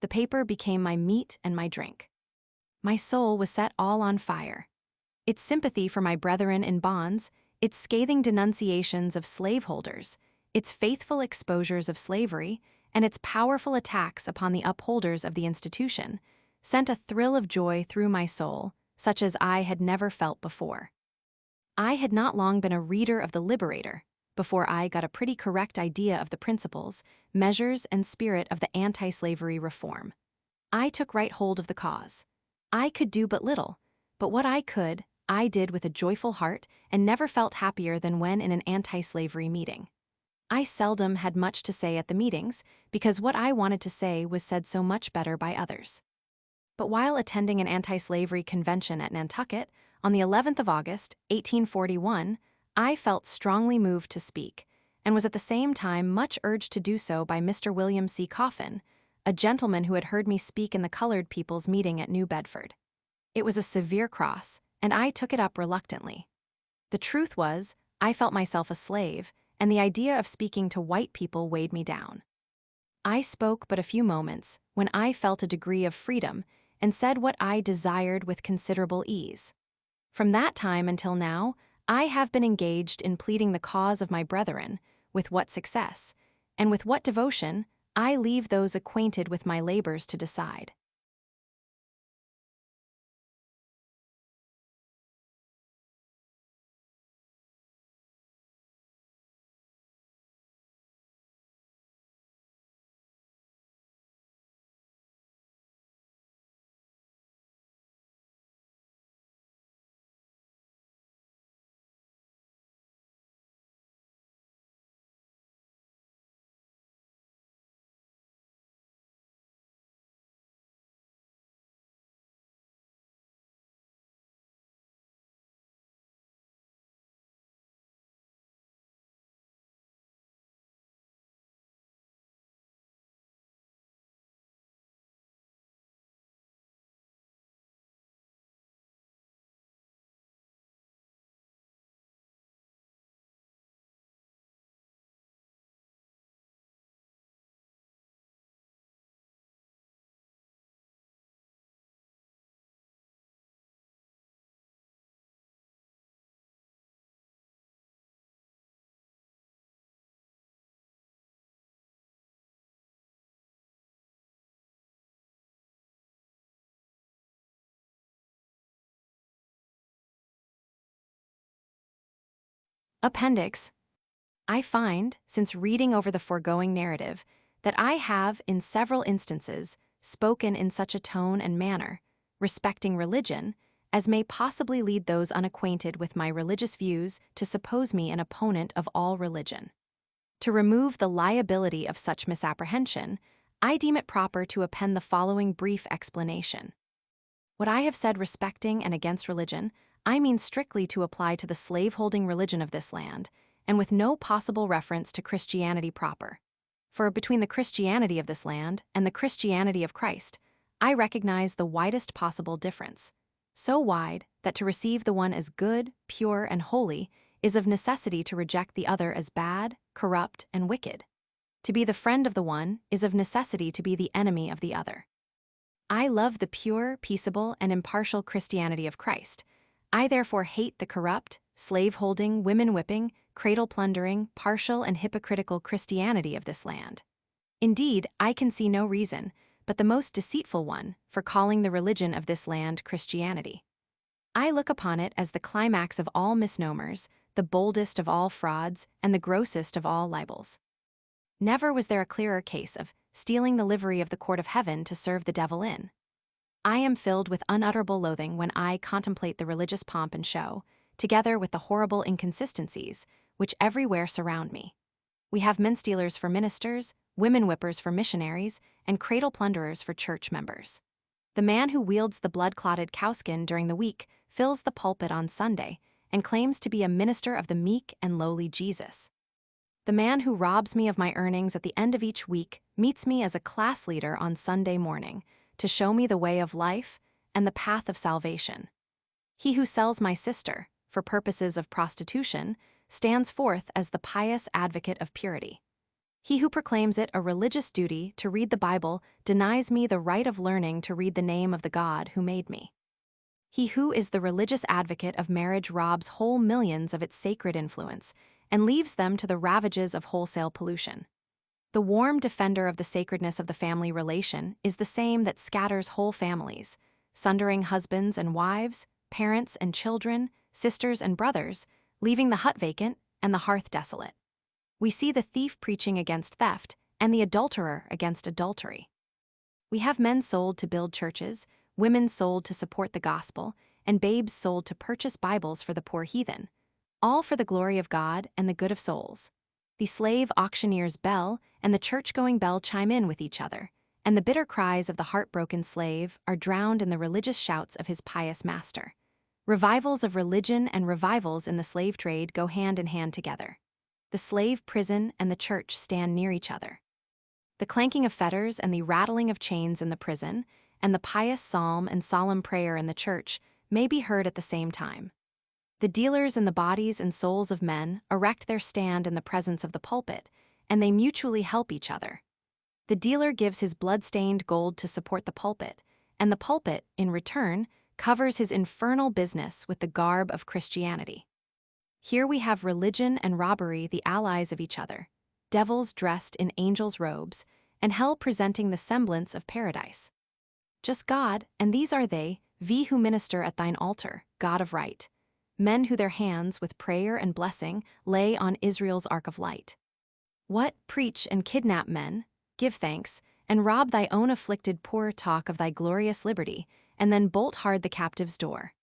The paper became my meat and my drink. My soul was set all on fire. Its sympathy for my brethren in bonds, its scathing denunciations of slaveholders, its faithful exposures of slavery, and its powerful attacks upon the upholders of the institution, sent a thrill of joy through my soul, such as I had never felt before. I had not long been a reader of the Liberator before I got a pretty correct idea of the principles, measures, and spirit of the anti-slavery reform. I took right hold of the cause. I could do but little, but what I could, I did with a joyful heart and never felt happier than when in an anti-slavery meeting. I seldom had much to say at the meetings because what I wanted to say was said so much better by others. But while attending an anti-slavery convention at Nantucket on the 11th of August, 1841, I felt strongly moved to speak, and was at the same time much urged to do so by Mr. William C. Coffin, a gentleman who had heard me speak in the colored people's meeting at New Bedford. It was a severe cross, and I took it up reluctantly. The truth was, I felt myself a slave, and the idea of speaking to white people weighed me down. I spoke but a few moments, when I felt a degree of freedom, and said what I desired with considerable ease. From that time until now, I have been engaged in pleading the cause of my brethren, with what success, and with what devotion, I leave those acquainted with my labors to decide. Appendix. I find, since reading over the foregoing narrative, that I have, in several instances, spoken in such a tone and manner, respecting religion, as may possibly lead those unacquainted with my religious views to suppose me an opponent of all religion. To remove the liability of such misapprehension, I deem it proper to append the following brief explanation. What I have said respecting and against religion, I mean strictly to apply to the slave-holding religion of this land, and with no possible reference to Christianity proper. For between the Christianity of this land and the Christianity of Christ, I recognize the widest possible difference, so wide that to receive the one as good, pure, and holy is of necessity to reject the other as bad, corrupt, and wicked. To be the friend of the one is of necessity to be the enemy of the other. I love the pure, peaceable, and impartial Christianity of Christ. I therefore hate the corrupt, slave-holding, women-whipping, cradle-plundering, partial, and hypocritical Christianity of this land. Indeed, I can see no reason, but the most deceitful one, for calling the religion of this land Christianity. I look upon it as the climax of all misnomers, the boldest of all frauds, and the grossest of all libels. Never was there a clearer case of stealing the livery of the court of heaven to serve the devil in. I am filled with unutterable loathing when I contemplate the religious pomp and show, together with the horrible inconsistencies which everywhere surround me. We have men-stealers for ministers, women-whippers for missionaries, and cradle-plunderers for church members. The man who wields the blood-clotted cowskin during the week fills the pulpit on Sunday and claims to be a minister of the meek and lowly Jesus. The man who robs me of my earnings at the end of each week meets me as a class leader on Sunday morning to show me the way of life and the path of salvation. He who sells my sister, for purposes of prostitution, stands forth as the pious advocate of purity. He who proclaims it a religious duty to read the Bible denies me the right of learning to read the name of the God who made me. He who is the religious advocate of marriage robs whole millions of its sacred influence and leaves them to the ravages of wholesale pollution. The warm defender of the sacredness of the family relation is the same that scatters whole families, sundering husbands and wives, parents and children, sisters and brothers, leaving the hut vacant and the hearth desolate. We see the thief preaching against theft and the adulterer against adultery. We have men sold to build churches, women sold to support the gospel, and babes sold to purchase Bibles for the poor heathen, all for the glory of God and the good of souls. The slave auctioneer's bell and the church-going bell chime in with each other, and the bitter cries of the heartbroken slave are drowned in the religious shouts of his pious master. Revivals of religion and revivals in the slave trade go hand in hand together. The slave prison and the church stand near each other. The clanking of fetters and the rattling of chains in the prison, and the pious psalm and solemn prayer in the church may be heard at the same time. The dealers in the bodies and souls of men erect their stand in the presence of the pulpit, and they mutually help each other. The dealer gives his blood-stained gold to support the pulpit, and the pulpit, in return, covers his infernal business with the garb of Christianity. Here we have religion and robbery the allies of each other, devils dressed in angels' robes, and hell presenting the semblance of paradise. Just God, and these are they, who minister at thine altar, God of right, men who their hands with prayer and blessing lay on Israel's ark of light. What, preach and kidnap men, give thanks, and rob thy own afflicted poor talk of thy glorious liberty, and then bolt hard the captive's door.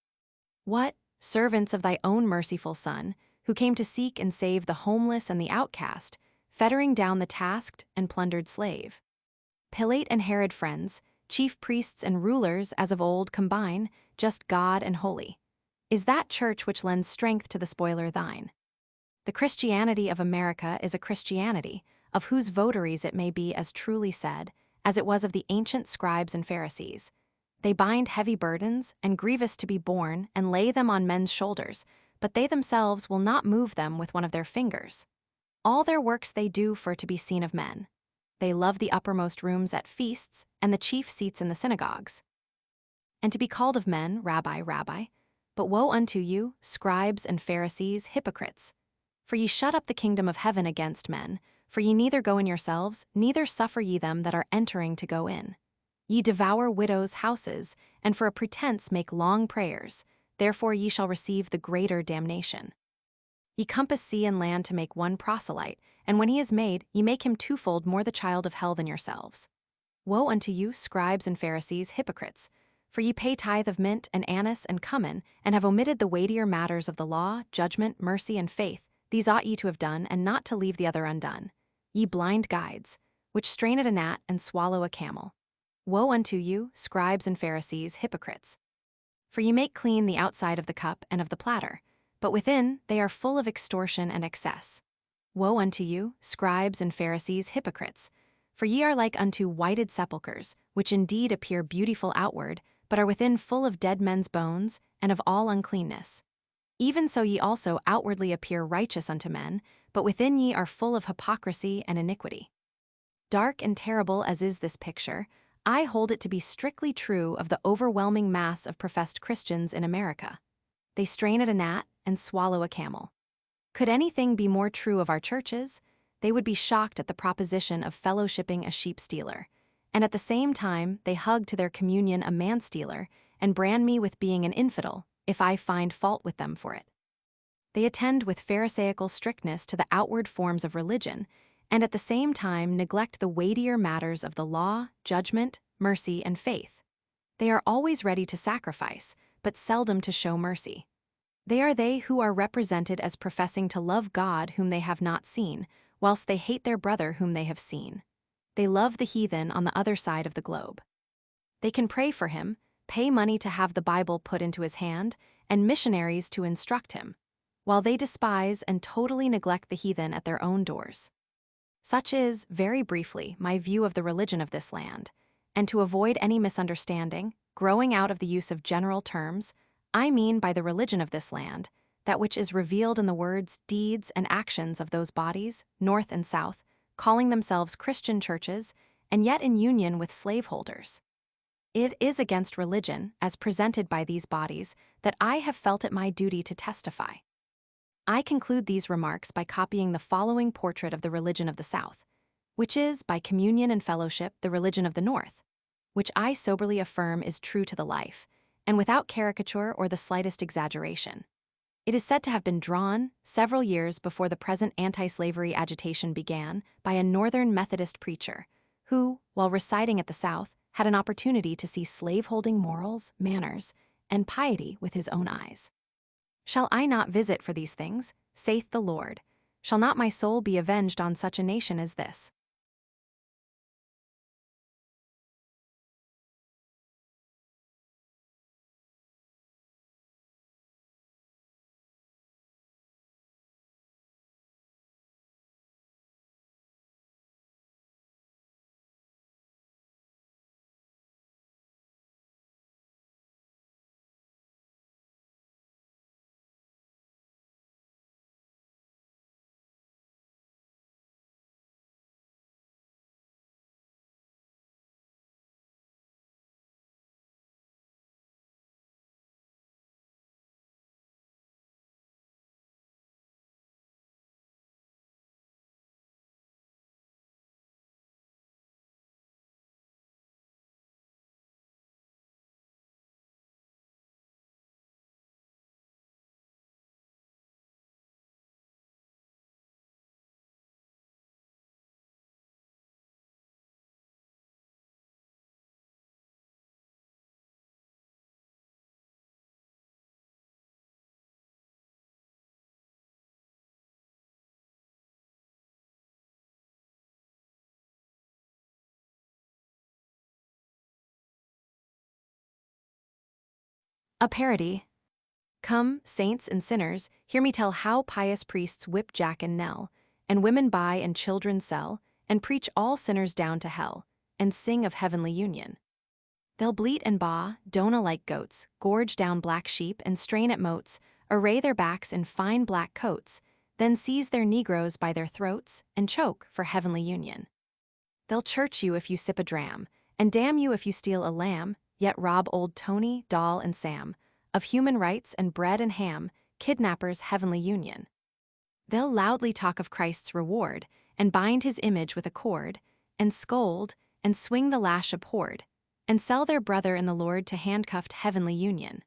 What, servants of thy own merciful Son, who came to seek and save the homeless and the outcast, fettering down the tasked and plundered slave. Pilate and Herod friends, chief priests and rulers as of old combine, just God and holy. Is that church which lends strength to the spoiler thine? The Christianity of America is a Christianity, of whose votaries it may be as truly said, as it was of the ancient scribes and Pharisees. They bind heavy burdens, and grievous to be borne, and lay them on men's shoulders, but they themselves will not move them with one of their fingers. All their works they do for to be seen of men. They love the uppermost rooms at feasts, and the chief seats in the synagogues. And to be called of men, Rabbi, Rabbi, but woe unto you, scribes and Pharisees, hypocrites! For ye shut up the kingdom of heaven against men, for ye neither go in yourselves, neither suffer ye them that are entering to go in. Ye devour widows' houses, and for a pretense make long prayers, therefore ye shall receive the greater damnation. Ye compass sea and land to make one proselyte, and when he is made, ye make him twofold more the child of hell than yourselves. Woe unto you, scribes and Pharisees, hypocrites! For ye pay tithe of mint and anise and cummin, and have omitted the weightier matters of the law, judgment, mercy, and faith. These ought ye to have done, and not to leave the other undone. Ye blind guides, which strain at a gnat and swallow a camel. Woe unto you, scribes and Pharisees, hypocrites! For ye make clean the outside of the cup and of the platter, but within they are full of extortion and excess. Woe unto you, scribes and Pharisees, hypocrites! For ye are like unto whited sepulchres, which indeed appear beautiful outward, but are within full of dead men's bones, and of all uncleanness. Even so ye also outwardly appear righteous unto men, but within ye are full of hypocrisy and iniquity. Dark and terrible as is this picture, I hold it to be strictly true of the overwhelming mass of professed Christians in America. They strain at a gnat and swallow a camel. Could anything be more true of our churches? They would be shocked at the proposition of fellowshipping a sheep stealer, and at the same time they hug to their communion a man stealer and brand me with being an infidel if I find fault with them for it. They attend with pharisaical strictness to the outward forms of religion, and at the same time neglect the weightier matters of the law, judgment, mercy, and faith. They are always ready to sacrifice, but seldom to show mercy. They are they who are represented as professing to love God whom they have not seen, whilst they hate their brother whom they have seen. They love the heathen on the other side of the globe. They can pray for him, pay money to have the Bible put into his hand, and missionaries to instruct him, while they despise and totally neglect the heathen at their own doors. Such is, very briefly, my view of the religion of this land, and to avoid any misunderstanding, growing out of the use of general terms, I mean by the religion of this land that which is revealed in the words, deeds, and actions of those bodies, North and South, calling themselves Christian churches, and yet in union with slaveholders. It is against religion, as presented by these bodies, that I have felt it my duty to testify. I conclude these remarks by copying the following portrait of the religion of the South, which is, by communion and fellowship, the religion of the North, which I soberly affirm is true to the life, and without caricature or the slightest exaggeration. It is said to have been drawn, several years before the present anti-slavery agitation began, by a Northern Methodist preacher, who, while residing at the South, had an opportunity to see slaveholding morals, manners, and piety with his own eyes. Shall I not visit for these things, saith the Lord? Shall not my soul be avenged on such a nation as this? A parody. Come, saints and sinners, hear me tell how pious priests whip Jack and Nell, and women buy and children sell, and preach all sinners down to hell, and sing of heavenly union. They'll bleat and baa, dona like goats, gorge down black sheep and strain at motes, array their backs in fine black coats, then seize their negroes by their throats, and choke for heavenly union. They'll church you if you sip a dram, and damn you if you steal a lamb, yet rob old Tony, Doll, and Sam of human rights and bread and ham, kidnappers' heavenly union. They'll loudly talk of Christ's reward, and bind his image with a cord, and scold, and swing the lash abhorred, and sell their brother in the Lord to handcuffed heavenly union.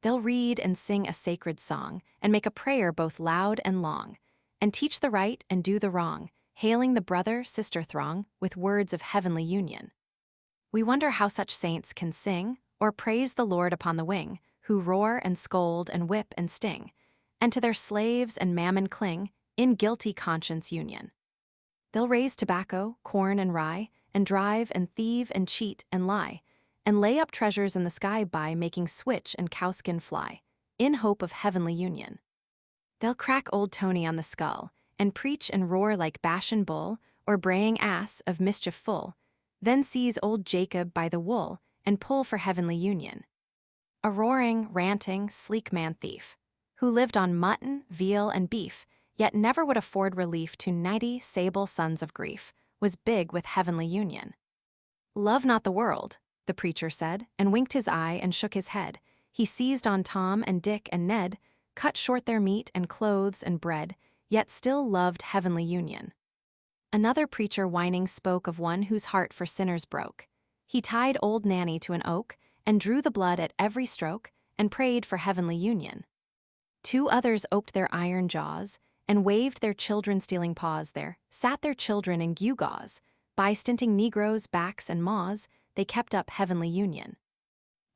They'll read and sing a sacred song, and make a prayer both loud and long, and teach the right and do the wrong, hailing the brother-sister throng with words of heavenly union. We wonder how such saints can sing, or praise the Lord upon the wing, who roar and scold and whip and sting, and to their slaves and mammon cling, in guilty conscience union. They'll raise tobacco, corn, and rye, and drive and thieve and cheat and lie, and lay up treasures in the sky by making switch and cowskin fly, in hope of heavenly union. They'll crack old Tony on the skull, and preach and roar like Bashan bull, or braying ass of mischief full, then seize old Jacob by the wool and pull for heavenly union. A roaring, ranting, sleek man-thief, who lived on mutton, veal, and beef, yet never would afford relief to 90 sable sons of grief, was big with heavenly union. Love not the world, the preacher said, and winked his eye and shook his head. He seized on Tom and Dick and Ned, cut short their meat and clothes and bread, yet still loved heavenly union. Another preacher whining spoke of one whose heart for sinners broke. He tied old Nanny to an oak, and drew the blood at every stroke, and prayed for heavenly union. Two others oped their iron jaws, and waved their children-stealing paws there, sat their children in gewgaws. By stinting Negroes' backs and maws, they kept up heavenly union.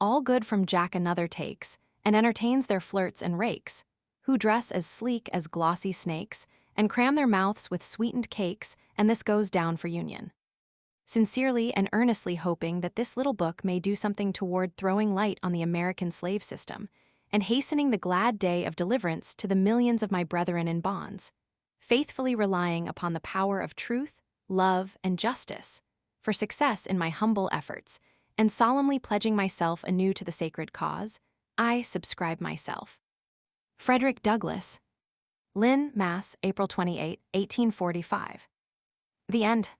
All good from Jack another takes, and entertains their flirts and rakes, who dress as sleek as glossy snakes, and cram their mouths with sweetened cakes, and this goes down for union. Sincerely and earnestly hoping that this little book may do something toward throwing light on the American slave system, and hastening the glad day of deliverance to the millions of my brethren in bonds, faithfully relying upon the power of truth, love, and justice, for success in my humble efforts, and solemnly pledging myself anew to the sacred cause, I subscribe myself. Frederick Douglass, Lynn, Mass., April 28, 1845. The end.